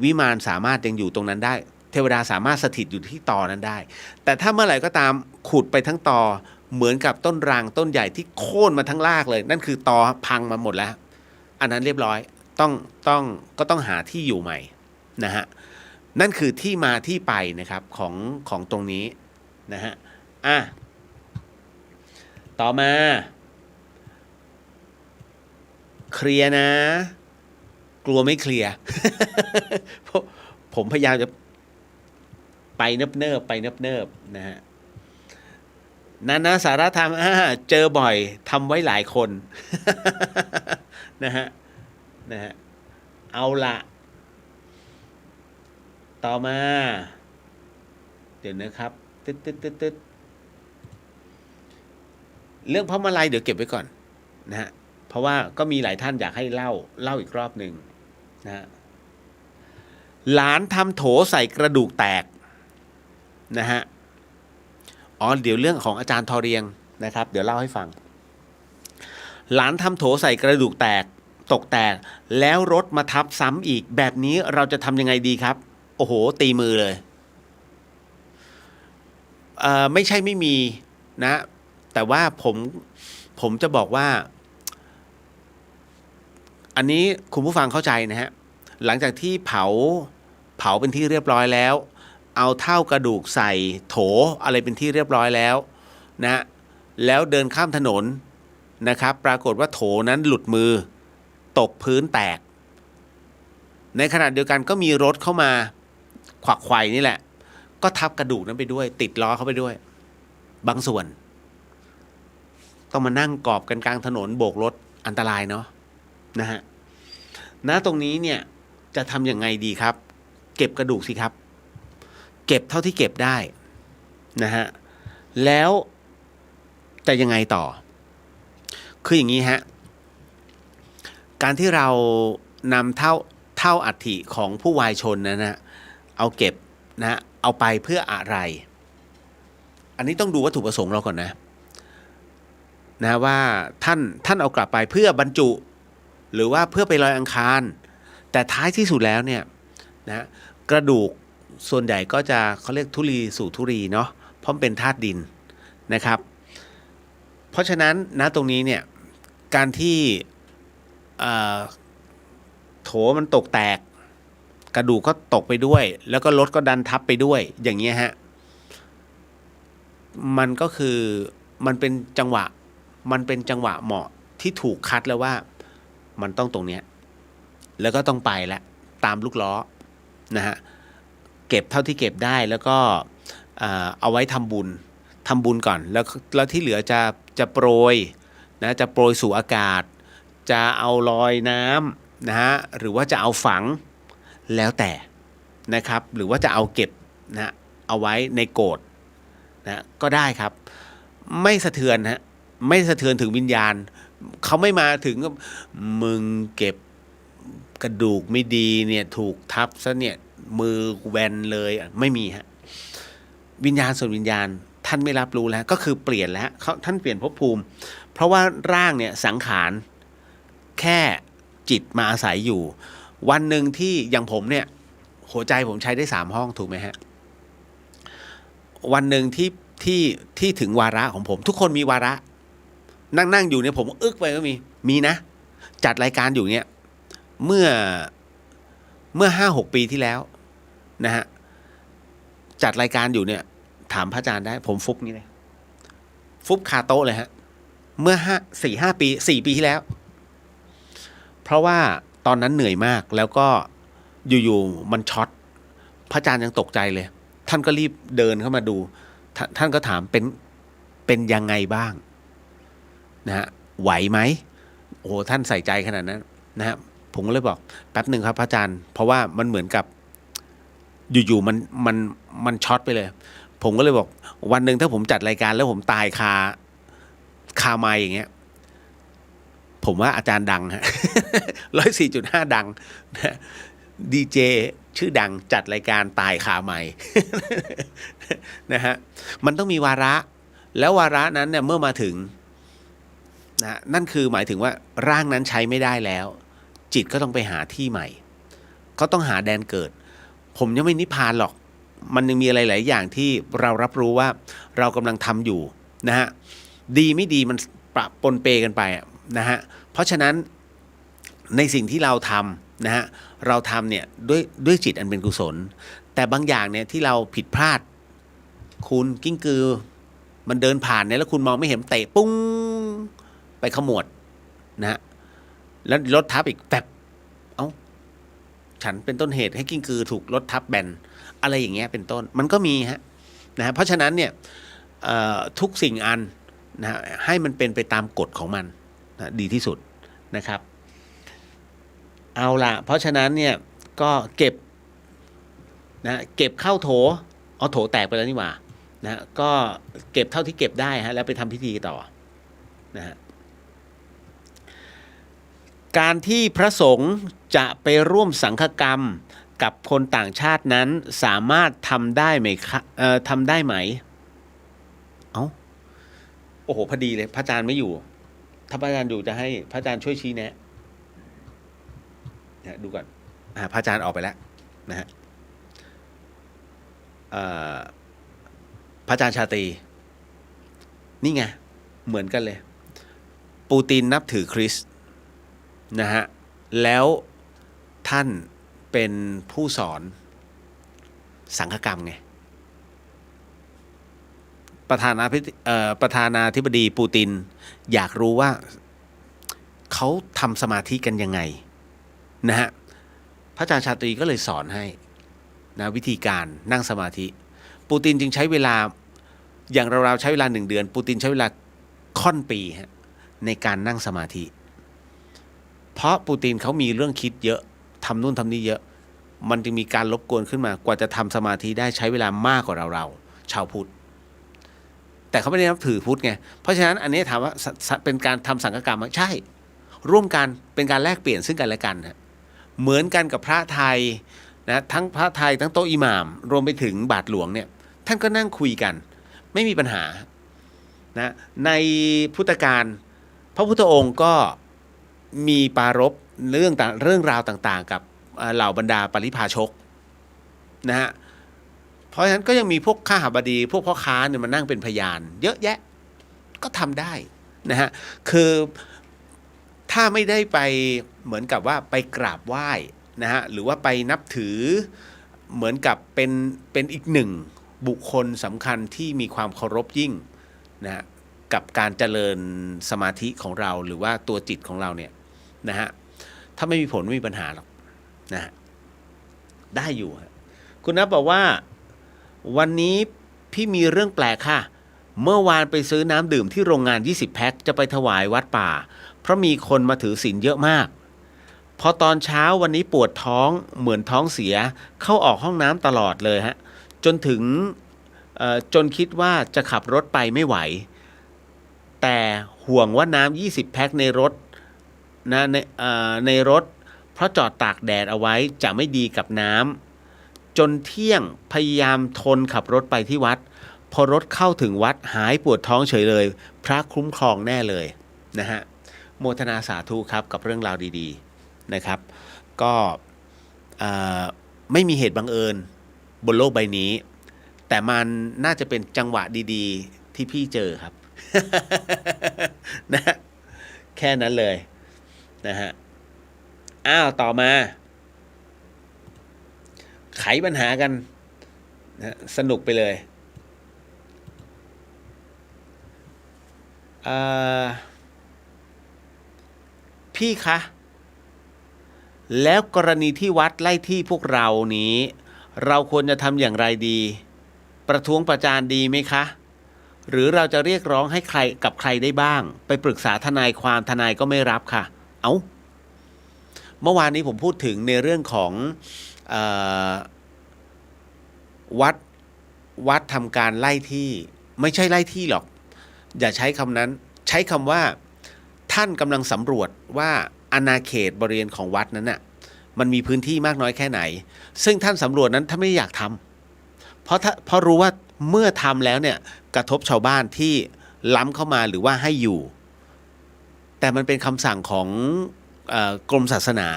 S1: วิมานสามารถยังอยู่ตรงนั้นได้เทวดาสามารถสถิตอยู่ที่ตอนั้นได้แต่ถ้าเมื่อไหร่ก็ตามขุดไปทั้งตอเหมือนกับต้นรางต้นใหญ่ที่โค่นมาทั้งรากเลยนั่นคือตอพังมาหมดแล้วอันนั้นเรียบร้อยก็ต้องหาที่อยู่ใหม่นะฮะนั่นคือที่มาที่ไปนะครับของตรงนี้นะฮะต่อมาเคลียร์นะ กลัวไม่เคลียร์ ผมพยายามจะไปเนิบๆไปเนิบๆนะฮะนาสารธรรมเจอบ่อยทำไว้หลายคน นะฮะเอาละต่อมาเดี๋ยวนะครับตึ๊ดเรื่องพระมาลัยเดี๋ยวเก็บไว้ก่อนนะฮะเพราะว่าก็มีหลายท่านอยากให้เล่าอีกรอบหนึ่งนะฮะหลานทำโถใส่กระดูกแตกนะฮะเดี๋ยวเรื่องของอาจารย์ทอเรียงนะครับเดี๋ยวเล่าให้ฟังหลานทำโถใส่กระดูกแตกตกแตกแล้วรถมาทับซ้ำอีกแบบนี้เราจะทำยังไงดีครับโอ้โหตีมือเลยไม่ใช่ไม่มีนะแต่ว่าผมจะบอกว่าอันนี้คุณผู้ฟังเข้าใจนะฮะหลังจากที่เผาเป็นที่เรียบร้อยแล้วเอาเท่ากระดูกใส่โถอะไรเป็นที่เรียบร้อยแล้วนะแล้วเดินข้ามถนนนะครับปรากฏว่าโถนั้นหลุดมือตกพื้นแตกในขณะเดียวกันก็มีรถเข้ามาขวักไขว่นี่แหละก็ทับกระดูกนั้นไปด้วยติดล้อเข้าไปด้วยบางส่วนต้องมานั่งกอบกันกลางถนนโบกรถอันตรายเนาะนะฮะตรงนี้เนี่ยจะทำยังไงดีครับเก็บกระดูกสิครับเก็บเท่าที่เก็บได้นะฮะแล้วจะยังไงต่อคืออย่างนี้ฮะการที่เรานำเท่าอัฐิของผู้วายชนนะเอาเก็บนะเอาไปเพื่ออะไรอันนี้ต้องดูวัตถุประสงค์เราก่อนนะว่าท่านเอากลับไปเพื่อบรรจุหรือว่าเพื่อไปลอยอังคารแต่ท้ายที่สุดแล้วเนี่ยนะกระดูกส่วนใหญ่ก็จะเขาเรียกธุลีสู่ธุรีเนาะเพราะเป็นธาตุดินนะครับเพราะฉะนั้นตรงนี้เนี่ยการที่โถมันตกแตกกระดูกก็ตกไปด้วยแล้วก็รถก็ดันทับไปด้วยอย่างเงี้ยฮะมันก็คือมันเป็นจังหวะเหมาะที่ถูกคัดแล้วว่ามันต้องตรงเนี้ยแล้วก็ต้องไปแล้วตามลูกล้อนะฮะเก็บเท่าที่เก็บได้แล้วก็เอาไว้ทำบุญก่อนแล้วที่เหลือจะโปรยนะจะโปรยสู่อากาศจะเอาลอยน้ำนะฮะหรือว่าจะเอาฝังแล้วแต่นะครับหรือว่าจะเอาเก็บนะเอาไว้ในโกฏนะก็ได้ครับไม่สะเทือนฮะไม่สะเทือนถึงวิญญาณเขาไม่มาถึงมึงเก็บกระดูกไม่ดีเนี่ยถูกทับซะเนี่ยมือแวนเลยไม่มีฮะวิญญาณส่วนวิญญาณท่านไม่รับรู้แล้วก็คือเปลี่ยนแล้วท่านเปลี่ยนภพภูมิเพราะว่าร่างเนี่ยสังขารแค่จิตมาอาศัยอยู่วันหนึ่งที่อย่างผมเนี่ยหัวใจผมใช้ได้3 ห้องถูกไหมฮะวันหนึ่งที่ถึงวาระของผมทุกคนมีวาระนั่งอยู่เนี่ยผมอึกไปก็มีนะจัดรายการอยู่เนี่ยเมื่อ 5-6 ปีที่แล้วนะฮะจัดรายการอยู่เนี่ยถามพระอาจารย์ได้ผมฟุบนี้เลยฟุบคาโต๊ะเลยฮะเมื่อ4 ปีที่แล้วเพราะว่าตอนนั้นเหนื่อยมากแล้วก็อยู่ๆมันช็อตพระอาจารย์ยังตกใจเลยท่านก็รีบเดินเข้ามาดูท่านก็ถามเป็นยังไงบ้างนะฮะไหวไหมโอ้ท่านใส่ใจขนาดนั้นนะฮะผมก็เลยบอกแป๊บหนึ่งครับพระอาจารย์เพราะว่ามันเหมือนกับอยู่ๆมันช็อตไปเลย ผมก็เลยบอกวันหนึ่งถ้าผมจัดรายการแล้วผมตายคาไมค์อย่างเงี้ยผมว่าอาจารย์ดังฮะ 104.5 ดังนะดีเจชื่อดังจัดรายการตายคาไมค์ นะฮะมันต้องมีวาระแล้ววาระนั้นเนี่ยเมื่อมาถึงนะนั่นคือหมายถึงว่าร่างนั้นใช้ไม่ได้แล้วจิตก็ต้องไปหาที่ใหม่ก็ต้องหาแดนเกิดผมยังไม่นิพพานหรอกมันยังมีอะไรหลายอย่างที่เรารับรู้ว่าเรากำลังทำอยู่นะฮะดีไม่ดีมันปะปนเปกันไปนะฮะเพราะฉะนั้นในสิ่งที่เราทำนะฮะเราทำเนี่ยด้วยจิตอันเป็นกุศลแต่บางอย่างเนี่ยที่เราผิดพลาดคุณกิ้งกือมันเดินผ่านเนี่ยแล้วคุณมองไม่เห็นเตะปุ้งไปขมวดนะฮะแล้วรถทับอีกแบบเอ้าฉันเป็นต้นเหตุให้กิ้งกือถูกรถทับแบนอะไรอย่างเงี้ยเป็นต้นมันก็มีฮะนะฮะเพราะฉะนั้นเนี่ยทุกสิ่งอันนะให้มันเป็นไปตามกฎของมันนะดีที่สุดนะครับเอาละเพราะฉะนั้นเนี่ยก็เก็บนะเก็บเข้าโถโถแตกไปแล้วนี่หว่านะก็เก็บเท่าที่เก็บได้ฮะแล้วไปทำพิธีต่อนะฮะการที่พระสงฆ์จะไปร่วมสังฆกรรมกับคนต่างชาตินั้นสามารถทำได้ไหมทำได้ไหมเอ้าโอ้โหพอดีเลยพระอาจารย์ไม่อยู่ถ้าพระอาจารย์อยู่จะให้พระอาจารย์ช่วยชี้แนะดูก่อนพระอาจารย์ออกไปแล้วนะฮะพระอาจารย์ชาตรีนี่ไงเหมือนกันเลยปูตินนับถือคริสต์นะฮะแล้วท่านเป็นผู้สอนสังฆกรรมไงประธานาธิบดีปูตินอยากรู้ว่าเขาทำสมาธิกันยังไงนะฮะพระอาจารย์ชาตรีก็เลยสอนให้นะวิธีการนั่งสมาธิปูตินจึงใช้เวลาอย่างเราใช้เวลา1 เดือนปูตินใช้เวลาค่อนปีฮะในการนั่งสมาธิเพราะปูตินเขามีเรื่องคิดเยอะทำนู่นทำนี่เยอะมันจึงมีการรบกวนขึ้นมากว่าจะทำสมาธิได้ใช้เวลามากกว่าเราชาวพุทธแต่เขาไม่ได้นับถือพุทธไงเพราะฉะนั้นอันนี้ถามว่าเป็นการทำสังฆกรรมใช่ร่วมกันเป็นการแลกเปลี่ยนซึ่งกันและกันฮะเหมือนกันกับพระไทยนะทั้งพระไทยทั้งโต๊ะอิหม่ามรวมไปถึงบาทหลวงเนี่ยท่านก็นั่งคุยกันไม่มีปัญหานะในพุทธกาลพระพุทธองค์ก็มีปารภเรื่องราวต่างๆกับเหล่าบรรดาปริพาชกนะฮะเพราะฉะนั้นก็ยังมีพวกข้าหบดีพวกพ่อค้าเนี่ยมานั่งเป็นพยานเยอะแยะก็ทำได้นะฮะคือถ้าไม่ได้ไปเหมือนกับว่าไปกราบไหว้นะฮะหรือว่าไปนับถือเหมือนกับเป็นอีกหนึ่งบุคคลสำคัญที่มีความเคารพยิ่งนะฮะกับการเจริญสมาธิของเราหรือว่าตัวจิตของเราเนี่ยนะฮะถ้าไม่มีผลไม่มีปัญหาหรอกนะฮะได้อยู่คุณนับบอกว่าวันนี้พี่มีเรื่องแปลกค่ะเมื่อวานไปซื้อน้ำดื่มที่โรงงาน20 แพ็คจะไปถวายวัดป่าเพราะมีคนมาถือศีลเยอะมากพอตอนเช้าวันนี้ปวดท้องเหมือนท้องเสียเข้าออกห้องน้ำตลอดเลยฮะจนคิดว่าจะขับรถไปไม่ไหวแต่ห่วงว่าน้ำ20 แพ็คในรถนะในรถเพราะจอดตากแดดเอาไว้จะไม่ดีกับน้ำจนเที่ยงพยายามทนขับรถไปที่วัดพอรถเข้าถึงวัดหายปวดท้องเฉยเลยพระคุ้มครองแน่เลยนะฮะโมทนาสาธุครับกับเรื่องราวดีๆนะครับก็ไม่มีเหตุบังเอิญบนโลกใบนี้แต่มันน่าจะเป็นจังหวะดีๆที่พี่เจอครับ นะแค่นั้นเลยนะฮะต่อมาไขปัญหากันนะสนุกไปเลยพี่คะแล้วกรณีที่วัดไล่ที่พวกเรานี้เราควรจะทำอย่างไรดีประท้วงประจานดีไหมคะหรือเราจะเรียกร้องให้ใครกับใครได้บ้างไปปรึกษาทนายความทนายก็ไม่รับค่ะเมื่อวานนี้ผมพูดถึงในเรื่องของวัด วัดทำการไล่ที่ไม่ใช่ไล่ที่หรอกอย่าใช้คำนั้นใช้คำว่าท่านกำลังสำรวจว่าอาณาเขตบริเวณของวัดนั้นน่ะมันมีพื้นที่มากน้อยแค่ไหนซึ่งท่านสำรวจนั้นท่านไม่อยากทำเพราะรู้ว่าเมื่อทำแล้วเนี่ยกระทบชาวบ้านที่ล้ำเข้ามาหรือว่าให้อยู่แต่มันเป็นคำสั่งของกรมศาสนา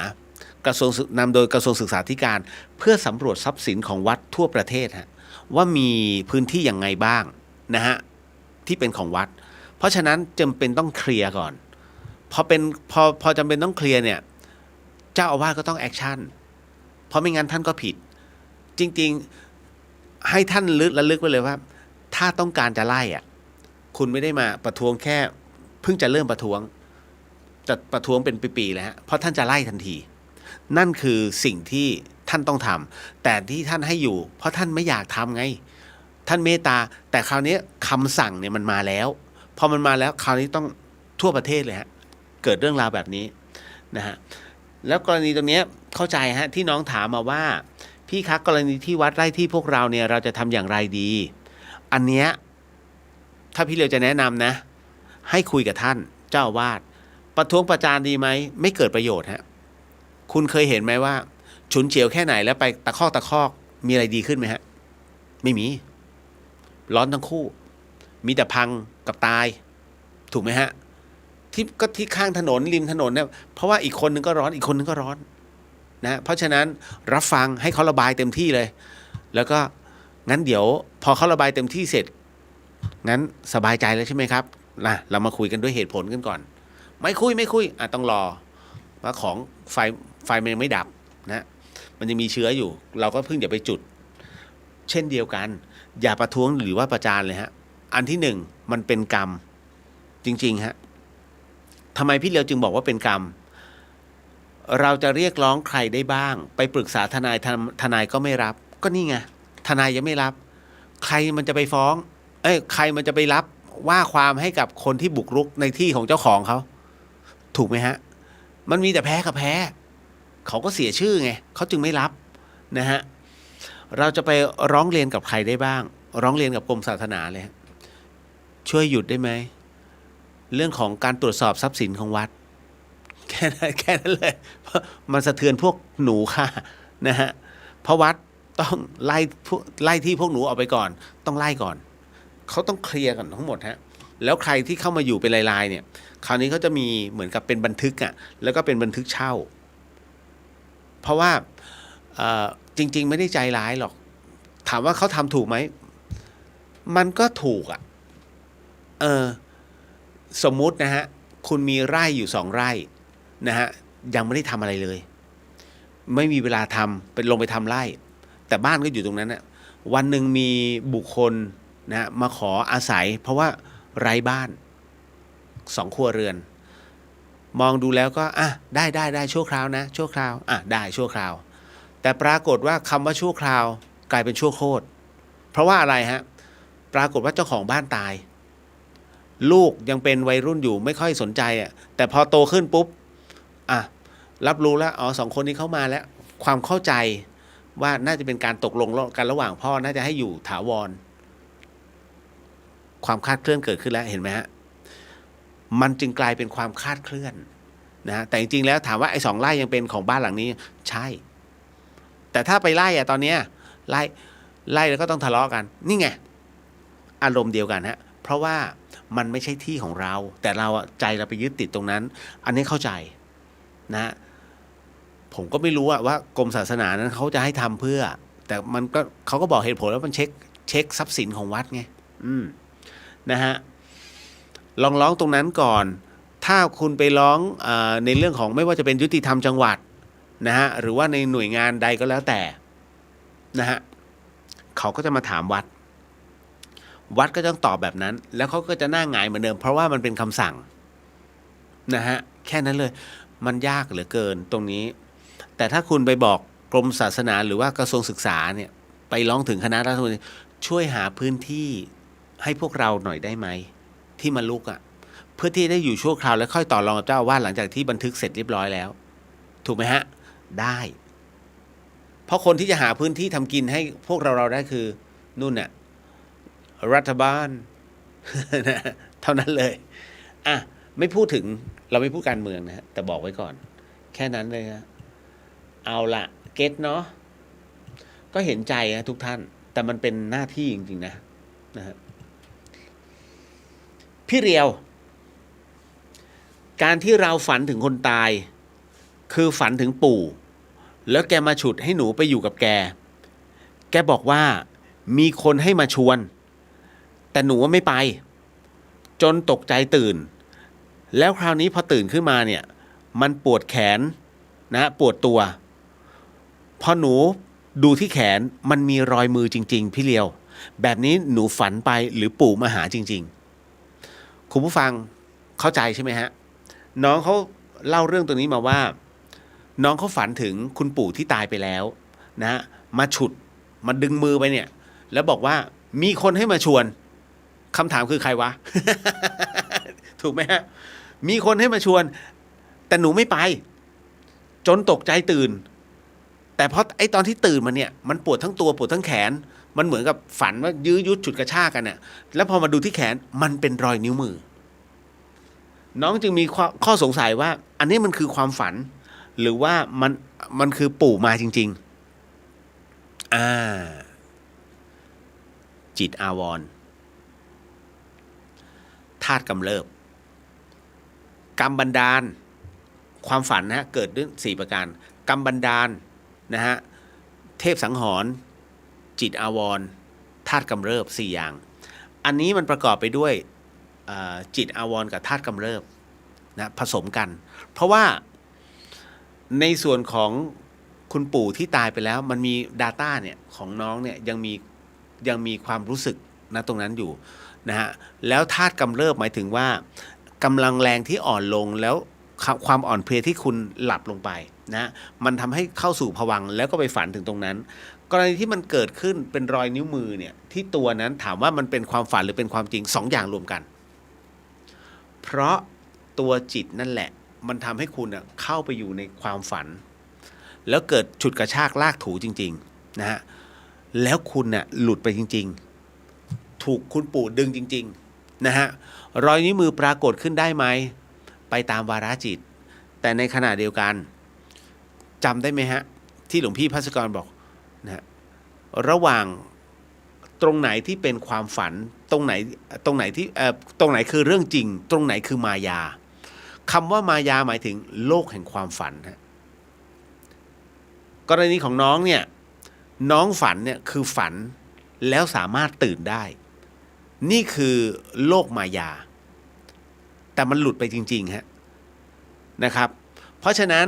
S1: กระทรวงนำโดยกระทรวงศึกษาธิการเพื่อสำรวจทรัพย์สินของวัดทั่วประเทศฮะว่ามีพื้นที่อย่างไงบ้างนะฮะที่เป็นของวัดเพราะฉะนั้นจำเป็นต้องเคลียร์ก่อนพอจำเป็นต้องเคลียร์เนี่ยเจ้าอาวาสก็ต้องแอคชั่นเพราะไม่งั้นท่านก็ผิดจริงๆให้ท่านระลึกไว้เลยว่าถ้าต้องการจะไล่คุณไม่ได้มาประท้วงแค่เพิ่งจะเริ่มประท้วงจะประท้วงเป็นปีๆแล้วฮะเพราะท่านจะไล่ทันทีนั่นคือสิ่งที่ท่านต้องทำแต่ที่ท่านให้อยู่เพราะท่านไม่อยากทำไงท่านเมตตาแต่คราวนี้คำสั่งเนี่ยมันมาแล้วพอมันมาแล้วคราวนี้ต้องทั่วประเทศเลยฮะเกิดเรื่องราวแบบนี้นะฮะแล้วกรณีตรงนี้เข้าใจฮะที่น้องถามมาว่าพี่คะกรณีที่วัดไร่ที่พวกเราเนี่ยเราจะทำอย่างไรดีอันเนี้ยถ้าพี่เลียวจะแนะนำนะให้คุยกับท่านเจ้าอาวาสประท้วงประจานดีไหมไม่เกิดประโยชน์ฮะคุณเคยเห็นไหมว่าฉุนเฉียวแค่ไหนแล้วไปตะคอกมีอะไรดีขึ้นไหมฮะไม่มีร้อนทั้งคู่มีแต่พังกับตายถูกไหมฮะที่ข้างถนนริมถนนเนี่ยเพราะว่าอีกคนนึงก็ร้อนอีกคนนึงก็ร้อนนะเพราะฉะนั้นรับฟังให้เขาระบายเต็มที่เลยแล้วก็งั้นเดี๋ยวพอเขาระบายเต็มที่เสร็จงั้นสบายใจแล้วใช่ไหมครับนะเรามาคุยกันด้วยเหตุผลกันก่อนไม่คุยต้องรอว่าของไฟมันยังไม่ดับนะมันยังมีเชื้ออยู่เราก็เพิ่งอย่าไปจุดเช่นเดียวกันอย่าประท้วงหรือว่าประจานเลยฮะอันที่หนึ่งมันเป็นกรรมจริงๆฮะทำไมพี่เลียวจึงบอกว่าเป็นกรรมเราจะเรียกร้องใครได้บ้างไปปรึกษาทนายก็ไม่รับก็นี่ไงทนายยังไม่รับใครมันจะไปฟ้องใครมันจะไปรับว่าความให้กับคนที่บุกรุกในที่ของเจ้าของเขาถูกไหมฮะมันมีแต่แพ้กับแพ้เขาก็เสียชื่อไงเขาจึงไม่รับนะฮะเราจะไปร้องเรียนกับใครได้บ้างร้องเรียนกับกรมศาสนาเลยช่วยหยุดได้ไหมเรื่องของการตรวจสอบทรัพย์สินของวัดแค่นั้นเลยเพราะมันสะเทือนพวกหนูค่ะนะฮะเพราะวัดต้องไล่ที่พวกหนูออกไปก่อนต้องไล่ก่อนเขาต้องเคลียร์กันทั้งหมดฮะแล้วใครที่เข้ามาอยู่เป็นรายๆเนี่ยคราวนี้เขาจะมีเหมือนกับเป็นบันทึกแล้วก็เป็นบันทึกเช่าเพราะว่าจริงๆไม่ได้ใจร้ายหรอกถามว่าเขาทำถูกไหมมันก็ถูกสมมุตินะฮะคุณมีไร่อยู่2 ไร่นะฮะยังไม่ได้ทำอะไรเลยไม่มีเวลาทำเป็นลงไปทำไร่แต่บ้านก็อยู่ตรงนั้นนะวันหนึ่งมีบุคคลนะมาขออาศัยเพราะว่าไร้บ้าน2 ครัวเรือนมองดูแล้วก็ได้ชั่วคราวนะชั่วคราวได้ชั่วคราวแต่ปรากฏว่าคำว่าชั่วคราวกลายเป็นชั่วโคตรเพราะว่าอะไรฮะปรากฏว่าเจ้าของบ้านตายลูกยังเป็นวัยรุ่นอยู่ไม่ค่อยสนใจแต่พอโตขึ้นปุ๊บรับรู้แล้ว2 คนนี้เข้ามาแล้วความเข้าใจว่าน่าจะเป็นการตกลงกันระหว่างพ่อน่าจะให้อยู่ถาวรความคลาดเคลื่อนเกิดขึ้นแล้วเห็นไหมฮะมันจึงกลายเป็นความคลาดเคลื่อนนะแต่จริงๆแล้วถามว่าไอ้2 ไร่ยังเป็นของบ้านหลังนี้ใช่แต่ถ้าไปไล่ตอนเนี้ยไล่แล้วก็ต้องทะเลาะกันนี่ไงอารมณ์เดียวกันฮะเพราะว่ามันไม่ใช่ที่ของเราแต่เราใจเราไปยึดติดตรงนั้นอันนี้เข้าใจนะผมก็ไม่รู้ว่ากรมศาสนานั้นเขาจะให้ทำเพื่อแต่มันก็เขาก็บอกเหตุผลแล้วมันเช็คทรัพย์สินของวัดไงนะฮะลองร้องตรงนั้นก่อนถ้าคุณไปร้องในเรื่องของไม่ว่าจะเป็นยุติธรรมจังหวัดนะฮะหรือว่าในหน่วยงานใดก็แล้วแต่นะฮะเขาก็จะมาถามวัดก็ต้องตอบแบบนั้นแล้วเขาก็จะหน้าหงายเหมือนเดิมเพราะว่ามันเป็นคำสั่งนะฮะแค่นั้นเลยมันยากเหลือเกินตรงนี้แต่ถ้าคุณไปบอกกรมศาสนาหรือว่ากระทรวงศึกษาเนี่ยไปร้องถึงคณะรัฐมนตรีช่วยหาพื้นที่ให้พวกเราหน่อยได้ไหมที่มาลุกเพื่อที่ได้อยู่ชั่วคราวแล้วค่อยต่อรองกับเจ้าอาวาสหลังจากที่บันทึกเสร็จเรียบร้อยแล้วถูกไหมฮะได้เพราะคนที่จะหาพื้นที่ทำกินให้พวกเราได้คือนู่นน่ะ รัฐบาล เท่านั้นเลยอ่ะไม่พูดถึงเราไม่พูดการเมืองนะฮะแต่บอกไว้ก่อนแค่นั้นเลยฮะเอาละเก็ตเนาะก็เห็นใจนะทุกท่านแต่มันเป็นหน้าที่จริงๆนะฮะพี่เรียวการที่เราฝันถึงคนตายคือฝันถึงปู่แล้วแกมาฉุดให้หนูไปอยู่กับแกบอกว่ามีคนให้มาชวนแต่หนูว่าไม่ไปจนตกใจตื่นแล้วคราวนี้พอตื่นขึ้นมาเนี่ยมันปวดแขนนะปวดตัวพอหนูดูที่แขนมันมีรอยมือจริงๆพี่เลียวแบบนี้หนูฝันไปหรือปู่มาหาจริงๆคุณผู้ฟังเข้าใจใช่ไหมฮะน้องเขาเล่าเรื่องตัวนี้มาว่าน้องเขาฝันถึงคุณปู่ที่ตายไปแล้วนะมาฉุดมาดึงมือไปเนี่ยแล้วบอกว่ามีคนให้มาชวนคำถามคือใครวะ ถูกไหมฮะมีคนให้มาชวนแต่หนูไม่ไปจนตกใจตื่นแต่เพราะไอ้ตอนที่ตื่นมาเนี่ยมันปวดทั้งตัวปวดทั้งแขนมันเหมือนกับฝันว่ายื้อยุดฉุดกระชากกันเนี่ยแล้วพอมาดูที่แขนมันเป็นรอยนิ้วมือน้องจึงมีข้อสงสัยว่าอันนี้มันคือความฝันหรือว่ามันคือปู่มาจริงๆจิตอาวรณ์ธาตุกำเริบกรรมบันดาลความฝันนะฮะเกิดด้วย4ประการกรรมบันดาลนะฮะเทพสังหรณ์จิตอาวรณ์ธาตุกำเริบ4อย่างอันนี้มันประกอบไปด้วยจิตอาวรณ์กับธาตุกำเริบนะผสมกันเพราะว่าในส่วนของคุณปู่ที่ตายไปแล้วมันมี Data เนี่ยของน้องเนี่ยยังมีความรู้สึกนะตรงนั้นอยู่นะฮะแล้วธาตุกำเริบหมายถึงว่ากำลังแรงที่อ่อนลงแล้วความอ่อนเพลียที่คุณหลับลงไปนะมันทำให้เข้าสู่ภวังค์แล้วก็ไปฝันถึงตรงนั้นกรณีที่มันเกิดขึ้นเป็นรอยนิ้วมือเนี่ยที่ตัวนั้นถามว่ามันเป็นความฝันหรือเป็นความจริง2 อย่างรวมกันเพราะตัวจิตนั่นแหละมันทำให้คุณเข้าไปอยู่ในความฝันแล้วเกิดฉุดกระชากลากถูจริงๆนะฮะแล้วคุณหลุดไปจริงๆถูกคุณปู่ดึงจริงๆนะฮะรอยนิ้วมือปรากฏขึ้นได้ไหมไปตามวาระจิตแต่ในขณะเดียวกันจำได้ไหมฮะที่หลวงพี่ภัสกรบอกนะฮะระหว่างตรงไหนที่เป็นความฝันตรงไหนที่ตรงไหนคือเรื่องจริงตรงไหนคือมายาคำว่ามายาหมายถึงโลกแห่งความฝันฮะกรณีของน้องเนี่ยน้องฝันเนี่ยคือฝันแล้วสามารถตื่นได้นี่คือโลกมายาแต่มันหลุดไปจริงๆฮะนะครับเพราะฉะนั้น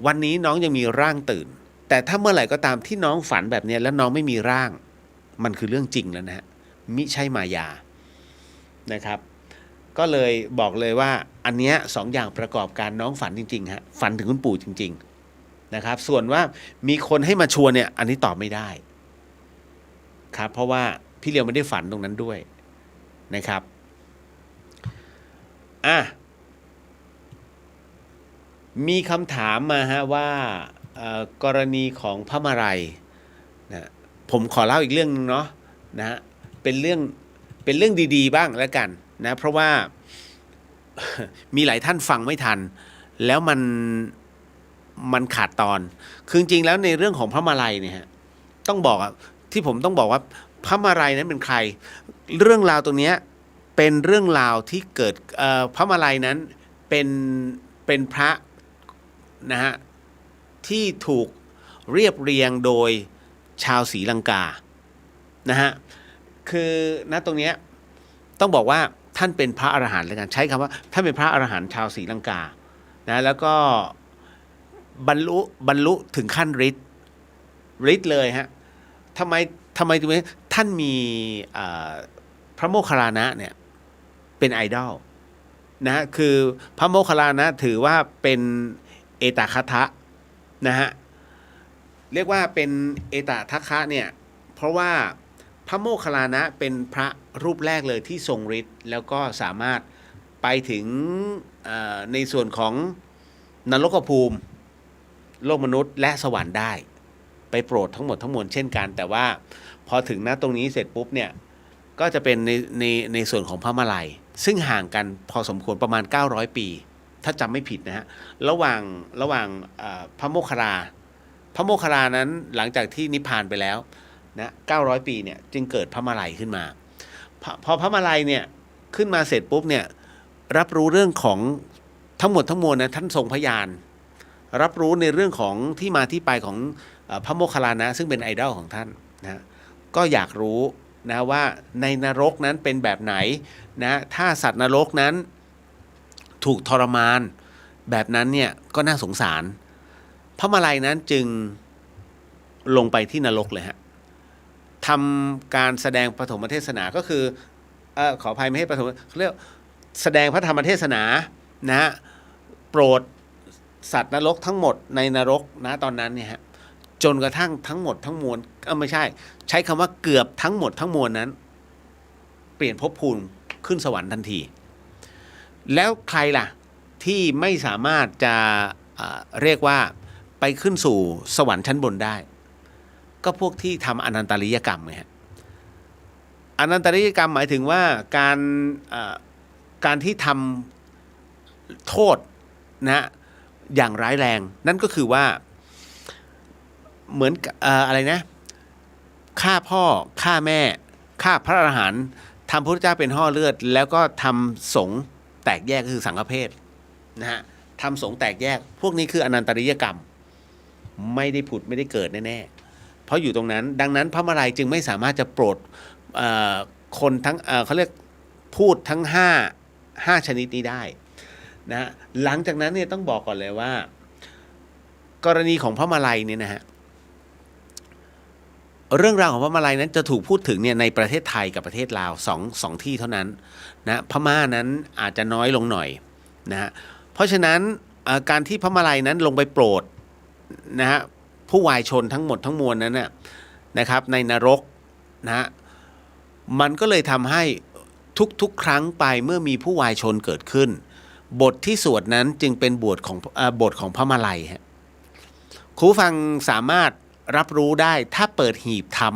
S1: วันนี้น้องยังมีร่างตื่นแต่ถ้าเมื่อไหร่ก็ตามที่น้องฝันแบบนี้แล้วน้องไม่มีร่างมันคือเรื่องจริงแล้วนะฮะมิใช่มายานะครับก็เลยบอกเลยว่าอันเนี้ย2 อย่างประกอบการน้องฝันจริงๆฮะฝันถึงคุณปู่จริงๆนะครับส่วนว่ามีคนให้มาชวนเนี่ยอันนี้ตอบไม่ได้ครับเพราะว่าพี่เลียวไม่ได้ฝันตรงนั้นด้วยนะครับมีคำถามมาฮะว่ากรณีของพระมาลัยนะผมขอเล่าอีกเรื่องนึงเนาะนะฮะเป็นเรื่องดีๆบ้างแล้วกันนะเพราะว่า มีหลายท่านฟังไม่ทันแล้วมันขาดตอนคือจริงๆแล้วในเรื่องของพระมาลัยเนี่ยฮะต้องบอกที่ผมต้องบอกว่าพระมาลัยนั้นเป็นใครเรื่องราวตรงนี้เป็นเรื่องราวที่เกิดพระมาลัยนั้นเป็นพระนะฮะที่ถูกเรียบเรียงโดยชาวศรีลังกานะฮะคือณตรงนี้ต้องบอกว่าท่านเป็นพระอรหันต์เลยกันใช้คำว่าท่านเป็นพระอรหันต์ชาวศรีลังกานะแล้วก็บรรลุถึงขั้นฤทธิ์เลยฮะทำไมถึงท่านมีพระโมคคัลลานะเนี่ยเป็นไอดอลนะคือพระโมคคัลลานะถือว่าเป็นเอตทัคคะนะฮะเรียกว่าเป็นเอตทัคคะเนี่ยเพราะว่าพระโมคคัลลานะเป็นพระรูปแรกเลยที่ทรงฤทธิ์แล้วก็สามารถไปถึงในส่วนของนรกภูมิโลกมนุษย์และสวรรค์ได้ไปโปรดทั้งหมดทั้งมวลเช่นกันแต่ว่าพอถึงณตรงนี้เสร็จปุ๊บเนี่ย ก็จะเป็นในส่วนของพระมาลัยซึ่งห่างกันพอสมควรประมาณ900ปีถ้าจำไม่ผิดนะฮะระหว่างพระโมคคัลลานั้นหลังจากที่นิพพานไปแล้วนะ900ปีเนี่ยจึงเกิดพระมาลัยขึ้นมาพอพระมาลัยเนี่ยขึ้นมาเสร็จปุ๊บเนี่ยรับรู้เรื่องของทั้งหมดทั้งมวลนะท่านทรงพยานรับรู้ในเรื่องของที่มาที่ไปของพระโมคคัลลานะซึ่งเป็นไอดอลของท่านนะก็อยากรู้นะว่าในนรกนั้นเป็นแบบไหนนะถ้าสัตว์นรกนั้นถูกทรมานแบบนั้นเนี่ยก็น่าสงสารพระมาลัยนั้นจึงลงไปที่นรกเลยฮะทำการแสดงปฐมเทศนาก็คือขออภัยไม่ให้ปฐมเขาเรียกแสดงพระธรรมเทศนานะโปรดสัตว์นรกทั้งหมดในนรกนะตอนนั้นเนี่ยฮะจนกระทั่งทั้งหมดทั้งมวลไม่ใช้คำว่าเกือบทั้งหมดทั้งมวลนั้นเปลี่ยนภพภูมิขึ้นสวรรค์ทันทีแล้วใครล่ะที่ไม่สามารถจะเรียกว่าไปขึ้นสู่สวรรค์ชั้นบนได้ก็พวกที่ทำอนันตริยกรรมไงฮะอนันตริยกรรมหมายถึงว่าการที่ทำโทษนะอย่างร้ายแรงนั่นก็คือว่าเหมือนอะไรนะฆ่าพ่อฆ่าแม่ฆ่าพระอรหันต์ทำพระพุทธเจ้าเป็นห่อเลือดแล้วก็ทำสงฆ์แตกแยกคือสังฆเพศนะฮะทำสงฆ์แตกแยกพวกนี้คืออนันตริยกรรมไม่ได้ผุดไม่ได้เกิดแน่ๆเพราะอยู่ตรงนั้นดังนั้นพระมาลัยจึงไม่สามารถจะโปรดคนทั้งเขาเรียกพูดทั้ง5ชนิดนี้ได้นะหลังจากนั้นเนี่ยต้องบอกก่อนเลยว่ากรณีของพระมาลัยเนี่ยนะฮะเรื่องราวของพระมาลัยนั้นจะถูกพูดถึงเนี่ยในประเทศไทยกับประเทศลาวสองที่เท่านั้นนะพม่านั้นอาจจะน้อยลงหน่อยนะฮะเพราะฉะนั้นการที่พระมาลัยนั้นลงไปโปรดนะฮะผู้วายชนทั้งหมดทั้งมวลนั้นนะครับในนรกนะฮะมันก็เลยทำให้ทุกครั้งไปเมื่อมีผู้วายชนเกิดขึ้นบทที่สวดนั้นจึงเป็นบทของพระมาลัยฮะครูฟังสามารถรับรู้ได้ถ้าเปิดหีบธรรม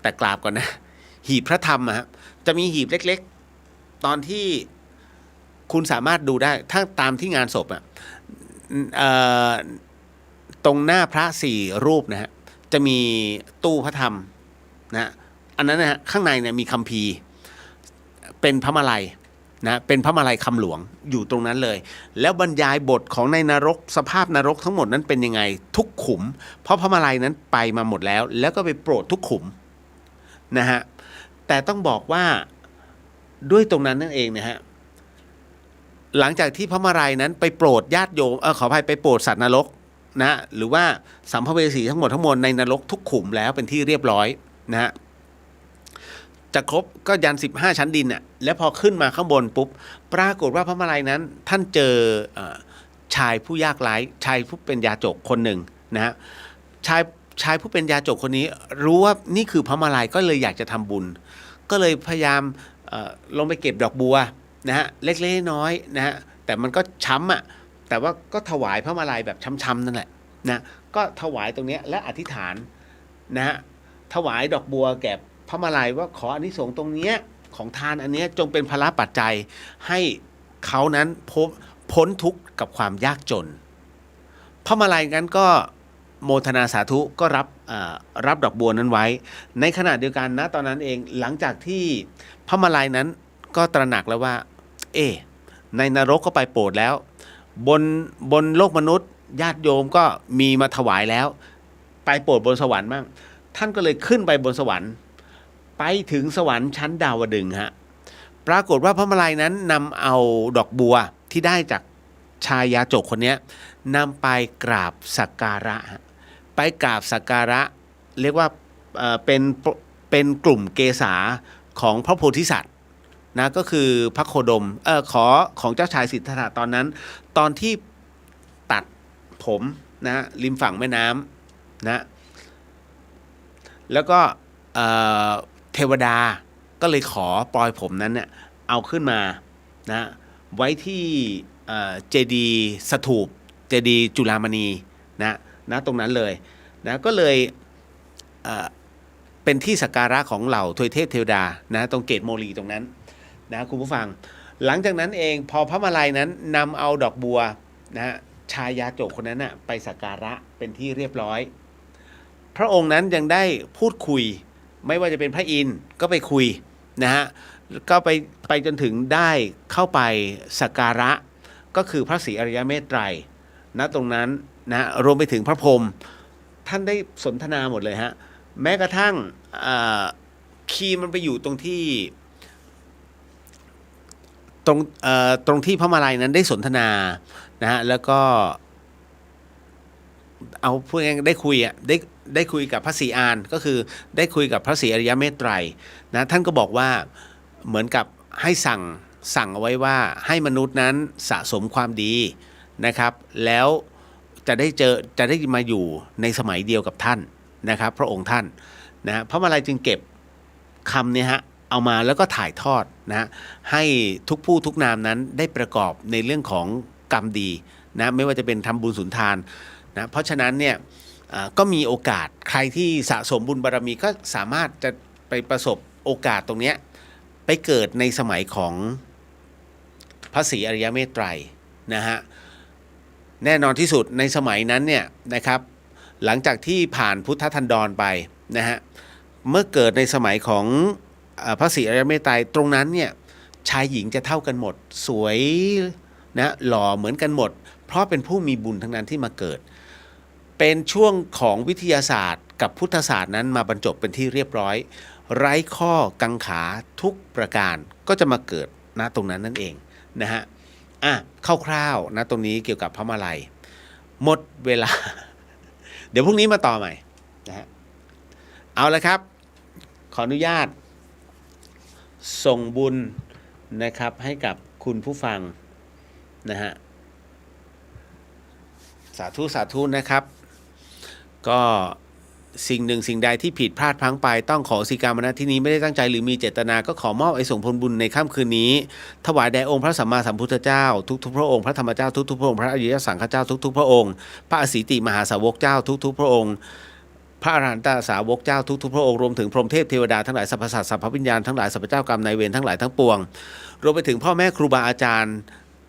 S1: แต่กราบก่อนนะหีบพระธรรมจะมีหีบเล็กๆตอนที่คุณสามารถดูได้ถ้าตามที่งานศพตรงหน้าพระ4รูปนะฮะจะมีตู้พระธรรมนะอันนั้นนะฮะข้างในเนี่ยมีคัมภีร์เป็นพระมาลัยนะเป็นพระมาลัยคำหลวงอยู่ตรงนั้นเลยแล้วบรรยายบทของในนรกสภาพนรกทั้งหมดนั้นเป็นยังไงทุกขุมเพราะพระมาลัยนั้นไปมาหมดแล้วก็ไปโปรดทุกขุมนะฮะแต่ต้องบอกว่าด้วยตรงนั้นนั่นเองนะฮะหลังจากที่พระมาลัยนั้นไปโปรดญาติโยมขออภัยไปโปรดสัตว์นรกนะหรือว่าสัมภเวสีทั้งหมดทั้งมวลในนรกทุกขุมแล้วเป็นที่เรียบร้อยนะฮะจะครบก็ยัน15ชั้นดินแล้วพอขึ้นมาข้างบนปุ๊บปรากฏว่าพระมาลัยนั้นท่านเจอชายผู้ยากไร้ชายผู้เป็นยาจกคนหนึ่งนะฮะชายผู้เป็นยาจกคนนี้รู้ว่านี่คือพระมาลัยก็เลยอยากจะทำบุญก็เลยพยายามลงไปเก็บดอกบัวนะฮะเล็กๆน้อยๆนะฮะแต่มันก็ช้ำแต่ว่าก็ถวายพระมาลัยแบบช้ำๆนั่นแหละนะก็ถวายตรงนี้และอธิษฐานนะฮะถวายดอกบัวแก่พระมาลัยว่าขออานิสงส์ตรงนี้ของทานอันนี้จงเป็นภาระปัจจัยให้เขานั้นพ้นทุกข์กับความยากจนพระมาลัยนั้นก็โมทนาสาธุก็รับดอกบัวนั้นไว้ในขณะเดียวกันนะตอนนั้นเองหลังจากที่พระมาลัยนั้นก็ตระหนักแล้วว่าในนรกก็ไปโปรดแล้วบนโลกมนุษย์ญาติโยมก็มีมาถวายแล้วไปโปรดบนสวรรค์บ้างท่านก็เลยขึ้นไปบนสวรรค์ไปถึงสวรรค์ชั้นดาวดึงส์ฮะปรากฏว่าพระมาลัยนั้นนำเอาดอกบัวที่ได้จากชายยาจกคนนี้นำไปกราบสักการะไปกราบสักการะเรียกว่าเป็นกลุ่มเกษาของพระโพธิสัตว์นะก็คือพระโคดมของเจ้าชายสิทธัตถะตอนนั้นตอนที่ตัดผมนะริมฝั่งแม่น้ำนะแล้วก็เทวดาก็เลยขอปล่อยผมนั้นเนี่ยเอาขึ้นมานะไว้ที่เจดีย์สถูปเจดีย์จุฬามณีนะตรงนั้นเลยนะก็เลย เป็นที่สักการะของเหล่าทวยเทพเทวดานะตรงเกตโมลีตรงนั้นนะคุณผู้ฟังหลังจากนั้นเองพอพระมาลัยนั้นนำเอาดอกบัวนะฮะชายาจกคนนั้นนะไปสักการะเป็นที่เรียบร้อยพระองค์นั้นยังได้พูดคุยไม่ว่าจะเป็นพระอินทร์ก็ไปคุยนะฮะก็ไปจนถึงได้เข้าไปสักการะก็คือพระศรีอริยเมตไตรณตรงนั้นนะรวมไปถึงพระพรหมท่านได้สนทนาหมดเลยฮะแม้กระทั่งคีย์มันไปอยู่ตรงที่ตรงที่พระมาลัยนั้นได้สนทนานะฮะแล้วก็เอาพูดง่ายๆได้คุยกับพระศรีอานก็คือได้คุยกับพระศรีอริยเมตไตรนะท่านก็บอกว่าเหมือนกับให้สั่งเอาไว้ว่าให้มนุษย์นั้นสะสมความดีนะครับแล้วจะได้มาอยู่ในสมัยเดียวกับท่านนะครับพระองค์ท่านนะพระมาลัยจึงเก็บคำเนี่ยฮะเอามาแล้วก็ถ่ายทอดนะให้ทุกผู้ทุกนามนั้นได้ประกอบในเรื่องของกรรมดีนะไม่ว่าจะเป็นทำบุญสุนทานนะเพราะฉะนั้นเนี่ยก็มีโอกาสใครที่สะสมบุญบารมีก็สามารถจะไปประสบโอกาสตรงนี้ไปเกิดในสมัยของพระศรีอริยเมตไตรนะฮะแน่นอนที่สุดในสมัยนั้นเนี่ยนะครับหลังจากที่ผ่านพุทธธันดรไปนะฮะเมื่อเกิดในสมัยของพระศรีอริยเมตไตรตรงนั้นเนี่ยชายหญิงจะเท่ากันหมดสวยนะหล่อเหมือนกันหมดเพราะเป็นผู้มีบุญทั้งนั้นที่มาเกิดเป็นช่วงของวิทยาศาสตร์กับพุทธศาสตร์นั้นมาบรรจบเป็นที่เรียบร้อยไร้ข้อกังขาทุกประการก็จะมาเกิดณตรงนั้นนั่นเองนะฮะคร่าวๆนะตรงนี้เกี่ยวกับพระมาลัยหมดเวลา เดี๋ยวพรุ่งนี้มาต่อใหม่นะฮะเอาละครับขออนุญาตส่งบุญนะครับให้กับคุณผู้ฟังนะฮะสาธุนะครับก็สิ่งหนึ่งสิ่งใดที่ผิดพลาดพลั้งไปต้องขอสิกรรมณที่นี้ไม่ได้ตั้งใจหรือมีเจตนาก็ขอมอบไอ้ส่งผลบุญในค่ำคืนนี้ถวายแด่องค์พระสัมมาสัมพุทธเจ้าทุกๆพระองค์พระธรรมเจ้าทุกๆพระองค์พระอริยสังฆเจ้าทุกๆพระองค์พระอสีติมหาสาวกเจ้าทุกๆพระองค์พระอรหันตสาวกเจ้าทุกๆพระองค์รวมถึงพรหมเทพเทวดาทั้งหลายสรรพสัตว์สรรพวิญญาณทั้งหลายสรรพเจ้ากรรมนายเวรทั้งหลายทั้งปวงรวมไปถึงพ่อแม่ครูบาอาจารย์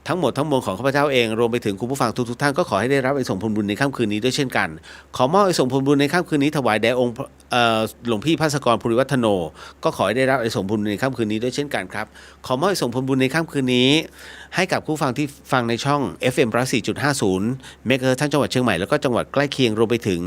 S1: ทั้งหมดทั้งมวลของข้าพเจ้าเองรวมไปถึงคุณผู้ฟังทุกท่านก็ขอให้ได้รับไอ้ส่งผลบุญในค่ำคืนนี้ด้วยเช่นกันขอมอบไอ้ส่งผลบุญในค่ำคืนนี้ถวายแด่องค์หลวงพี่ภาสกรภูริวัฒโนก็ขอให้ได้รับไอ้ส่งผลบุญในค่ำคืนนี้ด้วยเช่นกันครับขอมอบไอ้ส่งผลบุญในค่ำคืนนี้ให้กับผู้ฟังที่ฟังในช่อง FM 104.50 เมกะเฮิรตซ์ทั้งจังหวัดเชียงใหม่แล้วก็จังหวัดใกล้เคียงรวมไปถึง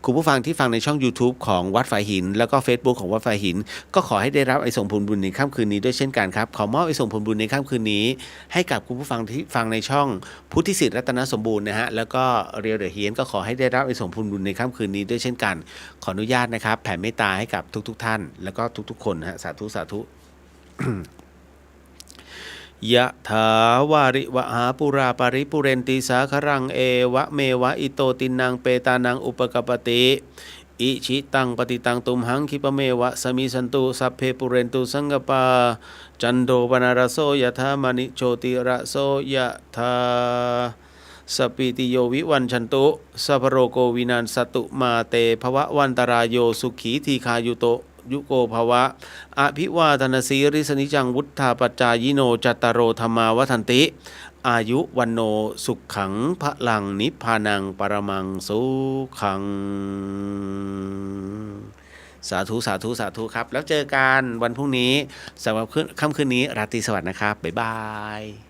S1: คุณผู้ฟังที่ฟังในช่อง YouTube ของวัดฝายหินแล้วก็ Facebook ของวัดฝายหินก็ขอให้ได้รับไอ้ส่งผลบุญในค่ำคืนนี้ด้วยเช่นกันครับขอมอบไอ้ส่งผลบุญในค่ำคืนนี้ให้กับคุณผู้ฟังที่ฟังในช่องพุทธิสิทธิ์รัตนสมบูรณ์นะฮะแล้วก็เรียวเดอะเฮียนก็ขอให้ได้รับไอ้ส่งผลบุญในค่ำคืนนี้ด้วยเช่นกันขออนุญาตนะครับแผ่เมตตาให้กับทุกท่านแล้วก็ทุกๆคนฮะสาธุ ยะถาวาริวหาปุราปริปุเรนติสาครังเอวะเมวะอิโตตินังเปตานังอุปกปติอิชิตังปฏิตังตุมหังคิปะเมวะสมิสันตุสัพเพปุเรนตุสังกปาจันโดปนารโสยะถามณิโชติระโสยะถาสปิติโยวิวันชันตุสัพพโรโกวินันสตุมาเตภวะวันตรายโยสุขีทีคายุโตยุโกภวะอภิวาทนาสีริสนิจังวุฒาปัจจายโนจัตตารโรธรรมาวัฏันติอายุวันโนสุขขังพระลังนิพพานังปรมังสุขังสาธุครับแล้วเจอกันวันพรุ่งนี้สำหรับค่ำคืนนี้ราตรีสวัสดิ์นะครับบ๊ายบาย